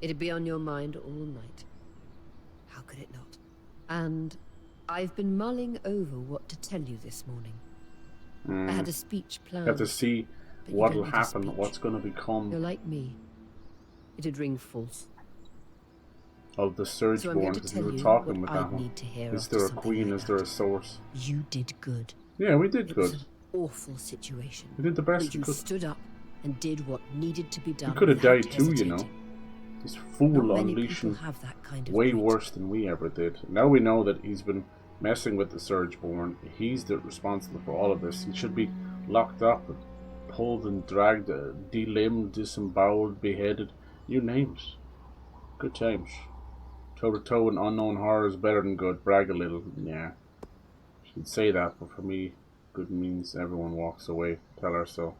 It'd be on your mind all night. How could it not? And I've been mulling over what to tell you this morning. I had a speech planned. You have to see what'll happen, what's going to become. You're like me. It'd ring false. Of the Surgeborn that you were talking about that one. Is there a queen? Like is there a source? You did good. Yeah, we did good. It was an awful situation. We did the best we you could. Stood up and did what needed to be done. You could have died too, you know. This fool Not many unleashing people have that kind of way grit. worse than we ever did. Now we know that he's been messing with the Surgeborn. He's the responsible for all of this. He should be locked up, pulled and dragged, delimbed, disemboweled, beheaded. You name it. Good times. Toe to toe in unknown horror is better than good. Brag a little. Yeah. She'd say that, but for me, good means everyone walks away. Tell her so.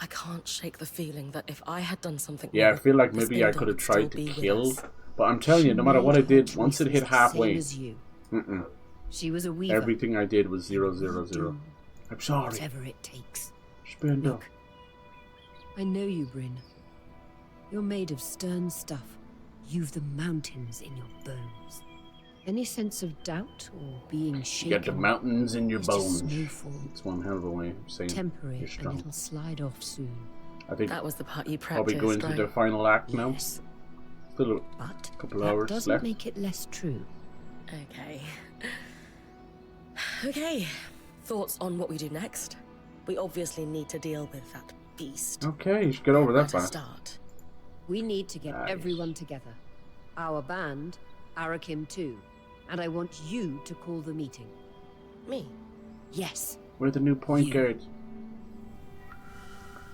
I can't shake the feeling that if I had done something Yeah, I more, feel like the maybe I Spindle could have would tried still to be with kill, us. but I'm telling you, no matter what I did, once it hit halfway, Same as you. She was a weaver. everything I did was 0, 0, 0. I'm sorry. Whatever it takes. Spindle. Look, I know you, Brynn. You're made of stern stuff. You've the mountains in your bones. Any sense of doubt or being shaken? You got the mountains in your is bones. just snowfall. It's one hell of a way of saying Temporary, you're and strong. it'll slide off soon. I think That was the part you probably practiced, go into right? the final act now. Yes, Still a but couple that hours doesn't left. make it less true. Okay. Okay. Thoughts on what we do next? We obviously need to deal with that beast. Okay, you should get over Where that to part. start? We need to get Nice. everyone together. Our band, Arakim too. And I want you to call the meeting. Me? Yes. We're the new point You. guard.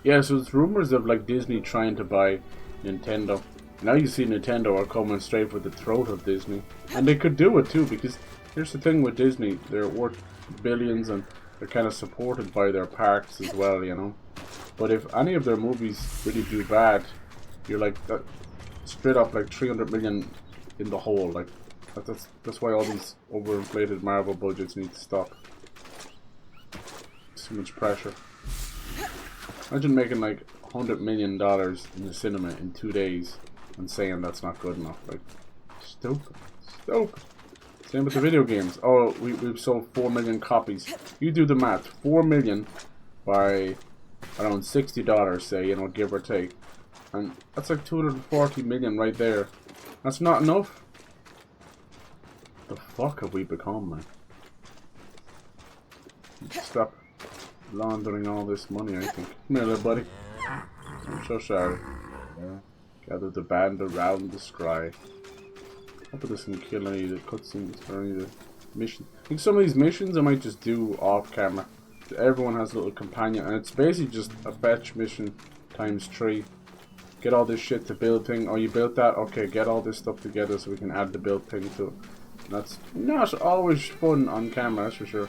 Yeah, so it's rumors of like Disney trying to buy Nintendo. Now you see Nintendo are coming straight for the throat of Disney. And they could do it too, because here's the thing with Disney, they're worth billions and they're kind of supported by their parks as well, you know. But if any of their movies really do bad, you're like straight up like 300 million in the hole. Like that's why all these overinflated Marvel budgets need to stop. Too much pressure. Imagine making like $100 million in the cinema in 2 days and saying that's not good enough. Like, stupid. Stupid. Same with the video games. Oh, we've sold 4 million copies. You do the math. 4 million by around $60, say, you know, give or take. And that's like 240 million right there. That's not enough. The fuck have we become, man? Stop laundering all this money, I think. Come here, little buddy. I'm so sorry. Gather the band around the scry. Hope it doesn't kill any of the cutscenes or any of the missions. I think some of these missions I might just do off camera. Everyone has a little companion, and it's basically just a fetch mission times 3. Get all this shit to build thing. Oh, you built that? Okay, get all this stuff together so we can add the build thing to it. And that's not always fun on camera, that's for sure.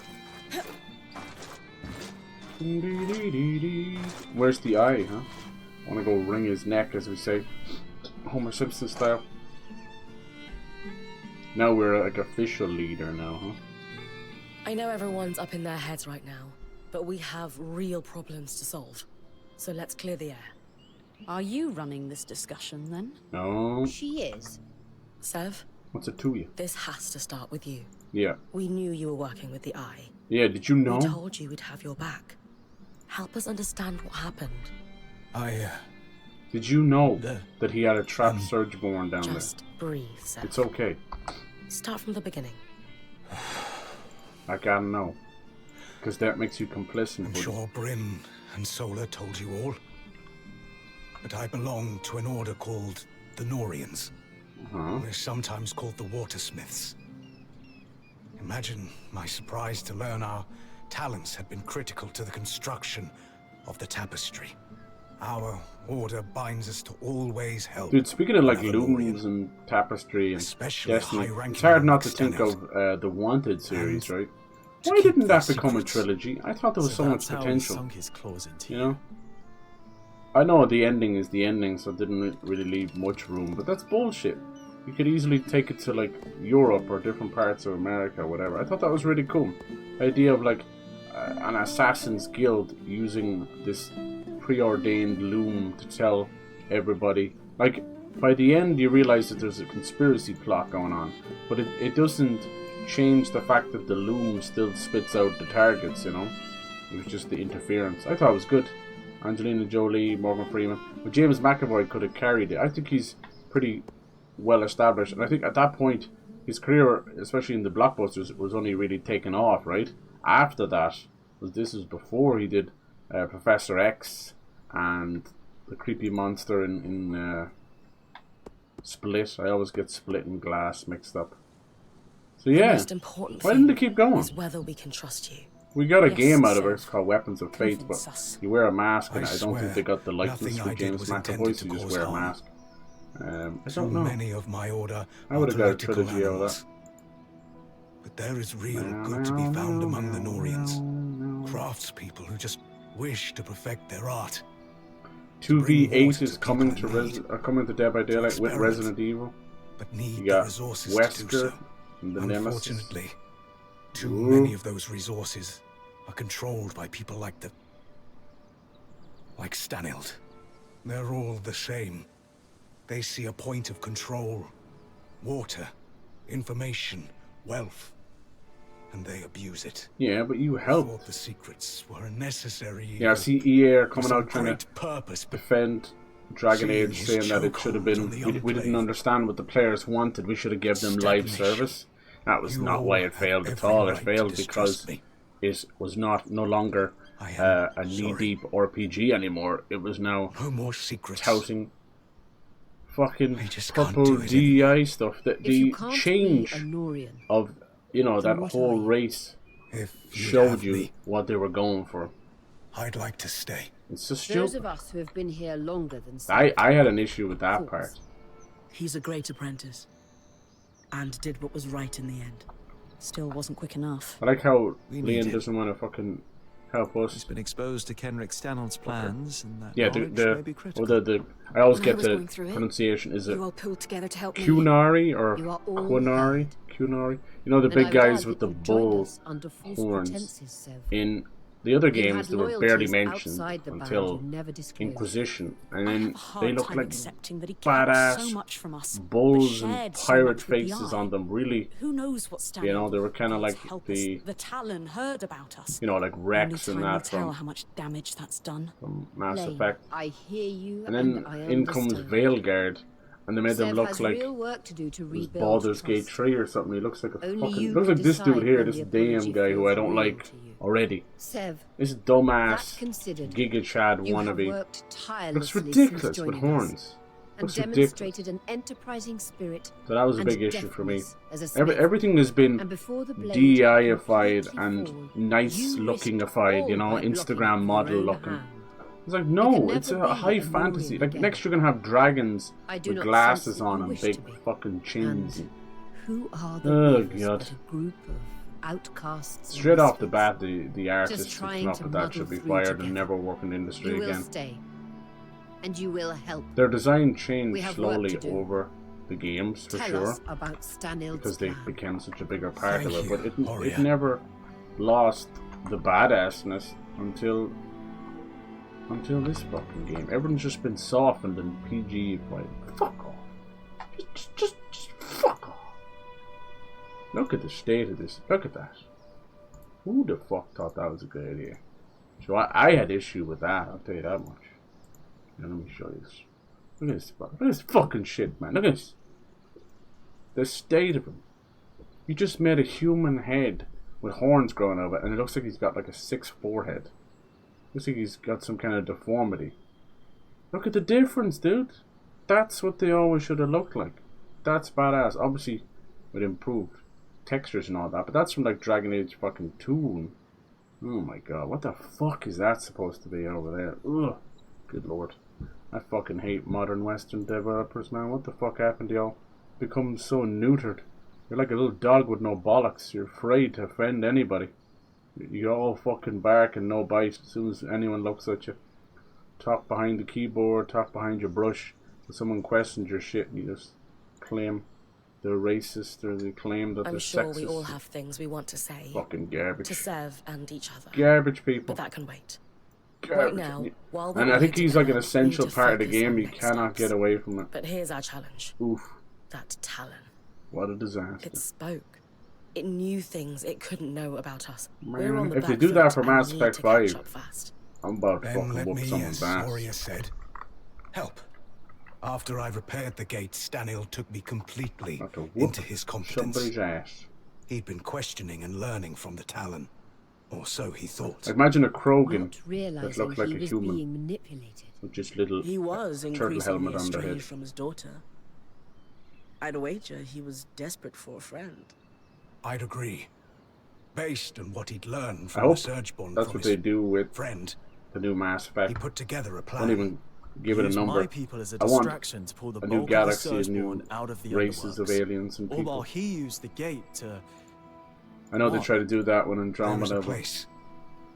Where's the eye, huh? I want to go wring his neck, as we say, Homer Simpson style. Now we're like official leader now, huh? I know everyone's up in their heads right now, but we have real problems to solve. So let's clear the air. Are you running this discussion then? No. She is. Sev, What's it to you? this has to start with you. Yeah. We knew you were working with the Eye. Yeah, did you know? We told you we'd have your back. Help us understand what happened. Did you know that he had a trapped Surgeborn down Just breathe, Sev. there? It's okay. Start from the beginning. I gotta know. Because that makes you complicit. I'm buddy. sure Brynn and Sola told you all. But I belong to an order called the Norians. We're sometimes called the Watersmiths. Imagine my surprise to learn our talents had been critical to the construction of the tapestry. Our order binds us to always help. Dude, speaking of like another looms Norian. and tapestry and Especially Destiny, high-ranking it's hard not to externals. think of the Wanted series, right? to Why keep didn't that their become a secrets. trilogy? I thought there was so much that's how he potential. sunk his claws into You know? I know the ending is the ending, so it didn't really leave much room, but that's bullshit. You could easily take it to like Europe or different parts of America or whatever. I thought that was really cool. The idea of like an assassin's guild using this preordained loom to tell everybody. Like, by the end you realize that there's a conspiracy plot going on, but it doesn't change the fact that the loom still spits out the targets, you know? It was just the interference. I thought it was good. Angelina Jolie, Morgan Freeman. But James McAvoy could have carried it. I think he's pretty well established, and I think at that point his career, especially in the blockbusters, was only really taken off, right? After that, this was before he did Professor X and the creepy monster in Split. I always get split and glass mixed up. So The yeah, most important why didn't they thing keep going? is whether we can trust you. We got a Yes, game out of it. Sev. It's called Weapons of Faith, but Convince us. you wear a mask, and I don't swear, think they got the likeness nothing for I did James was McAvoy, intended so you to just cause wear a harm. mask. I Too don't know. many of my order I would have got a political trilogy out of animals. that. But there is real good to be found among the Norians. Craftspeople who just wish to perfect their art. 2v8 is coming to Dead by Daylight with Resident Evil. But need You got the resources to do Wesker so. and the Nemesis. Unfortunately, too many of those resources are controlled by people like Stanild. They're all the same. They see a point of control. Water, information, wealth. And they abuse it. Yeah, but you I helped. thought the secrets were a necessary evil. Yeah, I see EA are coming For out some trying great to purpose, but defend Dragon seeing Age, his saying that it should have been. chokehold on the We didn't Enclave. understand what the players wanted. We should have given them live Stagnation. service. That was You not all why it have failed at every all. It right to failed distrust because me. it was no longer I am a sorry. knee-deep RPG anymore. It was now No more secrets. touting fucking I just can't purple do it DEI stuff. If The you can't change be a Norian, of, you know, that then what whole are you? race If you'd showed have you me, what they were going for. I'd like to stay. It's just those stupid. of us who have been here longer than I had an issue with that Thoughts? part. He's a great apprentice. And did what was right in the end. Still wasn't quick enough. I like how We need Liam him. doesn't want to fucking help He's us. been exposed to Kenrick Stanhold's plans, and that Yeah, knowledge may be critical. I always When I get was the going through it, pronunciation. Is it You all pulled together to help me. Kunari or You are all Quinari? heard. Kunari? You know, the And big I guys would with the that you joined bull us under false horns. pretenses, Sev. In the other You games, had they were barely loyalties mentioned outside the band until you never disclosed. Inquisition, and I then have a hard they look time like accepting that he kept badass so much from us, but bulls and shared so pirate much with the faces Eye. on them. Really, Who knows what Stanley you know, they were kind of like help the, us. The Talon heard about us. you know, like Only Rex time and will that tell from how much damage that's done. Mass Lane, Effect. I hear you, And then I in comes understand. Veilguard, and they made them Sev look has like real work to do to it was rebuild Baldur's Gate trust. 3 or something. He looks like a Only fucking. you Looks like can this dude decide here, when this the damn apology guy who I feels don't real like to you. already. Sev, This that dumbass considered, Giga Chad you have wannabe. worked Looks tirelessly ridiculous since with joining us, horns. and Looks ridiculous. demonstrated an enterprising spirit. So that was a and big issue for me. deftness as a smith. Everything has been And before the blade DEI-ified completely and fall, nice-looking-ified, you know, all by blocking Instagram with model your own looking. hand. It's like, You no, can it's never a be high a fantasy. Norian Like, again. next you're gonna have dragons I do with not glasses sense that on you and wish big to be. fucking chins. And who are the Oh, Weavers God. but a group of outcasts? and Straight off the misfits? bat, the artist who trying came up to with that should muddle be through fired together. and never work in the industry You will again. stay, and you will help. Their design We changed have work slowly to do. over the games, for Tell sure, us about Stanild's because they plan. became such a bigger part Thank of it. you, But it Warrior. never lost the badassness until this fucking game. Everyone's just been softened and PG-fied. Fuck off. Just fuck off. Look at the state of this. Look at that. Who the fuck thought that was a good idea? So I had issue with that, I'll tell you that much. Now let me show you this. Look at this fucking shit, man. Look at this. The state of him. You just made a human head with horns growing out of it, and it looks like he's got like a 6 forehead. Looks like he's got some kind of deformity. Look at the difference, dude. That's what they always should have looked like. That's badass. Obviously, with improved textures and all that, but that's from like Dragon Age fucking 2. Oh my god, what the fuck is that supposed to be over there? Ugh. Good lord. I fucking hate modern Western developers, man. What the fuck happened to y'all? Become so neutered. You're like a little dog with no bollocks. You're afraid to offend anybody. You all fucking bark and no bite as soon as anyone looks at you. Talk behind the keyboard, talk behind your brush. If someone questions your shit, you just claim they're racist or they claim that they're I'm sure sexist. we all have things we want to say. Fucking garbage. To Sev and each other. Garbage people. But that can wait. Garbage. Right now, while we're And I all think here he's like an together, we essential need to part of the focus game. on You next cannot steps. get away from it. But here's our challenge. Oof. That Talon. What a disaster. It spoke. It knew things it couldn't know about us. Man, We're on the if back they do that foot for and Mass need Effect to catch 5, up fast. I'm about to Then fucking let whoop me, someone's as ass. Warrior said, help. After I repaired the gate, Stanil took me completely About to whoop into his confidence. somebody's ass. He'd been questioning and learning from the Talon. Or so he thought. Imagine a Krogan Not that realizing looked like he a was human being manipulated. with just little He was turtle increasingly helmet on their estranged head. from his daughter. I'd wager he was desperate for a friend. I'd agree. Based on what he'd learned I from the hope Surgeborn that's from what his they do with friend. the new Mass Effect. He put together a plan. Don't even give it a Use number. my people as a I want distraction to pull the a new bulk galaxy, of a the new Surgeborn out of the races of underworks. aliens and Or while people. he used the gate to... I know they What? try to do that when There is Andromeda. a place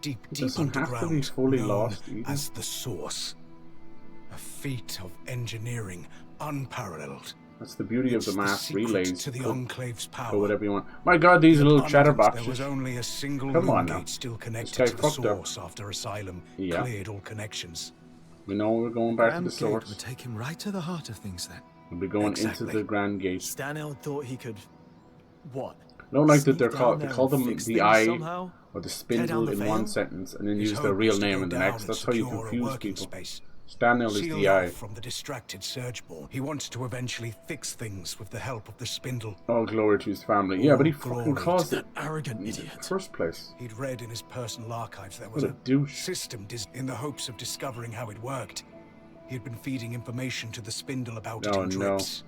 deep, It deep doesn't have to be underground, fully known lost either. as the Source. A feat of engineering unparalleled. That's the beauty of the mass secret relays. to the Go- Enclave's power. Go whatever you want. My God, these The little abundance, There was chatterboxes. only a single Come on loom now. gate still This connected guy to the fucked up. Source after Asylum Yeah. cleared all connections. We know we're going back to the Grand Gate source. would take him right to the heart of things then. We'll be going Exactly. into the Grand Gate. Stanel thought he could... What? I don't like that Sneak they're down called. They there call and them fix the things Eye somehow? or the Tear Spindle down the in veil? one sentence, and then His use their hope real was to name go in the down next. and That's how you secure a confuse working people. space. Stanel is Sealed the Eye. off from the distracted Surgeborn. He wanted to eventually fix things with the help of the Spindle. All glory to his family. Yeah, but he All fucking glory caused to it Arrogant in the idiot. first place. He'd read in his personal archives there was What a a douche. system in the hopes of discovering how it worked. He'd been feeding information to the Spindle about it Oh, in no. drips.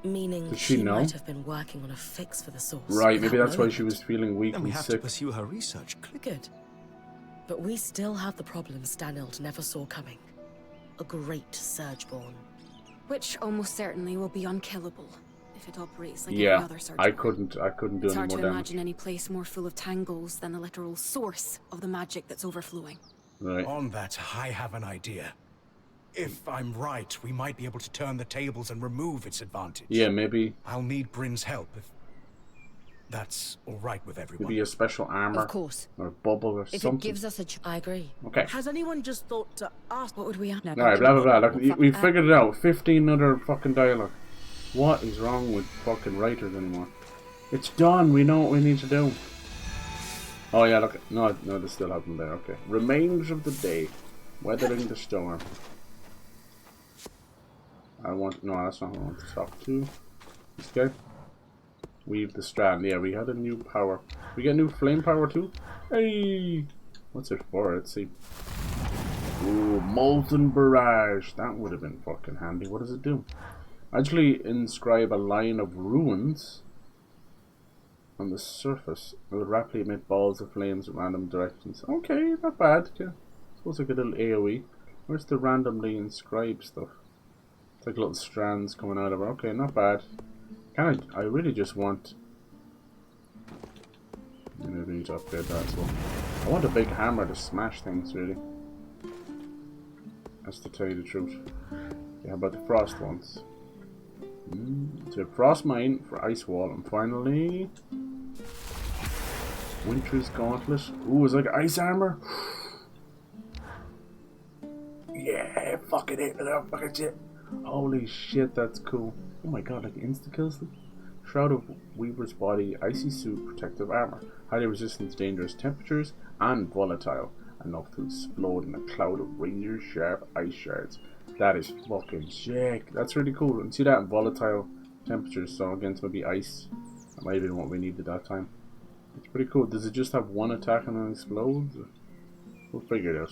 Meaning Did she know? might have been working on a fix for the source. Right, maybe without that's why knowing she it. was feeling weak Then we and have to sick. pursue her research. Good. But we still have the problem Stanild never saw coming. A great Surgeborn. Which almost certainly will be unkillable if it operates like Yeah, every other surgeon. I couldn't do It's any hard more to damage. imagine any place more full of tangles than the literal source of the magic that's overflowing. Right. On that, I have an idea. If I'm right, we might be able to turn the tables and remove its advantage. Yeah, maybe I'll need Brynn's help if that's all right with everyone. maybe a special armor Of course. or a bubble or If something. it gives us a I agree. Okay. Has anyone just thought to ask What would we have now? Alright, blah blah blah. Look, we figured it out. 15 other fucking dialogue. What is wrong with fucking writers anymore? It's done. We know what we need to do. Oh yeah, look. No, they still haven't there. Okay. Remains of the day. Weathering the storm. No, that's not what I want to talk to. This guy. Weave the strand. Yeah, we had a new power. We get new flame power too? Hey! What's it for? Let's see. Ooh, molten barrage. That would have been fucking handy. What does it do? Actually inscribe a line of ruins on the surface. It would rapidly emit balls of flames in random directions. Okay, not bad. Yeah. Suppose like a little AoE. Where's the randomly inscribed stuff? It's like little strands coming out of it. Okay, not bad. I really just want... Maybe need to upgrade that as well. I want a big hammer to smash things, really. That's to tell you the truth. Yeah, how about the frost ones? So frost mine for ice wall, and finally... Winter's gauntlet. Ooh, it's like ice armor. Yeah, fucking it, fucking shit. Holy shit, that's cool. Oh my god, like insta kills them. Shroud of Weaver's body, icy suit, protective armor, highly resistant to dangerous temperatures, and volatile, enough to explode in a cloud of razor sharp ice shards. That is fucking sick. That's really cool. And see that in volatile temperatures, so against maybe ice. That might have been what we needed that time. It's pretty cool. Does it just have one attack and then explodes? We'll figure it out.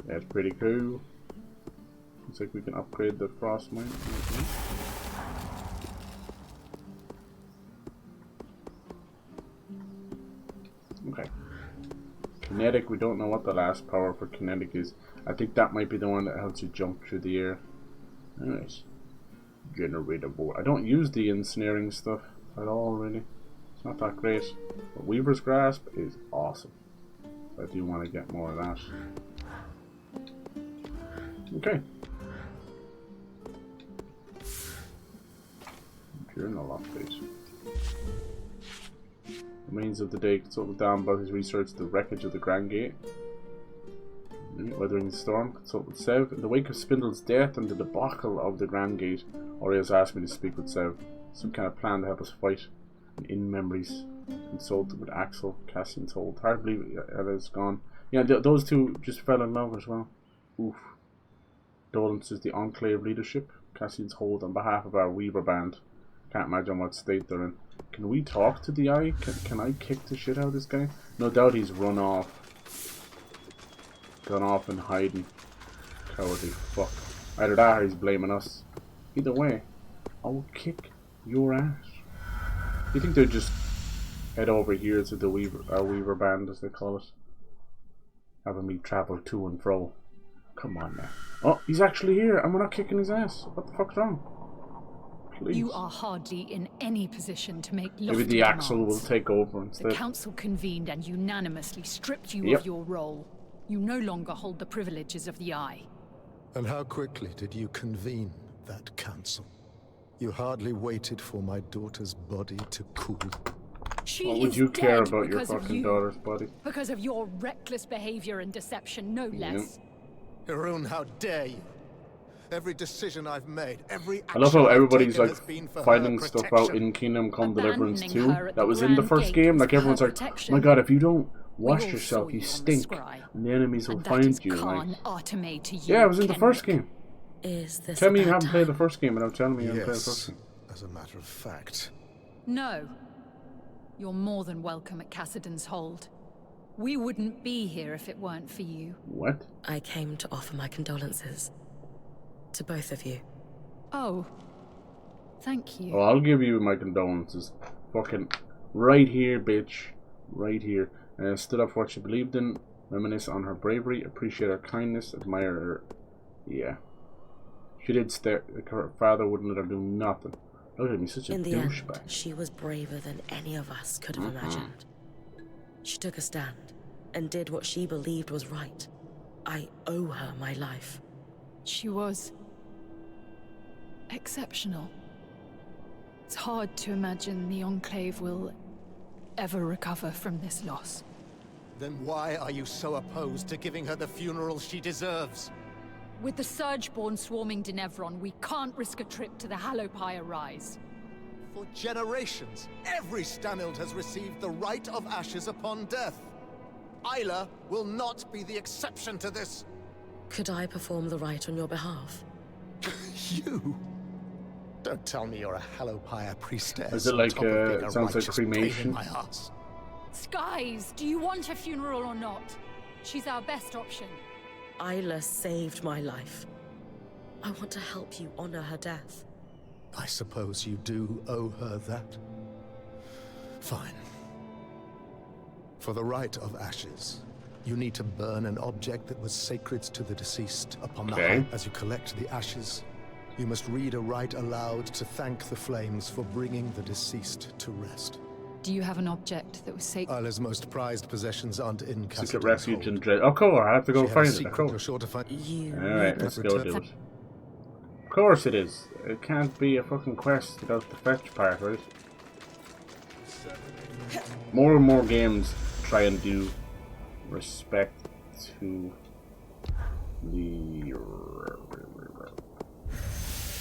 Yeah, it's pretty cool. Looks like we can upgrade the frost mine. Okay. Kinetic, we don't know what the last power for kinetic is. I think that might be the one that helps you jump through the air. Anyways. Generator board. I don't use the ensnaring stuff at all, really. It's not that great. But Weaver's Grasp is awesome. So I do want to get more of that. Okay. Journal update. Remains of the day, consult with Dan about his research the wreckage of the Grand Gate. Weathering the storm, consult with Sev. In the wake of Spindle's death and the debacle of the Grand Gate, Ori has asked me to speak with Sev. Some kind of plan to help us fight. And in memories, consult with Axel, Cassian's hold. Hard to believe Ella's gone. Yeah, those two just fell in love as well. Oof. Condolences the Enclave leadership, Cassian's hold on behalf of our Weaver band. Can't imagine what state they're in. Can we talk to the Eye? Can I kick the shit out of this guy? No doubt he's run off. Gone off and hiding. Cowardly fuck. Either that or he's blaming us. Either way, I will kick You're at? You think they'd just head over here to the Weaver Band, as they call it? Having me travel to and fro. Come on now. Oh, he's actually here, and we're not kicking his ass. What the fuck's wrong? Please. You are hardly in any position to make lofty Maybe the Axel will demands. take over instead. The council convened and unanimously stripped you of your role. You no longer hold the privileges of the Eye. And how quickly did you convene that council? You hardly waited for my daughter's body to cool. What would you care about your fucking daughter's body? Because of your reckless behavior and deception, no less. Harun, how dare you? Every decision I've made, every action I love how I've everybody's taken like has been for finding her stuff out protection. in Kingdom Come Deliverance Abandoning 2 her at that the was in the Grand first Gate game. was Like for everyone's her like, protection. my god, if you don't We wash all yourself, saw you you on the stink, scry. and the enemies will And that find is you. Khan Like, Arteme to you, yeah, it was in the first Kenrick. game. Is this Tell me a you bad haven't played the time? first game without telling me you haven't played the first Yes, game. as a matter of fact. No. You're more than welcome at Cassidon's Hold. We wouldn't be here if it weren't for you. What? I came to offer my condolences. To both of you. Oh. Thank you. Oh, I'll give you my condolences. Fucking right here, bitch. Right here. Stood up for what she believed in. Reminisce on her bravery. Appreciate her kindness. Admire her. Yeah. She did stare. Her father wouldn't let her do nothing. Look at me, such a In the end, douchebag. she was braver than any of us could have imagined. She took a stand and did what she believed was right. I owe her my life. She was exceptional. It's hard to imagine the Enclave will ever recover from this loss. Then why are you so opposed to giving her the funeral she deserves? With the Surgeborn swarming Denevron, we can't risk a trip to the Hallowpire Rise. For generations, every Stanild has received the right of ashes upon death. Isla will not be the exception to this. Could I perform the rite on your behalf? You? Don't tell me you're a Hallowpire priestess. Is it like, on top of being it a sounds like righteous pain in cremation? my ass. Skies, do you want a funeral or not? She's our best option. Isla saved my life. I want to help you honor her death. I suppose you do owe her that. Fine. For the rite of ashes, you need to burn an object that was sacred to the deceased upon the Okay. hearth. As you collect the ashes, you must read a rite aloud to thank the flames for bringing the deceased to rest. Do you have an object that was sacred? Isla's most prized possessions aren't in Secret Cassidon's refuge hold. and dread. Oh, cool. I have to go She had a find it. secret Cool. you're sure to find. Alright, let's go do it. Of course it is. It can't be a fucking quest without the fetch part, right? More and more games try and do respect to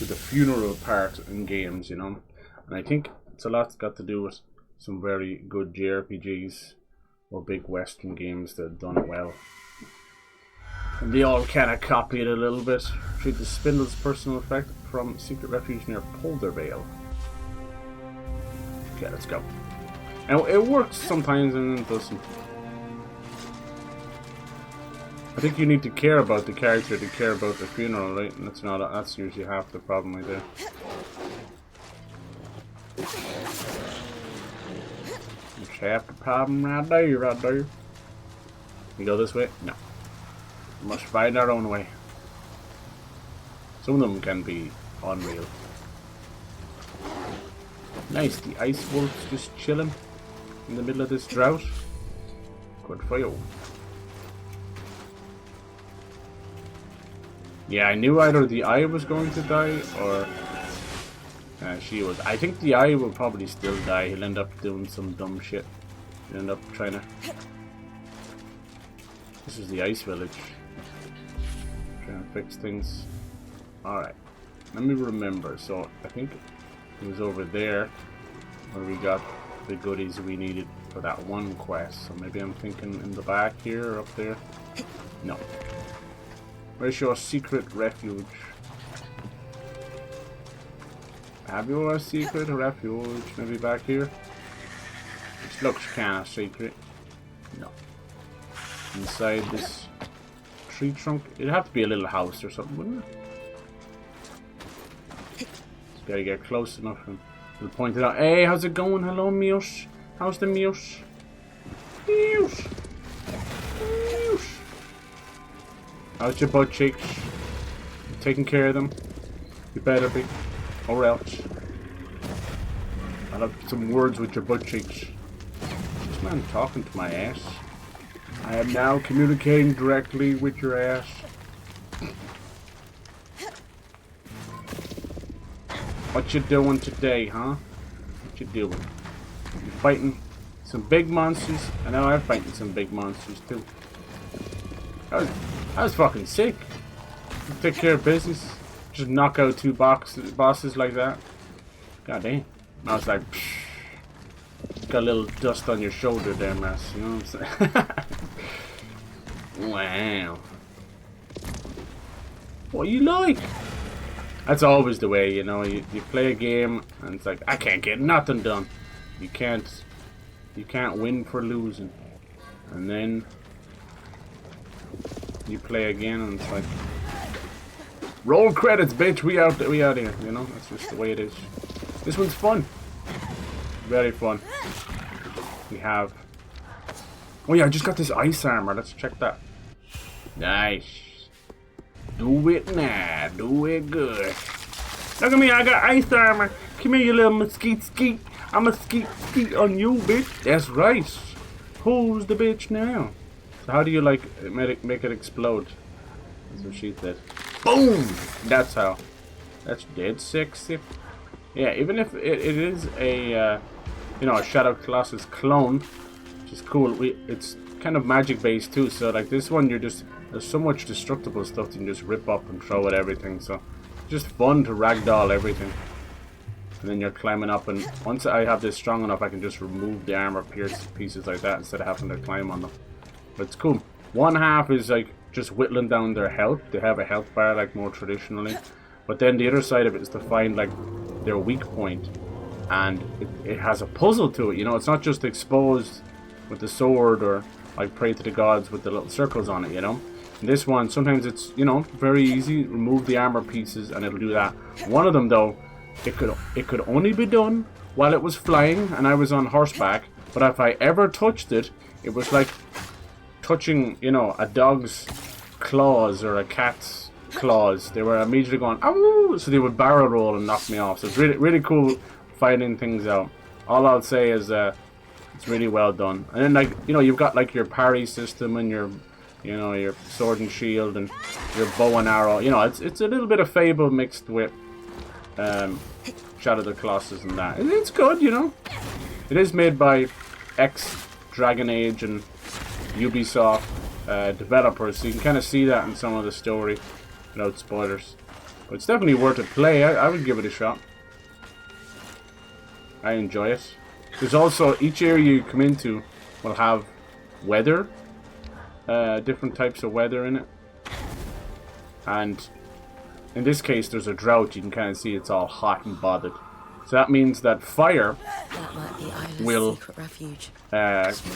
the funeral part in games, you know? And I think it's a lot's got to do with some very good JRPGs or big Western games that have done it well. And they all kind of copy it a little bit. Treat the Spindle's personal effect from Secret Refuge near Poldervale. Okay, let's go. Now, it works sometimes and it doesn't. I think you need to care about the character to care about the funeral, right? And that's usually half the problem right there. That's half the problem right there, right there. You go this way? No. We must find our own way. Some of them can be unreal. Nice, the ice wolf's just chilling in the middle of this drought. Good for you. Yeah, I knew either the eye was going to die or she was. I think the eye will probably still die. He'll end up doing some dumb shit. He'll end up trying to. This is the ice village. Trying to fix things. Alright. Let me remember. So I think it was over there where we got the goodies we needed for that one quest. So maybe I'm thinking in the back here or up there. No. Where's your secret refuge? Have you a secret refuge? Maybe back here? It looks kinda secret. No. Inside this tree trunk? It'd have to be a little house or something, wouldn't it? Just gotta get close enough and He'll point it out. Hey, how's it going? Hello, Mios. How's the Mios? Mios. Mios. How's your butt cheeks? You taking care of them? You better be. Or else. I'll have some words with your butt cheeks. This man talking to my ass. I am now communicating directly with your ass. What you doing today, huh? What you doing? You fighting some big monsters? I know I'm fighting some big monsters too. I was fucking sick. Take care of business. Just knock out 2 bosses like that. God damn. I was like, psh, got a little dust on your shoulder there, mess. You know what I'm saying? Wow. What you like? That's always the way, you know. You play a game and it's like, I can't get nothing done. You can't win for losing. And then you play again and it's like, roll credits, bitch. We out here. You know, that's just the way it is. This one's fun. Very fun. We have. Oh yeah, I just got this ice armor. Let's check that. Nice. Do it now. Do it good. Look at me. I got ice armor. Come here, you little mesquite skeet. I'm a skeet on you, bitch. That's right. Who's the bitch now? So how do you like make it explode? That's what she said. Boom! That's how. That's dead sexy. Yeah, even if it is a, you know, a Shadow Colossus clone, which is cool. It's kind of magic based too. So like this one, there's so much destructible stuff you can just rip up and throw at everything. So just fun to ragdoll everything. And then you're climbing up, and once I have this strong enough, I can just remove the armor pieces like that instead of having to climb on them. But it's cool. One half is like just whittling down their health. They have a health bar like more traditionally. But then the other side of it is to find like their weak point. And it has a puzzle to it, you know. It's not just exposed with the sword or like pray to the gods with the little circles on it, you know. In this one, sometimes it's, you know, very easy. Remove the armor pieces and it'll do that. One of them though, it could only be done while it was flying and I was on horseback. But if I ever touched it, it was like touching, you know, a dog's claws or a cat's claws. They were immediately going, ow! So they would barrel roll and knock me off. So it's really, really cool finding things out. All I'll say is it's really well done. And then, like, you know, you've got like your parry system and your, you know, your sword and shield and your bow and arrow. You know, it's a little bit of Fable mixed with Shadow of the Colossus and that. It's good, you know. It is made by Dragon Age and Ubisoft developers, so you can kind of see that in some of the story without spoilers. But it's definitely worth a play. I would give it a shot. I enjoy it. There's also, each area you come into will have weather, different types of weather in it. And in this case, there's a drought. You can kind of see it's all hot and bothered. So that means that fire will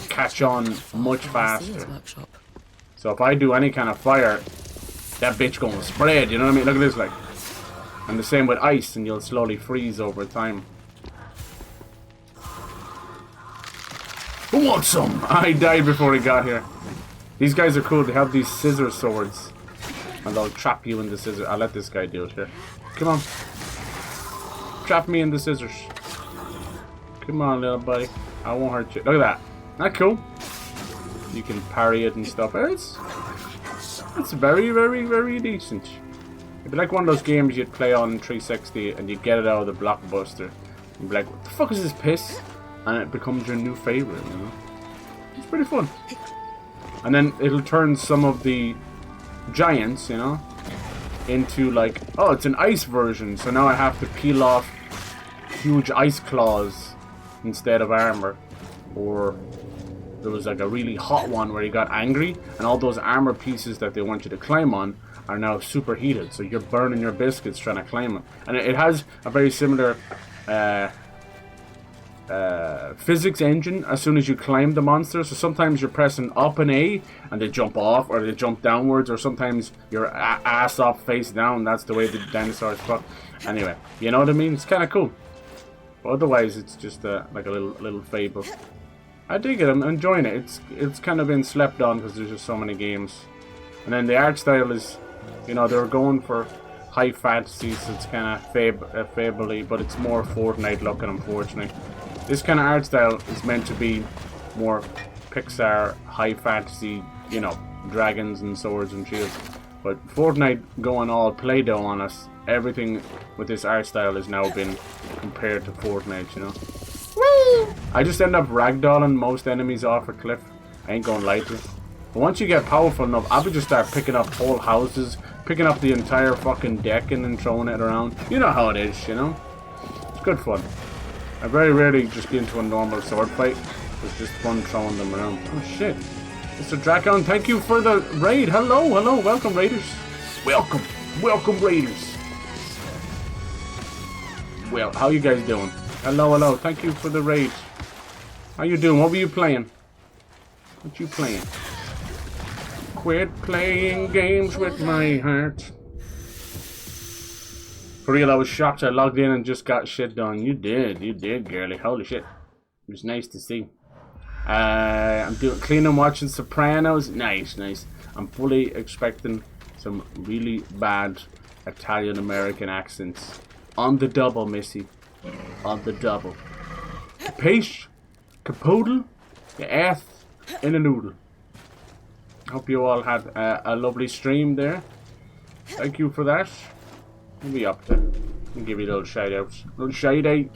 catch on much faster. So if I do any kind of fire, that bitch gonna spread, you know what I mean? Look at this, like. And the same with ice, and you'll slowly freeze over time. Who wants some? I died before he got here. These guys are cool. They have these scissor swords. And they'll trap you in the scissors. I'll let this guy do it here. Come on. Trap me in the scissors. Come on, little buddy. I won't hurt you. Look at that. Isn't that cool? You can parry it and stuff. It's very, very, very decent. It'd be like one of those games you'd play on 360 and you get it out of the blockbuster. You'd be like, what the fuck is this piss? And it becomes your new favorite, you know? It's pretty fun. And then it'll turn some of the giants, you know, into like, oh, it's an ice version, so now I have to peel off huge ice claws instead of armor. Or there was like a really hot one where he got angry and all those armor pieces that they want you to climb on are now superheated, so you're burning your biscuits trying to climb it. And it has a very similar physics engine as soon as you climb the monster. So sometimes you're pressing up and A and they jump off, or they jump downwards, or sometimes you're ass up face down. That's the way the dinosaurs fuck. Anyway, you know what I mean? It's kind of cool. But otherwise, it's just like a little fable. I dig it. I'm enjoying it. It's kind of been slept on because there's just so many games. And then the art style is, you know, they're going for high fantasy, so it's kind of fable-y, but it's more Fortnite looking, unfortunately. This kind of art style is meant to be more Pixar high fantasy, you know, dragons and swords and shields. But Fortnite going all Play-Doh on us, everything with this art style has now been compared to Fortnite, you know. Woo! I just end up ragdolling most enemies off a cliff. I ain't gonna lie to you. But once you get powerful enough, I would just start picking up whole houses, picking up the entire fucking deck and then throwing it around. You know how it is, you know? It's good fun. I very rarely just get into a normal sword fight. It's just fun throwing them around. Oh shit. Mr. Drakon, thank you for the raid. Hello, hello, welcome raiders. Welcome, welcome raiders. Well, how you guys doing? Hello, hello, thank you for the raid. How you doing? What were you playing? What you playing? Quit playing games with my heart. For real, I was shocked. I logged in and just got shit done. You did, girly. Holy shit. It was nice to see. I'm doing cleaning, watching Sopranos. Nice, nice. I'm fully expecting some really bad Italian-American accents. On the double, Missy. On the double. Capiche? Capoodle? The earth in a noodle. Hope you all had a lovely stream there. Thank you for that. What are we up to? I'll give you a little shout out. Little shout out.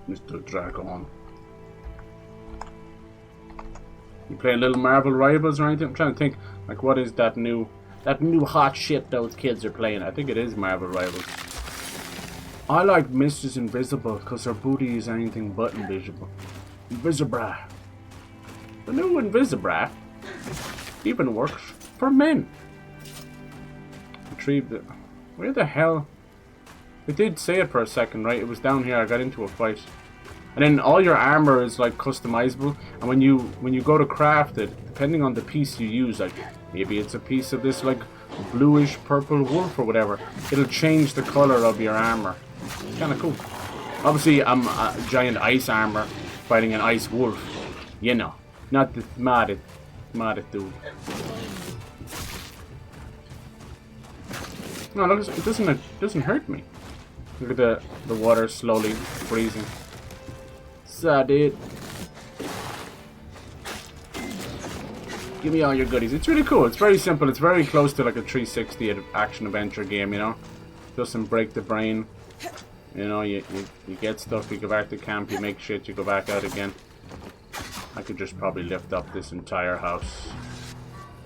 Mr. Dragon. You play a little Marvel Rivals or anything? I'm trying to think, like, what is that new hot shit those kids are playing? I think it is Marvel Rivals. I like Mrs. Invisible because her booty is anything but invisible. Invisibra. The new Invisibra even works for men. Retrieve the... Where the hell? It did say it for a second, right? It was down here. I got into a fight. And then all your armor is like customizable. And when you go to craft it, depending on the piece you use, like maybe it's a piece of this like bluish purple wolf or whatever, it'll change the color of your armor. It's kind of cool. Obviously, I'm a giant ice armor fighting an ice wolf. You know, not the smartest dude. No, look, it doesn't hurt me. Look at the water slowly freezing. So, dude. Give me all your goodies. It's really cool. It's very simple. It's very close to like a 360 action adventure game, you know. Doesn't break the brain. You know, you get stuff, you go back to camp, you make shit, you go back out again. I could just probably lift up this entire house.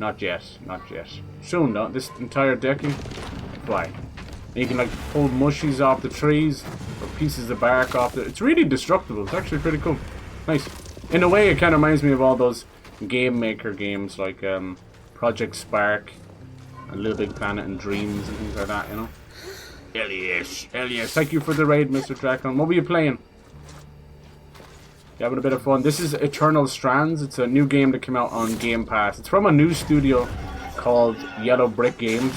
Not yet, not yet. Soon though, this entire decking. Why? And you can like pull mushies off the trees, or pieces of bark off the... It's really destructible. It's actually pretty cool. Nice. In a way, it kind of reminds me of all those game maker games like Project Spark, and Little Big Planet and Dreams and things like that, you know? Elias, thank you for the raid, Mr. Drakon. What were you playing? You having a bit of fun? This is Eternal Strands. It's a new game that came out on Game Pass. It's from a new studio called Yellow Brick Games.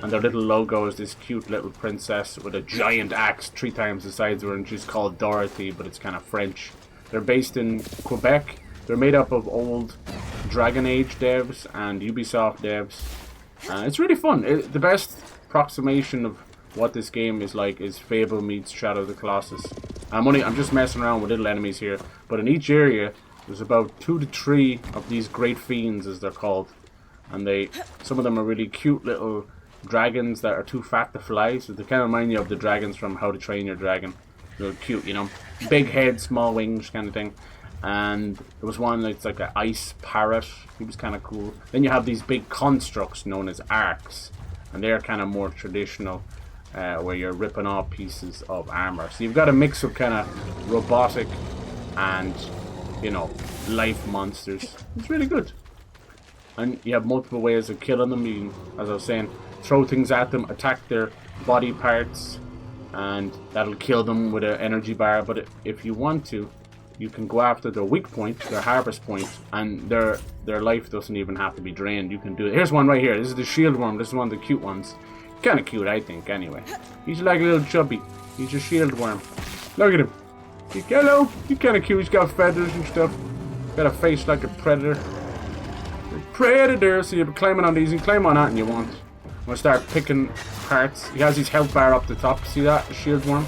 And their little logo is this cute little princess with a giant axe 3 times the size of her, and she's called Dorothy, but it's kind of French. They're based in Quebec. They're made up of old Dragon Age devs and Ubisoft devs. It's really fun. The best approximation of what this game is like is Fable meets Shadow of the Colossus. I'm just messing around with little enemies here, but in each area there's about 2 to 3 of these great fiends, as they're called, and some of them are really cute little dragons that are too fat to fly, so they kind of remind you of the dragons from How to Train Your Dragon. They're cute, you know, big head, small wings kind of thing. And there was one that's like an ice parrot. He was kind of cool. Then you have these big constructs known as arcs, and they're kind of more traditional, where you're ripping off pieces of armor. So you've got a mix of kind of robotic and, you know, life monsters. It's really good. And you have multiple ways of killing them. You can, as I was saying, throw things at them, attack their body parts, and that'll kill them with an energy bar. But if you want to, you can go after their weak point, their harvest point, and their life doesn't even have to be drained. You can do it. Here's one right here. This is the shield worm. This is one of the cute ones. Kind of cute, I think, anyway. He's like a little chubby. He's a shield worm. Look at him. Hello. He's kind of cute. He's got feathers and stuff. Got a face like a predator. Predator. So you're climbing on these. You can climb on anything you want. I'm going to start picking parts. He has his health bar up the top. See that? Shield worm.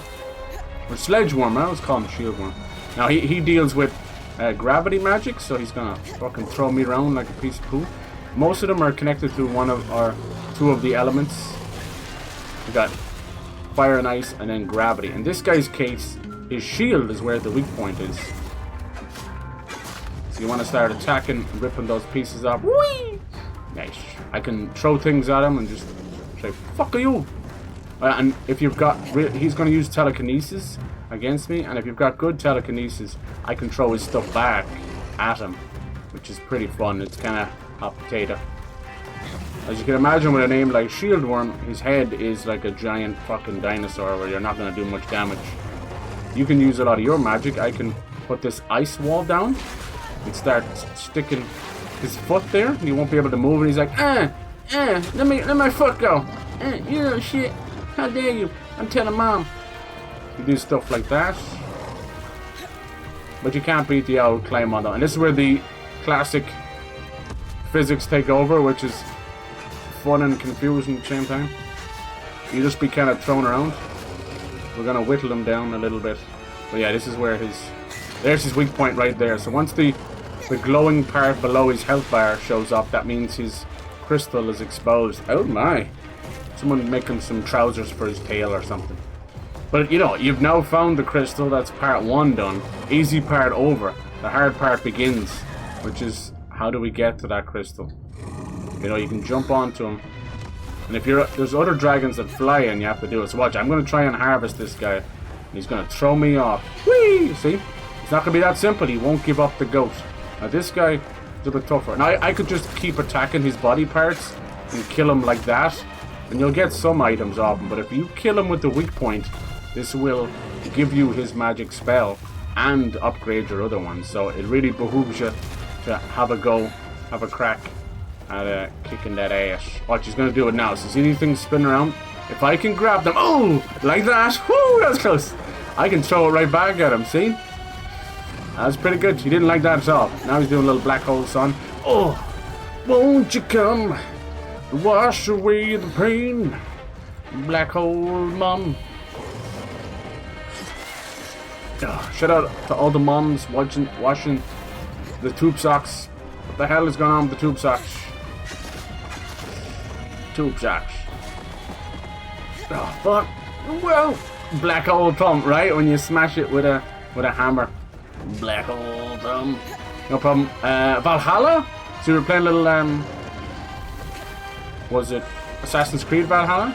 Or sledge worm. I always call him shield worm. Now he deals with gravity magic. So he's going to fucking throw me around like a piece of poo. Most of them are connected to one of or two of the elements. We got fire and ice and then gravity. In this guy's case, his shield is where the weak point is. So you want to start attacking and ripping those pieces off. Whee! Nice. I can throw things at him and just say, fuck you! And if you've got... he's going to use telekinesis against me. And if you've got good telekinesis, I can throw his stuff back at him. Which is pretty fun. It's kind of hot potato. As you can imagine with a name like Shield Worm, his head is like a giant fucking dinosaur where you're not going to do much damage. You can use a lot of your magic. I can put this ice wall down and start sticking his foot there. He won't be able to move and he's like, let my foot go. You little shit. How dare you? I'm telling mom. You do stuff like that. But you can't beat the old climb on though. And this is where the classic physics take over, which is fun and confusing at the same time. You just be kind of thrown around. We're gonna whittle him down a little bit. But yeah, this is where there's his weak point right there. So once the glowing part below his health bar shows up, that means his crystal is exposed. Oh my. Someone making some trousers for his tail or something. But you know, you've now found the crystal. That's part 1 done. Easy part over. The hard part begins, which is how do we get to that crystal? You know, you can jump onto him. And if there's other dragons that fly and you have to do it. So watch, I'm going to try and harvest this guy. And he's going to throw me off. Whee! See? It's not going to be that simple. He won't give up the goat. Now this guy is a bit tougher. Now I could just keep attacking his body parts and kill him like that. And you'll get some items off him. But if you kill him with the weak point, this will give you his magic spell and upgrade your other ones. So it really behooves you to have a go, have a crack at kicking that ass. Watch, he's going to do it now. So see these things spin around? If I can grab them, oh, like that. Woo, that was close. I can throw it right back at him, see? That's pretty good. He didn't like that at all. Now he's doing a little black hole sun. Oh, won't you come wash away the pain, black hole mom. Oh, shout out to all the moms washing the tube socks. What the hell is going on with the tube socks? Tube socks. Oh fuck! Well, black hole thumb, right? When you smash it with a hammer. Black hole thumb. No problem. Valhalla. So we were playing a little was it Assassin's Creed Valhalla?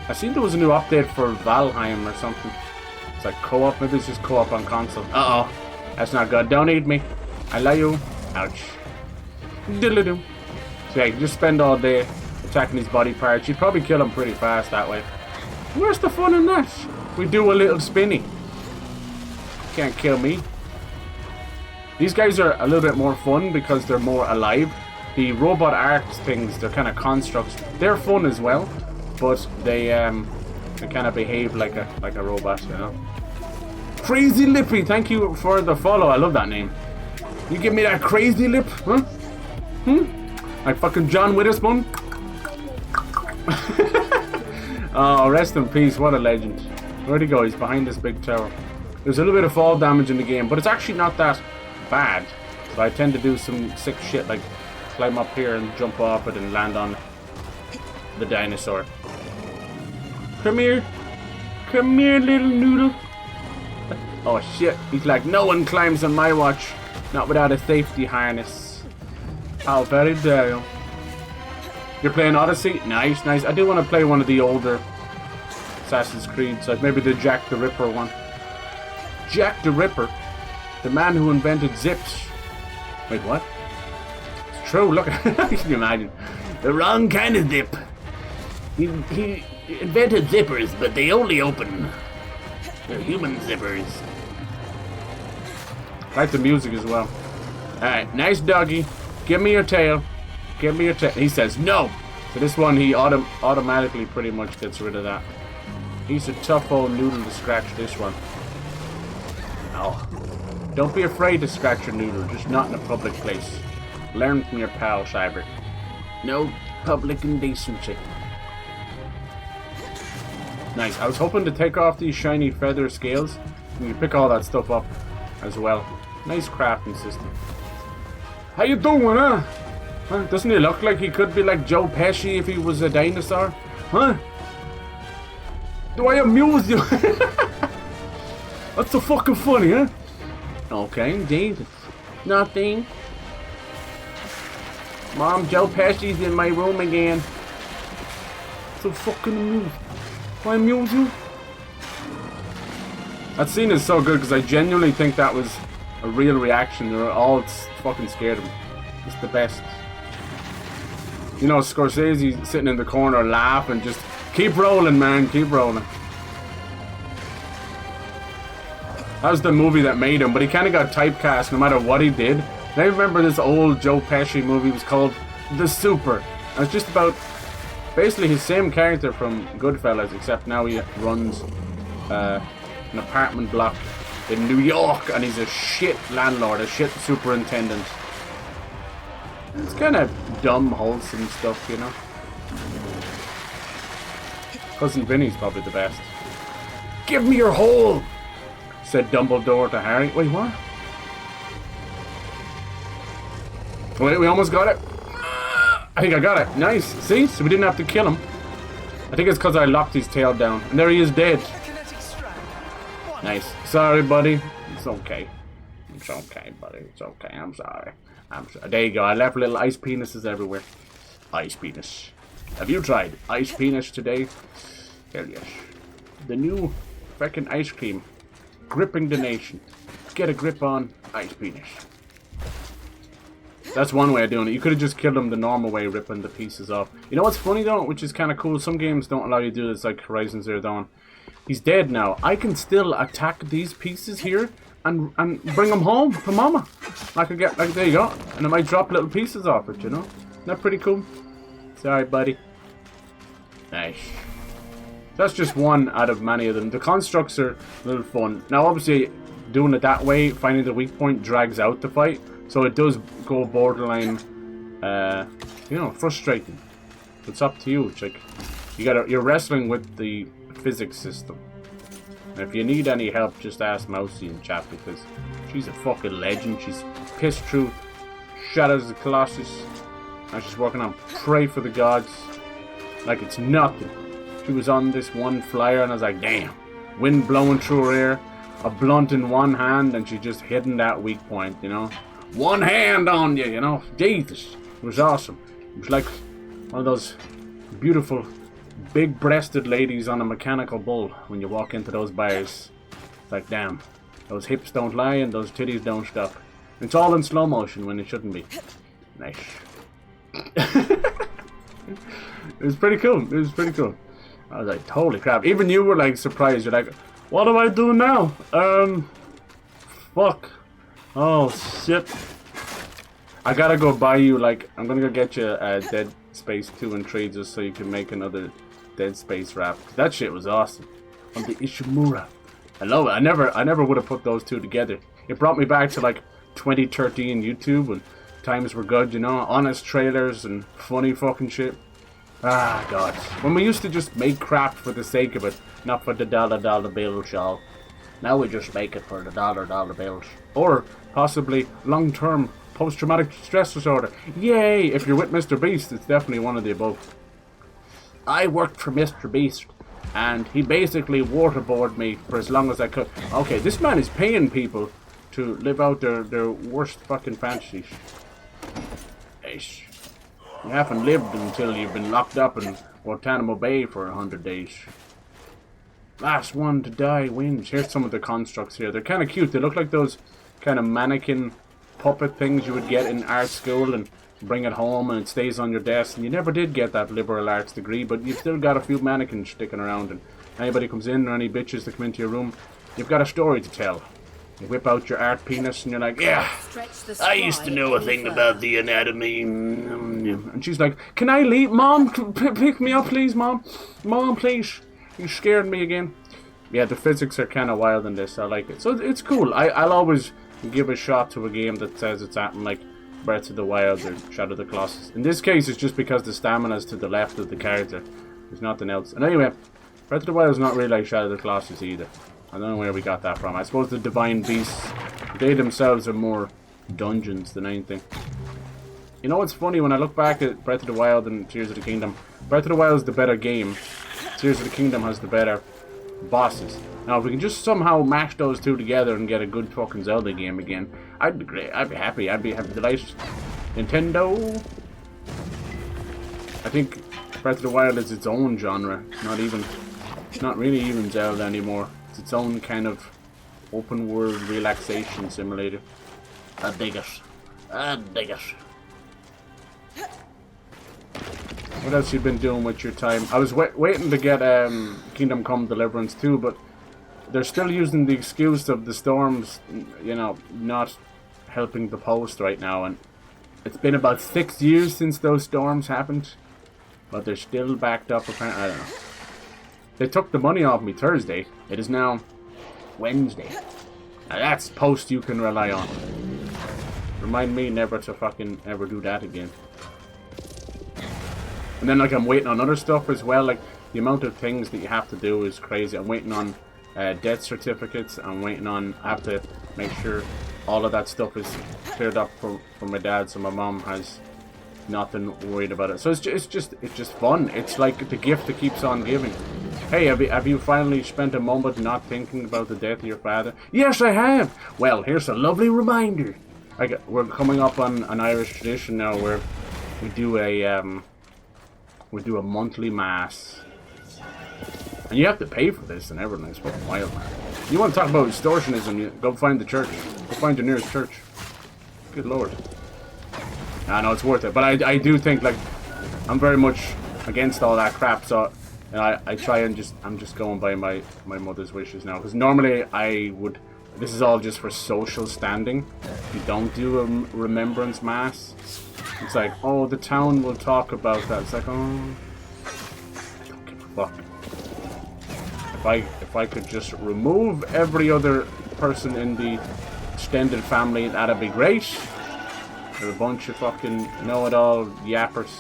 I seen there was a new update for Valheim or something. It's like co-op. Maybe it's just co-op on console. Uh oh, that's not good. Don't eat me. I love you. Ouch. Diddle-doo. So yeah, you just spend all day attacking these body parts. You'd probably kill them pretty fast that way. Where's the fun in that? We do a little spinny. Can't kill me. These guys are a little bit more fun because they're more alive. The robot art things, they're kind of constructs. They're fun as well, but they kind of behave like a robot, you know. Crazy Lippy, thank you for the follow. I love that name. You give me that crazy lip, huh? Like fucking John Witherspoon. Oh, rest in peace. What a legend. Where'd he go? He's behind this big tower. There's a little bit of fall damage in the game, but it's actually not that bad. So I tend to do some sick shit like climb up here and jump off it and land on the dinosaur. Come here. Come here, little noodle. Oh shit. He's like, no one climbs on my watch. Not without a safety harness. How very dare you. You're playing Odyssey? Nice, nice. I do want to play one of the older Assassin's Creeds, like maybe the Jack the Ripper one. Jack the Ripper? The man who invented zips. Wait, what? It's true, look. Can you imagine? The wrong kind of zip. He invented zippers, but they only open. They're human zippers. I like the music as well. Alright, nice doggy. Give me your tail. Give me your tail. He says no. So this one, he automatically pretty much gets rid of that. He's a tough old noodle to scratch this one. Oh. Don't be afraid to scratch your noodle, just not in a public place. Learn from your pal, Cyber. No public indecency. Nice. I was hoping to take off these shiny feather scales. And you pick all that stuff up as well. Nice crafting system. How you doing, huh? Doesn't he look like he could be like Joe Pesci if he was a dinosaur? Huh? Do I amuse you? That's so fucking funny, huh? Okay, Jesus. Nothing. Mom, Joe Pesci's in my room again. So fucking amused. Do I amuse you? That scene is so good because I genuinely think that was a real reaction. They're all fucking scared of him. It's the best. You know, Scorsese sitting in the corner laughing, just keep rolling, man, keep rolling. That was the movie that made him, but he kind of got typecast no matter what he did. And I remember this old Joe Pesci movie was called The Super. And it's just about basically his same character from Goodfellas, except now he runs an apartment block in New York, and he's a shit landlord, a shit superintendent. It's kind of dumb, wholesome stuff, you know. Cousin Vinny's probably the best. Give me your hole, said Dumbledore to Harry. Wait, what? Wait, we almost got it. I think I got it. Nice. See? So we didn't have to kill him. I think it's because I locked his tail down. And there he is dead. Nice. Sorry, buddy. It's okay. It's okay, buddy. It's okay. I'm sorry. There you go. I left little ice penises everywhere. Ice penis. Have you tried ice penis today? Hell yes. The new fucking ice cream. Gripping the nation. Get a grip on ice penis. That's one way of doing it. You could have just killed him the normal way, ripping the pieces off. You know what's funny though, which is kind of cool? Some games don't allow you to do this, like Horizon Zero Dawn. He's dead now. I can still attack these pieces here and bring them home to Mama. I could get, like, there you go. And I might drop little pieces off it, you know? Isn't that pretty cool? Sorry, buddy. Nice. That's just one out of many of them. The constructs are a little fun. Now, obviously, doing it that way, finding the weak point drags out the fight. So it does go borderline, you know, frustrating. It's up to you. It's like, you're wrestling with the physics system. And if you need any help, just ask Mousy in chat, because she's a fucking legend. She's pissed through Shadows of the Colossus. And she's working on Pray for the Gods like it's nothing. She was on this one flyer and I was like, damn. Wind blowing through her hair, a blunt in one hand, and she just hitting that weak point, you know. One hand on you, you know. Jesus. It was awesome. It was like one of those beautiful big-breasted ladies on a mechanical bull when you walk into those bars. It's like, damn, those hips don't lie and those titties don't stop. It's all in slow motion when it shouldn't be. Nice. It was pretty cool. It was pretty cool. I was like, holy crap. Even you were like surprised. You're like, what do I do now? Fuck. Oh, shit. I gotta go buy you, like, I'm gonna go get you Dead Space 2 and 3 just so you can make another Dead Space rap. That shit was awesome. On the Ishimura. I love it. I never would have put those two together. It brought me back to like 2013 YouTube when times were good, you know, honest trailers and funny fucking shit. Ah, God. When we used to just make crap for the sake of it, not for the dollar bills, y'all. Now we just make it for the dollar bills. Or possibly long-term post-traumatic stress disorder. Yay! If you're with Mr. Beast, it's definitely one of the above. I worked for Mr. Beast, and he basically waterboarded me for as long as I could. Okay, this man is paying people to live out their worst fucking fantasies. Yes. You haven't lived until you've been locked up in Guantanamo Bay for 100 days. Last one to die wins. Here's some of the constructs here. They're kind of cute. They look like those kind of mannequin puppet things you would get in art school and bring it home and it stays on your desk. And you never did get that liberal arts degree, but you've still got a few mannequins sticking around. And anybody comes in or any bitches that come into your room, you've got a story to tell. You whip out your art penis and you're like, yeah, I used to know a thing about the anatomy. And she's like, can I leave? Mom, pick me up, please, Mom. Mom, please. You scared me again. Yeah, the physics are kind of wild in this. I like it. So it's cool. I'll always give a shot to a game that says it's acting like Breath of the Wild or Shadow of the Colossus. In this case, it's just because the stamina's to the left of the character. There's nothing else. And anyway, Breath of the Wild is not really like Shadow of the Colossus either. I don't know where we got that from. I suppose the Divine Beasts, they themselves are more dungeons than anything. You know what's funny? When I look back at Breath of the Wild and Tears of the Kingdom, Breath of the Wild is the better game. Tears of the Kingdom has the better bosses. Now, if we can just somehow mash those two together and get a good fucking Zelda game again, I'd be great. I'd be happy. I'd be delighted. Nintendo. I think Breath of the Wild is its own genre. It's not really even Zelda anymore. It's its own kind of open world relaxation simulator. I dig it. I dig it. What else you been doing with your time? I was waiting to get Kingdom Come Deliverance 2, but they're still using the excuse of the storms, you know, not helping the post right now. And it's been about 6 years since those storms happened, but they're still backed up apparently. I don't know. They took the money off me Thursday. It is now Wednesday. Now that's post you can rely on. Remind me never to fucking ever do that again. And then like I'm waiting on other stuff as well. Like the amount of things that you have to do is crazy. I'm waiting on death certificates. I'm waiting on. I have to make sure all of that stuff is cleared up for my dad, so my mom has nothing worried about it. So it's just fun. It's like the gift that keeps on giving. Hey, have you finally spent a moment not thinking about the death of your father? Yes, I have. Well, here's a lovely reminder. We're coming up on an Irish tradition now where we do a monthly mass, and you have to pay for this and everything. It's fucking wild, man. You want to talk about extortionism? You go find the church. Go find your nearest church. Good lord. I know it's worth it, but I do think like I'm very much against all that crap. So I try and I'm just going by my mother's wishes now, because normally I would. This is all just for social standing. You don't do a remembrance mass. It's like, oh, the town will talk about that. It's like, oh, I don't give a fuck. If I could just remove every other person in the extended family, that'd be great. They're a bunch of fucking know-it-all yappers.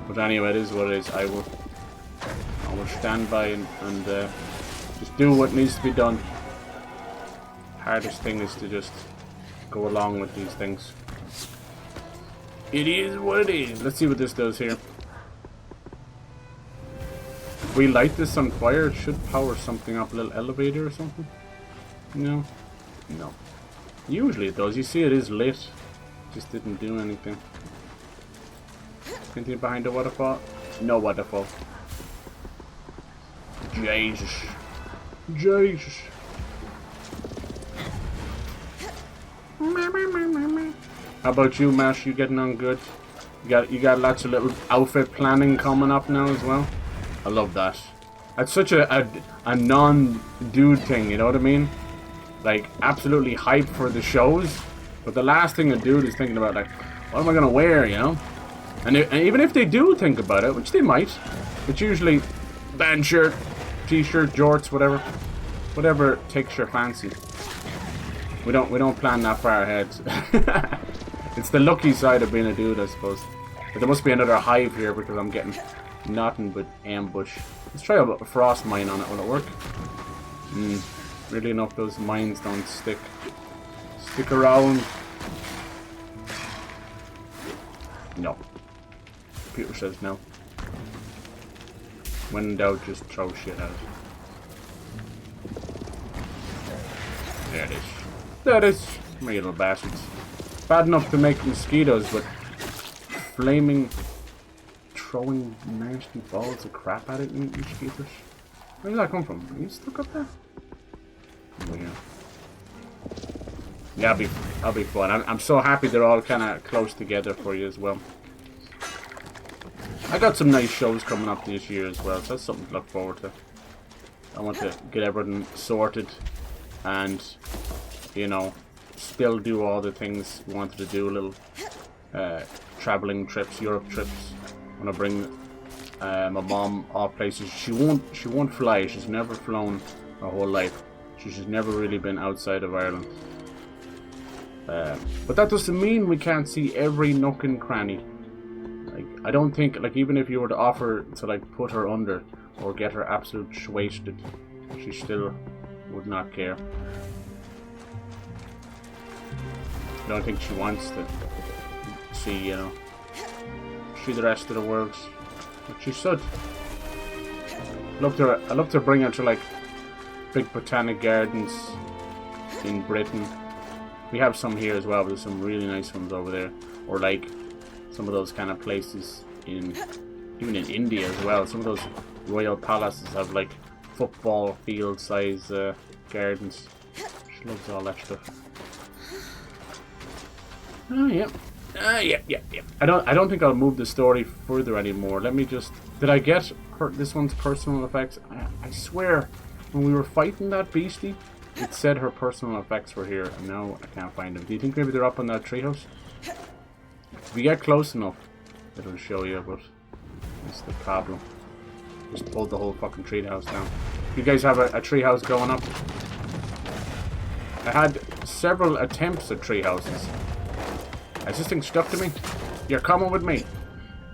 But anyway, it is what it is. I will stand by and just do what needs to be done. Hardest thing is to just go along with these things. It is what it is. Let's see what this does here. If we light this on fire, it should power something up, a little elevator or something. No. No. Usually it does. You see it is lit. Just didn't do anything. Anything behind the waterfall? No waterfall. Jesus. Jesus. How about you, Mash? You getting on good? You got lots of little outfit planning coming up now as well. I love that. That's such a non-dude thing, you know what I mean? Like, absolutely hype for the shows, but the last thing a dude is thinking about, like, what am I gonna wear, you know? And even if they do think about it, which they might, it's usually band shirt, t-shirt, jorts, whatever takes your fancy. We don't plan that far ahead. It's the lucky side of being a dude, I suppose. But there must be another hive here because I'm getting nothing but ambush. Let's try a frost mine on it. Will it work? Really enough, those mines don't stick around. No. Computer says no. When in doubt, just throw shit out. There it is. There it is. My little bastards. Bad enough to make mosquitoes, but flaming, throwing nasty balls of crap at it, you mosquitoes. Where did that come from? Are you stuck up there? Oh, yeah, I'll be fun. I'm so happy they're all kind of close together for you as well. I got some nice shows coming up this year as well, so that's something to look forward to. I want to get everything sorted and, you know, still do all the things we wanted to do, little traveling trips, Europe trips. I want to bring my mom off places. She won't fly. She's never flown her whole life. She's never really been outside of Ireland. But that doesn't mean we can't see every nook and cranny. Like, I don't think, like, even if you were to offer to, like, put her under or get her absolute wasted, she still would not care. I don't think she wants to see, you know, see the rest of the world. But she should. I'd love to bring her to, like, big botanic gardens in Britain. We have some here as well, but there's some really nice ones over there. Or, like, some of those kind of places in, even in India as well. Some of those royal palaces have, like, football field size gardens. She loves all that stuff. Oh, yeah. Yeah. I don't think I'll move the story further anymore. Let me just... Did I get this one's personal effects? I swear, when we were fighting that beastie, it said her personal effects were here, and now I can't find them. Do you think maybe they're up on that treehouse? If you get close enough, it'll show you, but that's the problem. Just pulled the whole fucking treehouse down. You guys have a treehouse going up? I had several attempts at treehouses. This thing stuck to me. You're coming with me.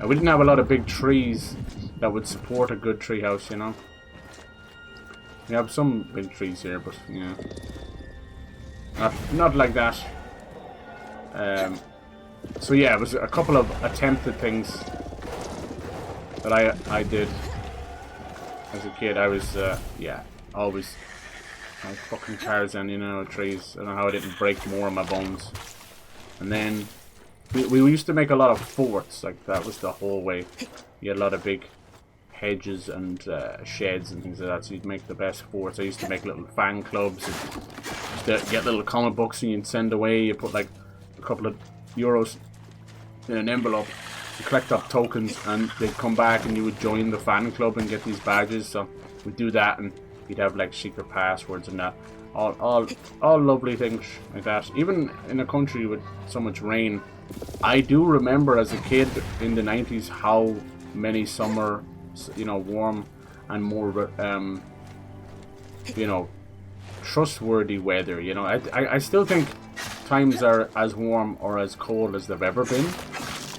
We didn't have a lot of big trees that would support a good treehouse, you know. We have some big trees here, but yeah, not like that. So yeah, it was a couple of attempted things that I did as a kid. I was yeah, always like fucking Tarzan, you know, trees. I don't know how I didn't break more of my bones. And then we used to make a lot of forts, like that was the whole way. You had a lot of big hedges and sheds and things like that, so you'd make the best forts. I used to make little fan clubs, and get little comic books and you'd send away. You put like a couple of euros in an envelope, you collect up tokens, and they'd come back and you would join the fan club and get these badges. So we'd do that, and you'd have like secret passwords and that. All lovely things like that. Even in a country with so much rain, I do remember as a kid in the 90s how many summer, you know, warm and more you know, trustworthy weather. You know, I still think times are as warm or as cold as they've ever been,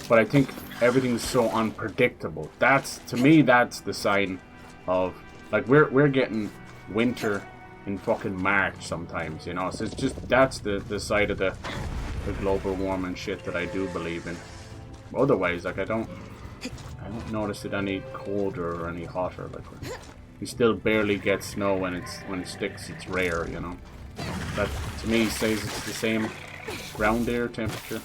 but I think everything's so unpredictable. That's, to me, that's the sign of, like, we're getting winter in fucking March sometimes, you know. So it's just, that's the side of the global warming shit that I do believe in. Otherwise, like, I don't notice it any colder or any hotter. Like, we still barely get snow when it sticks. It's rare, you know. That to me says it's the same ground air temperature.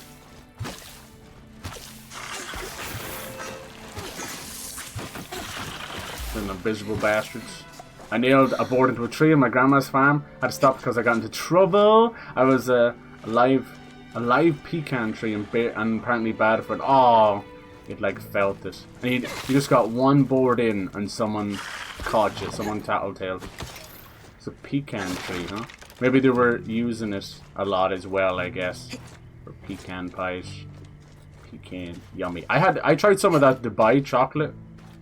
Them invisible bastards. I nailed a board into a tree on my grandma's farm. I had to stop because I got into trouble. I was a live pecan tree and apparently bad for it. Oh, it like felt it. And you just got one board in and someone caught you. Someone tattletaled. It's a pecan tree, huh? Maybe they were using it a lot as well, I guess. For pecan pies. Pecan, yummy. I tried some of that Dubai chocolate.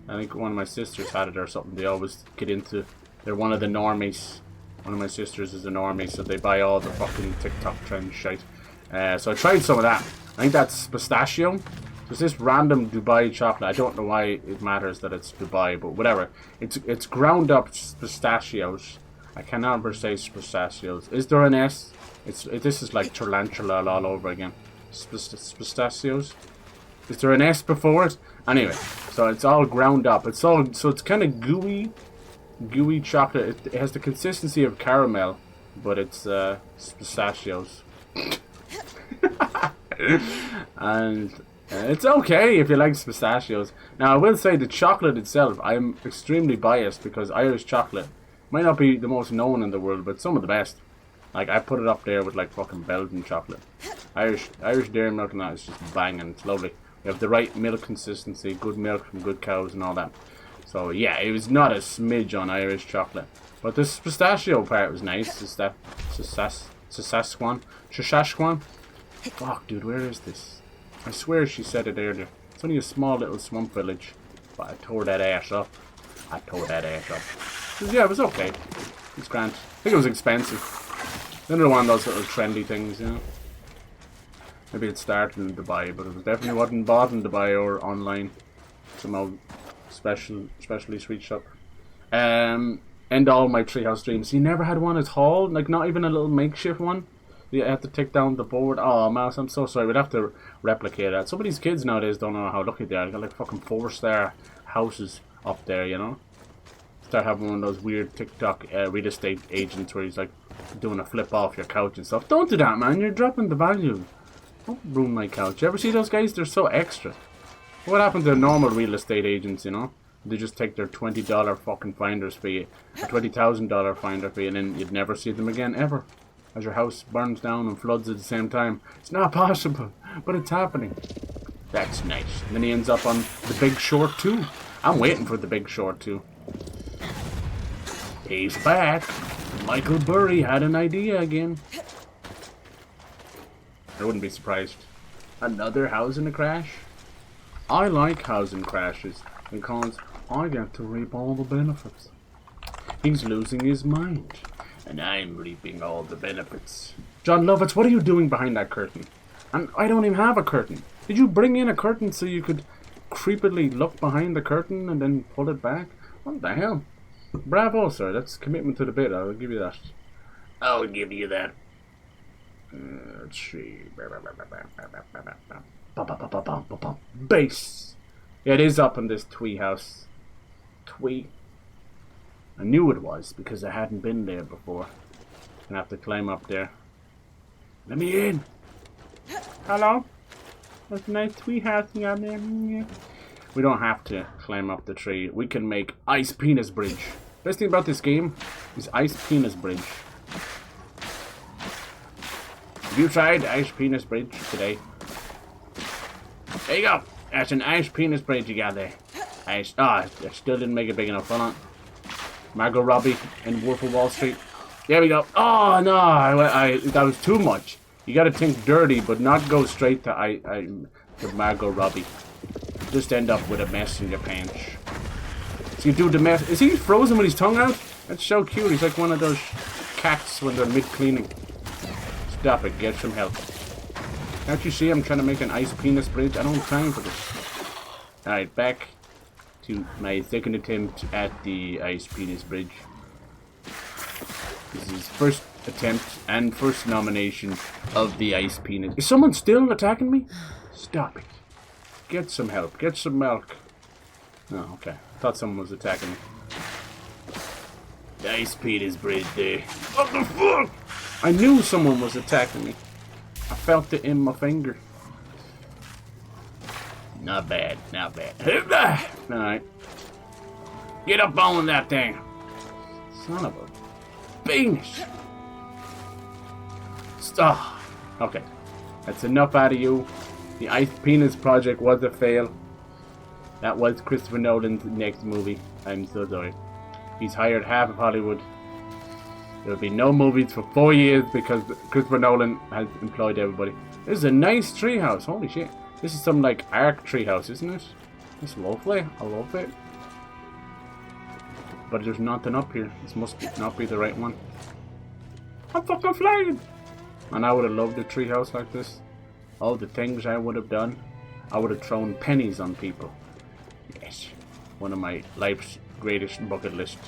I think one of my sisters had it or something. They always get into... They're one of the normies. One of my sisters is a normie, so they buy all the fucking TikTok trend shite. So I tried some of that. I think that's pistachio. So it's this random Dubai chocolate. I don't know why it matters that it's Dubai, but whatever. It's ground up pistachios. I cannot ever say pistachios. Is there an S? This is like tarantula all over again. Pistachios? Is there an S before it? Anyway, so it's all ground up. So it's kind of gooey chocolate. It has the consistency of caramel, but it's pistachios. And it's okay if you like pistachios. Now I will say the chocolate itself, I'm extremely biased because Irish chocolate might not be the most known in the world, but some of the best. Like, I put it up there with like fucking Belgian chocolate. Irish dairy milk and that is just banging. It's lovely. You have the right milk consistency, good milk from good cows and all that. So yeah, it was not a smidge on Irish chocolate. But this pistachio part was nice. Is that Saskatchewan? Fuck, dude, where is this? I swear she said it earlier. It's only a small little swamp village. But I tore that ass up. Yeah, it was okay. It's grand. I think it was expensive. Another one of those little trendy things, you know. Maybe it started in Dubai, but it definitely wasn't bought in Dubai or online. Somehow specially sweet shop. End all my treehouse dreams. You never had one at all? Like, not even a little makeshift one? You had to take down the board? Oh, Mouse, I'm so sorry. We'd have to replicate that. Some of these kids nowadays don't know how lucky they are. They got like fucking 4-star houses up there, you know? Start having one of those weird TikTok real estate agents where he's like doing a flip off your couch and stuff. Don't do that, man. You're dropping the value. Don't ruin my couch. You ever see those guys? They're so extra. What happened to normal real estate agents, you know? They just take their $20 fucking finder's fee, or $20,000 finder fee, and then you'd never see them again, ever. As your house burns down and floods at the same time. It's not possible, but it's happening. That's nice. And then he ends up on The Big Short 2. I'm waiting for The Big Short 2. He's back. Michael Burry had an idea again. I wouldn't be surprised. Another housing crash? I like housing crashes because I get to reap all the benefits. He's losing his mind, and I'm reaping all the benefits. John Lovitz, what are you doing behind that curtain? And I don't even have a curtain. Did you bring in a curtain so you could creepily look behind the curtain and then pull it back? What the hell? Bravo, sir. That's commitment to the bit. I'll give you that. I'll give you that. Let's see. Base. Yeah, it is up in this twee house. Twee. I knew it was because I hadn't been there before. Gonna have to climb up there. Let me in. Hello. There's a nice twee house out there. We don't have to climb up the tree. We can make Ice Penis Bridge. Best thing about this game is Ice Penis Bridge. Have you tried Ice Penis Bridge today? There you go. That's an Ice Penis Bridge you got there. Ice. I still didn't make it big enough. Hold on. Margot Robbie in Wolf of Wall Street. There we go. Oh no, that was too much. You gotta think dirty, but not go straight to Margot Robbie. Just end up with a mess in your pants. So you do the mess. Is he frozen with his tongue out? That's so cute. He's like one of those cats when they're mid-cleaning. Stop it. Get some help. Can't you see I'm trying to make an Ice Penis Bridge? I don't have time for this. Alright, back to my second attempt at the Ice Penis Bridge. This is his first attempt and first nomination of the Ice Penis. Is someone still attacking me? Stop it. Get some help. Get some milk. Oh, okay. Thought someone was attacking me. The Ice Penis Bridge there. What the fuck? I knew someone was attacking me. I felt it in my finger. Not bad. Not bad. Alright. Get up on that thing. Son of a penis. Stop. Okay. That's enough out of you. The Ice Penis Project was a fail. That was Christopher Nolan's next movie. I'm so sorry. He's hired half of Hollywood. There will be no movies for 4 years because Christopher Nolan has employed everybody. This is a nice treehouse. Holy shit. This is some like Ark treehouse, isn't it? It's lovely. I love it. But there's nothing up here. This must not be the right one. I'm fucking flying! And I would have loved a treehouse like this. All the things I would have done. I would have thrown pennies on people. Yes. One of my life's greatest bucket list.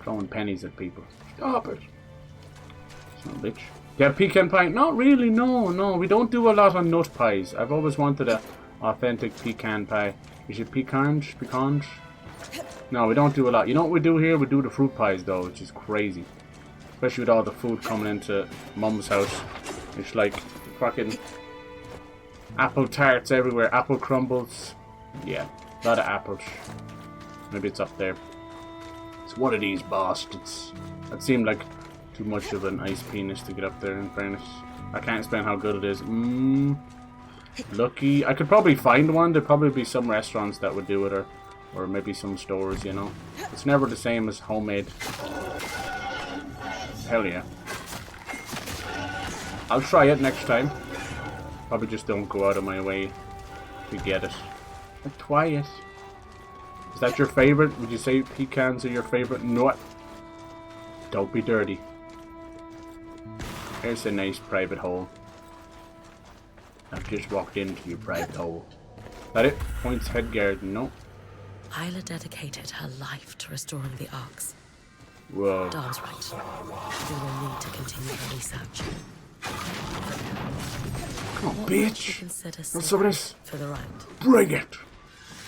Throwing pennies at people. Stop it. Son of a bitch. Yeah, pecan pie. Not really, no. We don't do a lot on nut pies. I've always wanted a authentic pecan pie. Is it pecans? Pecans? No, we don't do a lot. You know what we do here? We do the fruit pies though, which is crazy. Especially with all the food coming into Mum's house. It's like fucking apple tarts everywhere. Apple crumbles. Yeah, a lot of apples. Maybe it's up there. It's one of these bastards. That seemed like too much of an ice penis to get up there, in fairness. I can't explain how good it is. Lucky. I could probably find one. There'd probably be some restaurants that would do it, or Or maybe some stores, you know. It's never the same as homemade. Hell yeah. I'll try it next time. Probably just don't go out of my way to get it. Try it. Is that your favorite? Would you say pecans are your favorite nut? Don't be dirty. Here's a nice private hole. I've just walked into your private hole. That it? Points head garden. No. Hyla dedicated her life to restoring the arcs. Whoa. Dar's right. We will need to continue the research. Come on, What bitch. Consider What's up with this? for the right. Bring it.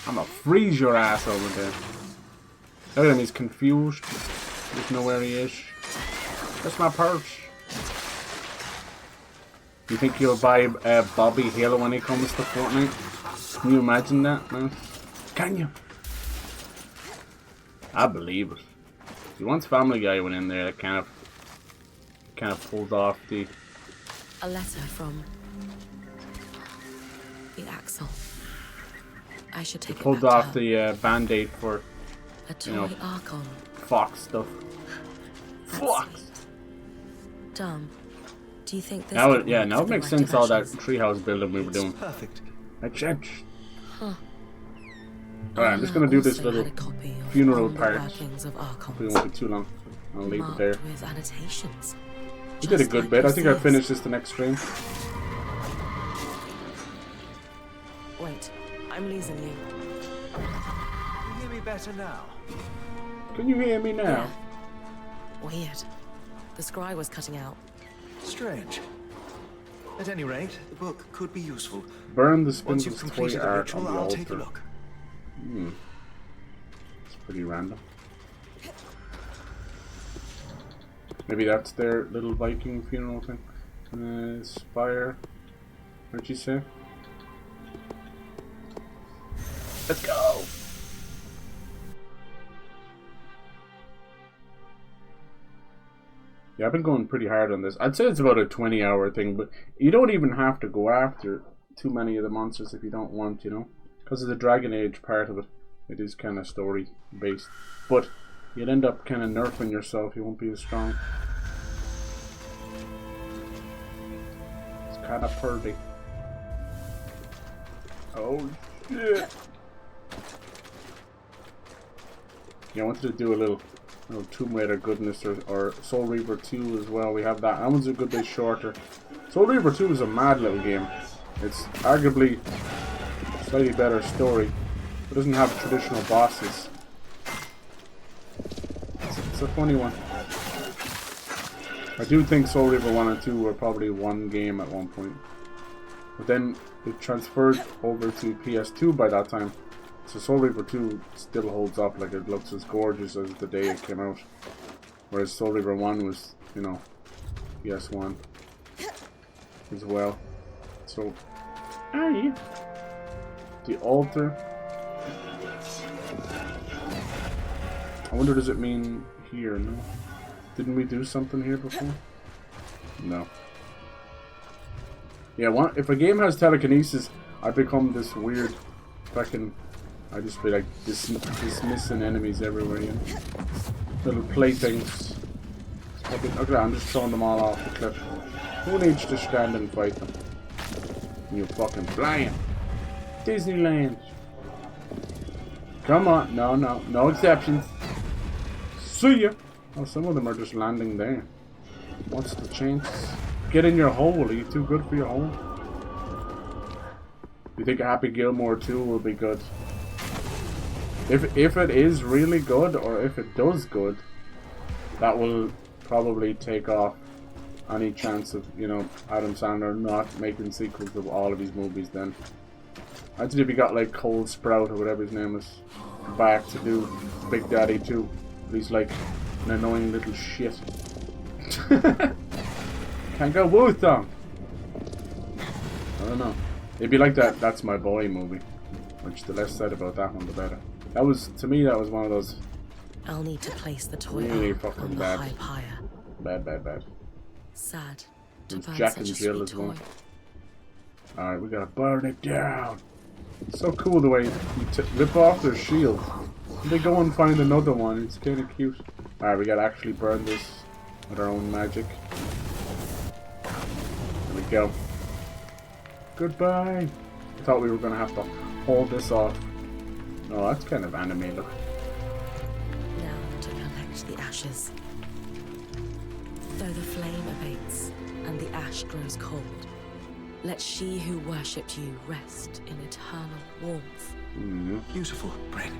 I'm gonna freeze your ass over there. Look at him, he's confused. He doesn't know where he is. That's my purse. You think you'll buy Bobby Hill when he comes to Fortnite? Can you imagine that, man? Can you? I believe it. He once Family Guy went in there, that kind of pulled off the... A letter from the Axel. I should take it pulled back off to the band-aid for, a toy you know, Archon. Fox stuff. Fox! Dumb. Do you think this Now could it, yeah, work now for it the makes right sense all that directions? treehouse building we were doing. Perfect. Makes sense. Huh. Alright, I'm just gonna do this Also little had a copy of funeral On the part. Workings of Archons, It won't be too long. I'll leave it there. marked with annotations. We did a Just good like bit. I this think I'll is. finish this the next stream. Wait, I'm losing you. Can you hear me better now? Can you hear me now? Weird. The scry was cutting out. Strange. At any rate, the book could be useful. Burn the Once Spindle's you've toy completed the art ritual, on the I'll take a altar. look. It's pretty random. Maybe that's their little Viking funeral thing. Spire. What'd you say? Let's go! Yeah, I've been going pretty hard on this. I'd say it's about a 20-hour thing, but you don't even have to go after too many of the monsters if you don't want, you know? Because of the Dragon Age part of it. It is kind of story-based. But you'd end up kind of nerfing yourself. You won't be as strong. It's kind of pretty. Oh, shit! Yeah, I wanted to do a little Tomb Raider goodness or Soul Reaver 2 as well. We have that. That one's a good bit shorter. Soul Reaver 2 is a mad little game. It's arguably a slightly better story. It doesn't have traditional bosses. It's a funny one. I do think Soul Reaver 1 and 2 were probably one game at one point. But then it transferred over to PS2 by that time. So Soul Reaver 2 still holds up, like it looks as gorgeous as the day it came out. Whereas Soul Reaver 1 was, you know, PS1 as well. So, yeah. The altar. I wonder, does it mean here? No. Didn't we do something here before? No. Yeah, if a game has telekinesis, I become this weird fucking... I just be like dismissing enemies everywhere, you know? Little playthings. Look at that, I'm just throwing them all off the cliff. Who needs to stand and fight them? You fucking flying. Disneyland. Come on, no exceptions. See ya! Oh, some of them are just landing there. What's the chance? Get in your hole, are you too good for your hole? You think Happy Gilmore 2 will be good? If it is really good, or if it does good, that will probably take off any chance of, you know, Adam Sandler not making sequels of all of his movies then. Imagine if he got like Cole Sprout or whatever his name is back to do Big Daddy 2. But he's like an annoying little shit. Can't go with them. I don't know. It'd be like that That's My Boy movie. Which the less said about that one, the better. That was, to me, that was one of those... I'll need to place the toy really arc fucking on the bad. high pyre. Bad. Sad to It's burn Jack such and a Jill sweet as well. toy. Alright, we gotta burn it down. So cool the way you rip off their shield. And they go and find another one. It's kind of cute. Alright, we gotta actually burn this with our own magic. There we go. Goodbye. I thought we were gonna have to hold this off. Oh, that's kind of anime look. Now to collect the ashes. Though the flame abates and the ash grows cold, let she who worshipped you rest in eternal warmth. Beautiful, Brynn.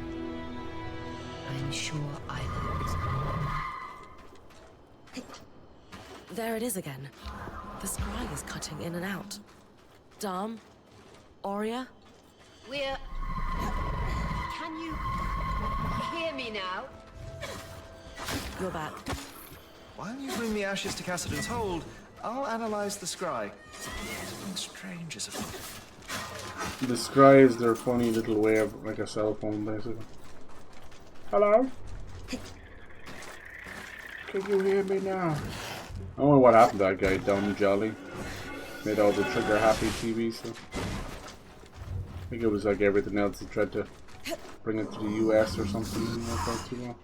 I'm sure I will. There it is again. The scry is cutting in and out. Dom? Aurea? We're... Can you hear me now? You're back. While you bring the ashes to Cassidon's hold, I'll analyze the scry. Something strange is afoot. The scry is their funny little way of like a cell phone, basically. Hello? Can you hear me now? I wonder what happened to that guy, Dumb Jolly. Made all the trigger happy TV stuff. I think it was like everything else. He tried to bring it to the US or something. Didn't work out too well.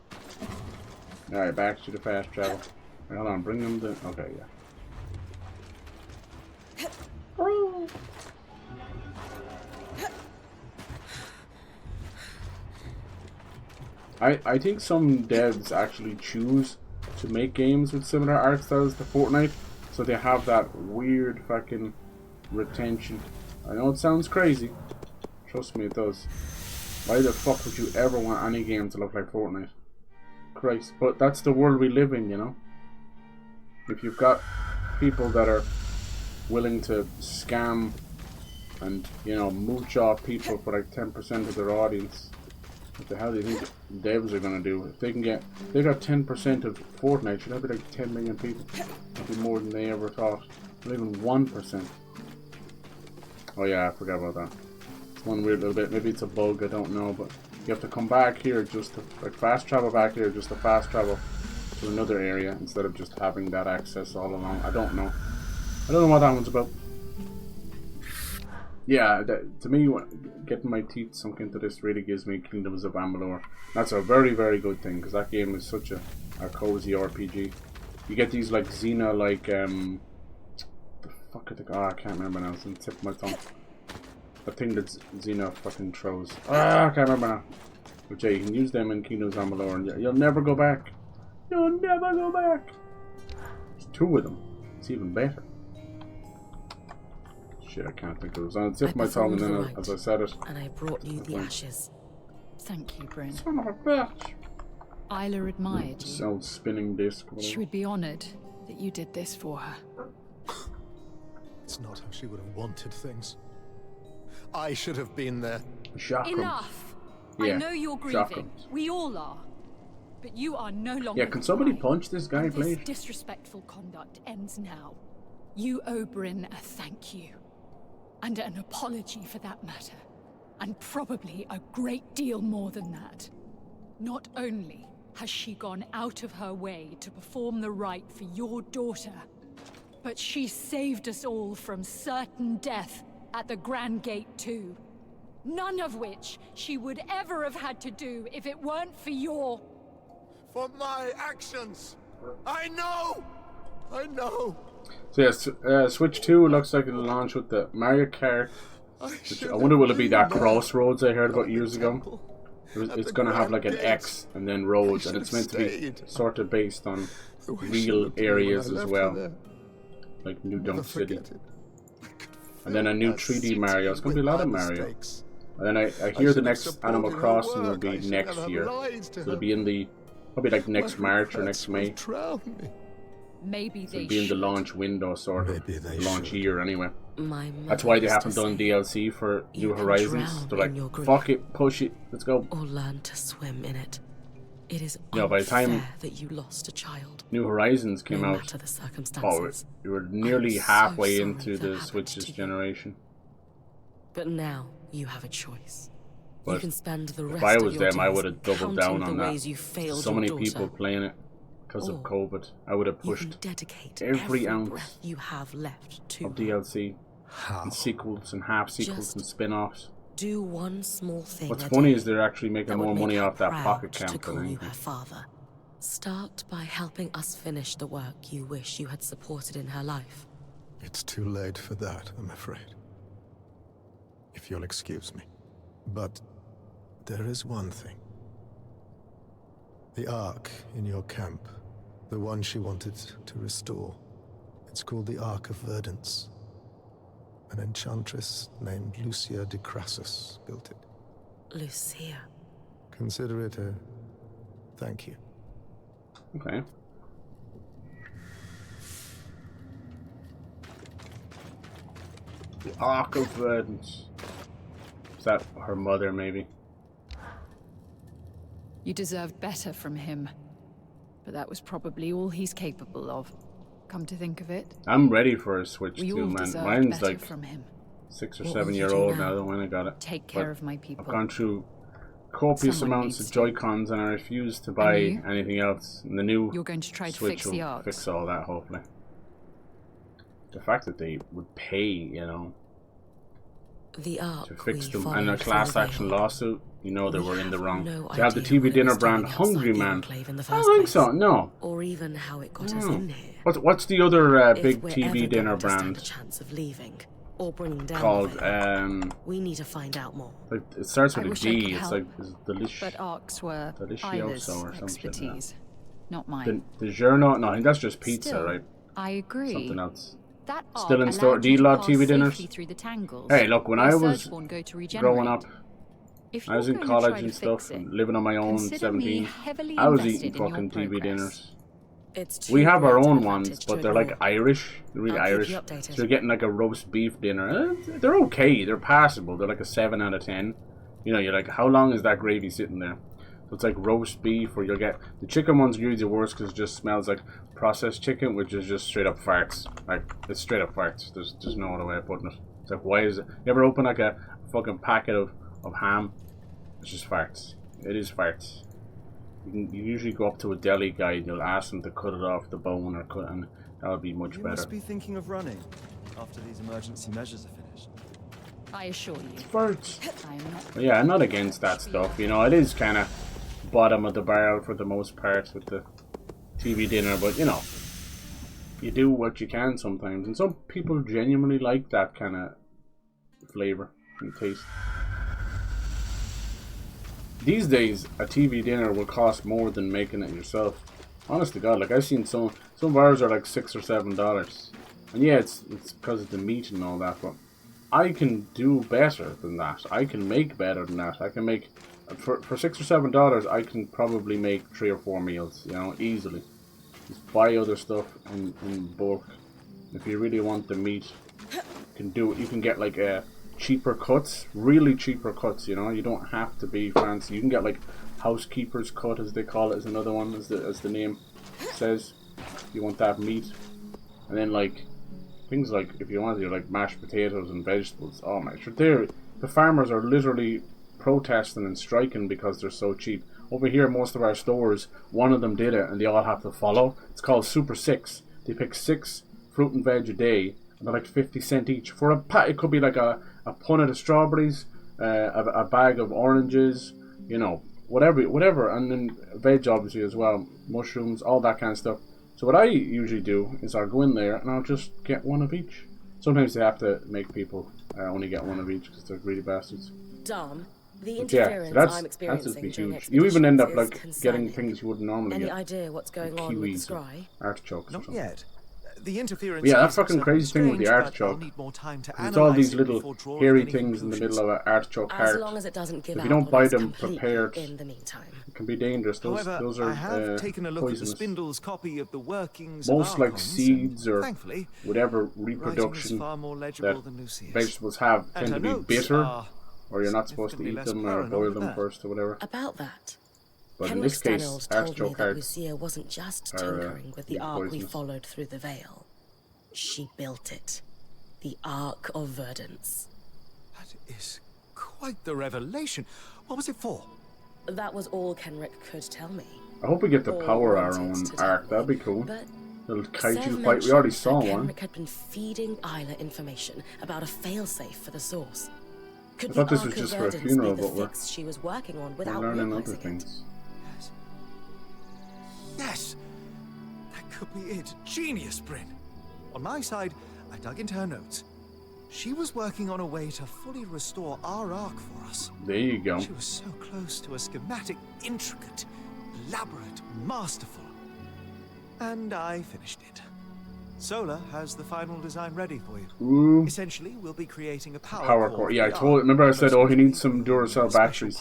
Alright, back to the fast travel. Wait, hold on, bring them to... Okay, yeah. I think some devs actually choose to make games with similar art styles to Fortnite, so they have that weird fucking retention. I know it sounds crazy. Trust me, it does. Why the fuck would you ever want any game to look like Fortnite? Christ, but that's the world we live in, you know? If you've got people that are willing to scam and, you know, mooch off people for like 10% of their audience, what the hell do you think devs are gonna do? If they can get, they got 10% of Fortnite, should have be like 10 million people. That'd be more than they ever thought. Not even 1%. Oh yeah, I forgot about that. It's one weird little bit. Maybe it's a bug, I don't know, but you have to come back here just to, like, fast travel back here just to fast travel to another area instead of just having that access all along. I don't know. I don't know what that one's about. Yeah, to me, getting my teeth sunk into this really gives me Kingdoms of Amalur. That's a very, very good thing, because that game is such a cozy RPG. You get these, like, Xena, like, the fuck are they, I can't remember now, it's on the tip of my tongue. The thing that Xena fucking throws. I can't remember now. But yeah, you can use them in Kingdoms of Amalur, and you'll never go back. You'll never go back. There's 2 of them. It's even better. Shit, I can't think of it. It was on the tip of my tongue, and then as I said it, and I brought you the ashes. Thank you, Brynn. Son of a bitch. Isla admired you. Sound spinning disc. She would be honored that you did this for her. It's not how she would have wanted things. I should have been there. Enough! Yeah, I know you're grieving. We all are. But you are no longer. Yeah, can somebody punch this guy, please? This disrespectful conduct ends now. You owe Brynn a thank you. And an apology for that matter. And probably a great deal more than that. Not only has she gone out of her way to perform the rite for your daughter, but she saved us all from certain death at the Grand Gate too. None of which she would ever have had to do if it weren't for your... For my actions! I know! I know! So yes, Switch 2 looks like it'll launch with the Mario Kart. I wonder will it be that Crossroads I heard about years ago? It's gonna have like an X and then roads, and it's meant to be sort of based on real areas as well. Like New Dunk City. And then a new 3D Mario. It's gonna be a lot of Mario. And then I hear the next Animal Crossing will be next year. So it'll be in the, probably like next March or next May. Maybe so it'll be in the launch window, sort of. Launch year, anyway. That's why they haven't done DLC for New Horizons. They're like, fuck it, push it, let's go. Or learn to swim in it. It is by the time that you lost a child. New Horizons came out, you were nearly halfway into the Switch's generation. But now you have a choice. But you can spend the rest if I was of your them, I would have doubled down on that. So many daughter. people playing it because of COVID. I would have pushed every ounce you have left to of DLC and sequels and half sequels and spin-offs. Do one small thing. What's funny is they're actually making more money off that pocket to camp call than you anything. her father. Start by helping us finish the work you wish you had supported in her life. It's too late for that, I'm afraid. If you'll excuse me. But there is one thing. The Ark in your camp, the one she wanted to restore. It's called the Ark of Verdance. An enchantress named Lucia de Crassus built it. Lucia. Consider it a thank you. Okay. The Ark of Verdance. Is that her mother, maybe? You deserved better from him. But that was probably all he's capable of. Come to think of it. I'm ready for a Switch we too, all man. deserved Mine's better like from him. 6 or What 7 will you year do old now? now when I got it. Take care of my people. I've gone through copious Someone amounts of needs to. Joy-Cons and I refuse to buy you? anything else. And the new You're going to try to Switch fix the will arcs. fix all that, hopefully. The fact that they would pay, you know, The Ark to fix we them, followed and a through class the action veil. lawsuit, you know they We were in the have wrong. no To have the idea TV what it dinner was brand doing Hungry outside the Man. Enclave in the I first don't think place. so, no. Or even how it got us No. in here. What's the other If big we're TV ever dinner going to stand brand a chance of leaving or bringing down called, the veil, we need to find out more. like, it starts with I a wish I could D, it's help, like it's But arcs were Delicioso Isla's or some shit, yeah. expertise, not mine. The Giorno? No, I think that's just pizza, Still, right? I agree. Something else. That Still arc in store. allowed Do you you to love pass TV dinners? safely through the tangles. Hey, look, when where I was Surgeborn go to growing up, If I was you're in going to college try and to stuff, fix it, and living on my own, consider me 17. heavily I was invested eating in your fucking TV progress. dinners. It's We too have our great an own advantage ones, to but they're like ignore. Irish. They're really I'll keep Irish. you So updated. you're getting like a roast beef dinner. They're okay. They're passable. They're like a 7 out of 10. You know, you're like, how long is that gravy sitting there? So it's like roast beef, or you'll get the chicken ones. Usually the worst because it just smells like processed chicken, which is just straight up farts. Like it's straight up farts. There's just no other way of putting it. It's like, why is it? You ever open like a fucking packet of ham? It's just farts. It is farts. You usually go up to a deli guy and you'll ask them to cut it off the bone or cut, and that would be much You better. must be thinking of running after these emergency measures are finished. I assure you. Farts. I am not. But yeah, I'm not against that stuff. You know, it is kind of bottom of the barrel for the most part with the TV dinner, but you know, you do what you can sometimes, and some people genuinely like that kind of flavor and taste. These days, a TV dinner will cost more than making it yourself. Honest to God, like I've seen some of ours are like $6 or $7, and yeah, it's because of the meat and all that, but I can do better than that. I can make better than that. I can make for $6 or $7. I can probably make 3 or 4 meals, you know, easily. Just buy other stuff in bulk. If you really want the meat, you can do it. You can get like cheaper cuts, really cheaper cuts. You know, you don't have to be fancy. You can get like housekeeper's cut, as they call it, is another one, as the name says. If you want that meat, and then like things like if you want to do like mashed potatoes and vegetables. Oh my, sure, the farmers are literally protesting and striking because they're so cheap. Over here, most of our stores, one of them did it, and they all have to follow. It's called Super 6. They pick 6 fruit and veg a day, and they're like 50 cents each for a pack. It could be like a punnet of strawberries, a bag of oranges, you know, whatever, and then veg obviously as well, mushrooms, all that kind of stuff. So what I usually do is I'll go in there and I'll just get one of each. Sometimes they have to make people only get one of each because they're greedy bastards. Dom, the But yeah, interference so I'm that's experiencing just be during huge. You even end up expeditions like is getting concerning. things you wouldn't normally Any get. idea what's going on with the scry? Artichokes. Not yet. The interference. Yeah, that is fucking crazy thing with the strange, but artichoke. I'll need more time to It's all analyze these it little before drawing hairy any things in the conclusions. middle of an artichoke As heart. long as it doesn't give If out you don't on buy us them completely prepared, in the meantime. it can be dangerous. However, Those I are have taken a look poisonous. at the Spindle's copy of the workings Most of like Archons, seeds and or thankfully, whatever writing is reproduction far more legible that than Lucius. vegetables have And tend her to be notes bitter, are or you're not supposed to significantly eat less them or paranoid boil with them that. first or whatever. About that, But in Kenrick this case, Stanils told me artichoke that hearts Lucia wasn't just are, tinkering with the really ark we poisonous. followed through the veil. She built it. The Ark of Verdance. That is quite the revelation. What was it for? That was all Kenrick could tell me. I hope we get to Or power our wanted own to tell arc. That'd be cool. But Little Sev kaiju fight. We mentioned already saw that one. Kenrick had been feeding Isla information about a failsafe for the source. Could I thought the this was Ark of just for a Verdance funeral, be the but we're fix she was working on without learning other realizing it? things. Yes! That could be it. Genius, Brynn. On my side, I dug into her notes. She was working on a way to fully restore our Ark for us. There you go. She was so close to a schematic, intricate, elaborate, masterful. And I finished it. Solar has the final design ready for you. Ooh. Essentially, we'll be creating a Power core. Yeah, I told. Remember, I said, "Oh, he needs some Duracell batteries."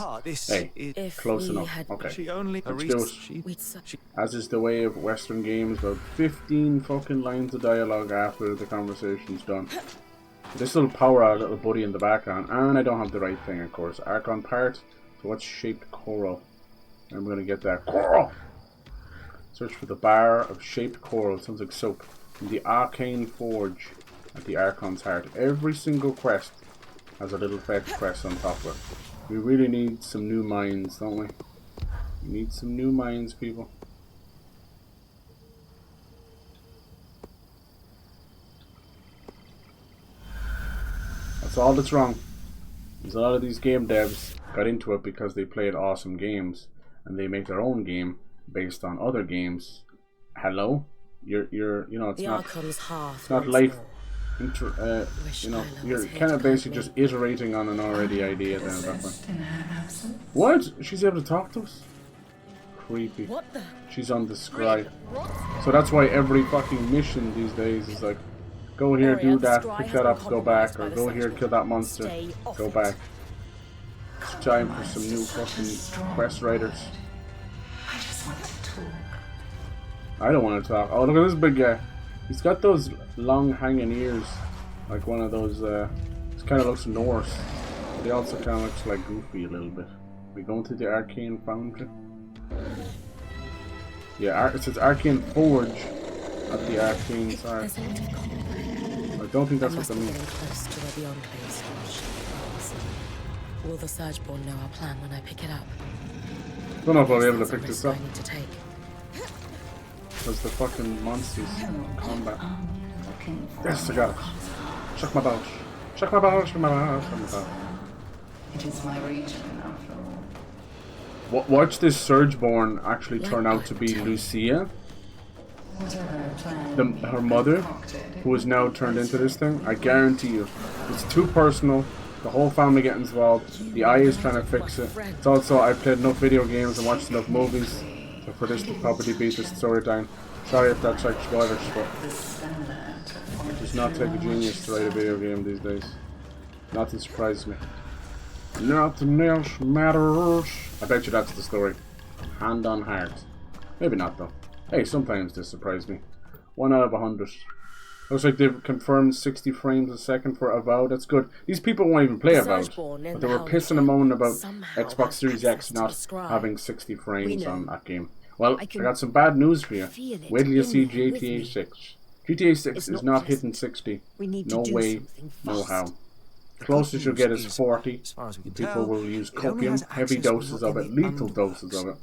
Hey, close enough. Okay, let's do it. As is the way of Western games, about 15 fucking lines of dialogue after the conversation's done. This will power our little buddy in the background, and I don't have the right thing, of course. Archon part. So what's shaped coral? I'm gonna get that coral. Search for the bar of shaped coral. Sounds like soap. In the arcane forge at the Archon's heart. Every single quest has a little fetch quest on top of it. We really need some new mines, don't we? We need some new mines, people. That's all that's wrong. There's a lot of these game devs got into it because they played awesome games and they make their own game based on other games. Hello? You know, it's not life. You know, you're kind of basically just iterating on an already idea then at that point. What? She's able to talk to us? Creepy. She's on the scry. So that's why every fucking mission these days is like, go here, do that, pick that up, go back, or go here, kill that monster, go back. It's time for some new fucking quest writers. I just want to talk. I don't want to talk. Oh, look at this big guy. He's got those long hanging ears. Like one of those, this kind of looks Norse. But he also kind of looks like Goofy a little bit. We going to the Arcane Foundry? Yeah, it says Arcane Forge at the Arcane side. I don't think that's what that means. Close to where the Enclave's Will the Surgeborn know our plan when I pick it up? Don't know if I'll be able to pick this up. I need to take. Because the fucking monsters in combat. Yes, I got it. Check my belt. Check my belt. Check my belt. Check my belt. It is my region, after all. Watch this Surgeborn actually turn out to be Lucia, her mother, who is now turned into this thing. I guarantee you, it's too personal. The whole family getting involved. The eye is trying to fix it. It's also, I've played enough video games and watched enough movies so for this to probably beat this story down. Sorry if that's like spoilers, but it does not take a genius to write a video game these days. Nothing surprises me. Nothing else matters. I bet you that's the story. Hand on heart. Maybe not though. Hey, sometimes this surprised me. 1 out of 100. Looks like they've confirmed 60 frames a second for Avowed. That's good. These people won't even play Avowed. But they were pissing and moaning about Xbox Series X not having 60 frames on that game. Well, I got some bad news for you. Wait till you see GTA 6. GTA 6 is not hitting 60. No way, no how. Closest you'll get is 40. People will use copium, heavy doses of it, lethal doses of it,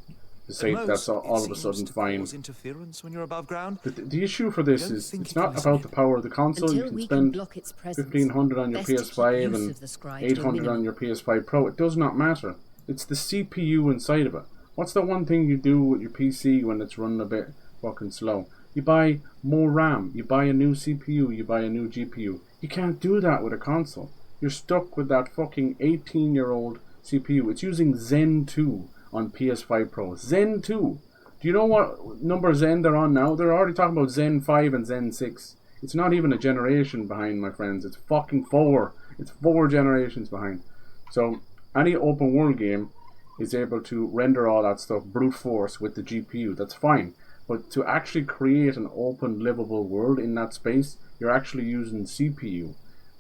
to say that's all of a sudden fine. The issue for this is it's not about the power of the console. You can spend $1,500 on your PS5 and $800 on your PS5 Pro. It does not matter. It's the CPU inside of it. What's the one thing you do with your PC when it's running a bit fucking slow? You buy more RAM, you buy a new CPU, you buy a new GPU. You can't do that with a console. You're stuck with that fucking 18-year-old CPU. It's using Zen 2 on PS5 Pro. Zen 2. Do you know what number Zen they're on now? They're already talking about Zen 5 and Zen 6. It's not even a generation behind, my friends. It's fucking 4. It's 4 generations behind. So, any open world game is able to render all that stuff brute force with the GPU. That's fine. But to actually create an open, livable world in that space, you're actually using CPU.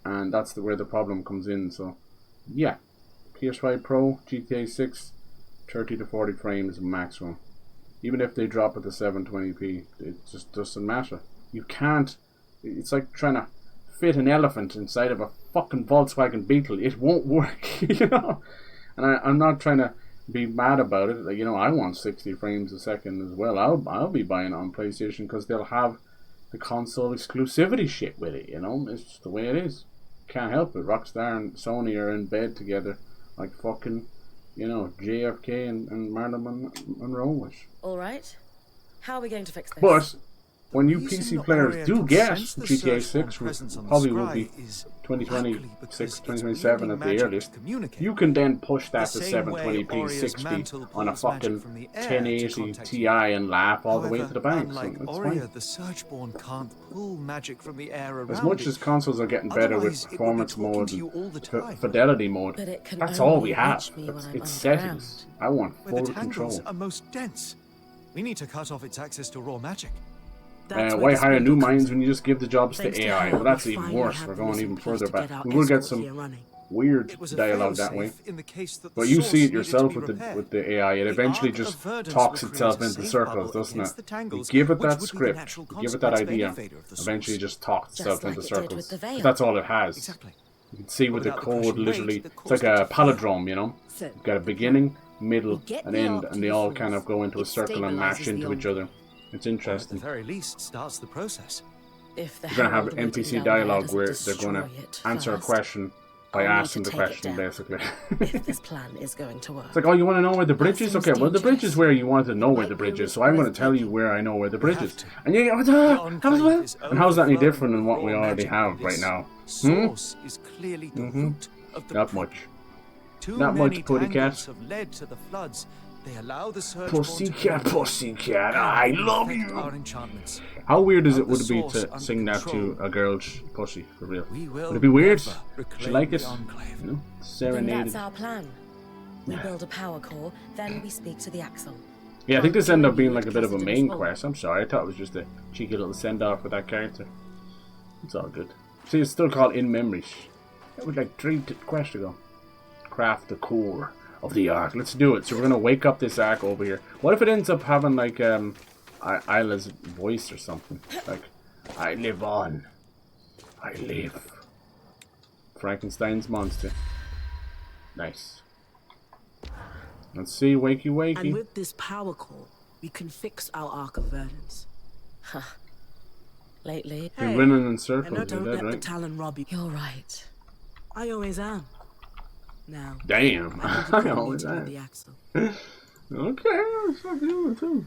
And that's where the problem comes in. So, yeah. PS5 Pro, GTA 6, 30 to 40 frames maximum. Even if they drop it to 720p, it just doesn't matter. You can't. It's like trying to fit an elephant inside of a fucking Volkswagen Beetle. It won't work, you know? And I'm not trying to be mad about it. Like, you know, I want 60 frames a second as well. I'll be buying it on PlayStation because they'll have the console exclusivity shit with it, you know? It's just the way it is. Can't help it. Rockstar and Sony are in bed together, like fucking, you know, JFK and Marilyn Monroe was. All right. How are we going to fix this? But when you PC players do get GTA 6, which probably will be 2026, 2027 at the earliest, you can then push that to 720p 60 on a fucking 1080 Ti and laugh all the way to the bank. So it's fine. The Surgeborn can't pull magic from the air around As much as consoles are getting better with performance mode and fidelity mode, that's all we have. It's settings. I want full control. Are most dense. We need to cut off its access to raw magic. Why hire new minds when you just give the jobs to AI? Well, that's even worse. We're going even further back. We will get some weird dialogue that way. But you see it yourself with the AI. It eventually just talks itself into circles, doesn't it? You give it that script, you give it that idea, eventually it just talks itself into circles. That's all it has. You can see with the code, literally, it's like a palindrome, you know? You've got a beginning, middle, and end, and they all kind of go into a circle and mash into each other. It's interesting. At the very least, starts the process. You're going to have NPC dialogue where they're going to answer a question by asking the question, basically. If this plan is going to work. It's like, oh, you want to know where the bridge is? Okay, well, the bridge is where you want to know where the bridge is, so I'm going to tell you where I know where the bridge is. And you go, and how's that any different than what we already have right now? Source is clearly the root of the Not much. Too Not many much, Putty Cat. tangles have led to the floods. They allow the Pussycat, I love you. Our enchantments. How weird would it be to sing that to a girl's pussy, for real? Would it be weird? Would you like it? You know, Then serenaded. that's our plan. We build a power core, then we speak to the Axle. Yeah, I think this ended up being like a bit of a main quest. I'm sorry, I thought it was just a cheeky little send-off with that character. It's all good. See, it's still called In Memories. That was like 3 quests ago. Craft the core of the arc. Let's do it. So we're gonna wake up this arc over here. What if it ends up having like Isla's voice or something? Like, I live on. I live. Frankenstein's monster. Nice. Let's see, wakey wakey. And with this power core, we can fix our Arc of Verdance. Huh. Lately. Been running in circles, And don't you're let dead, the right? Talon rob you. You're right. I always am. Now. Damn. I I always am. the Axle. Okay, that's not doing it too.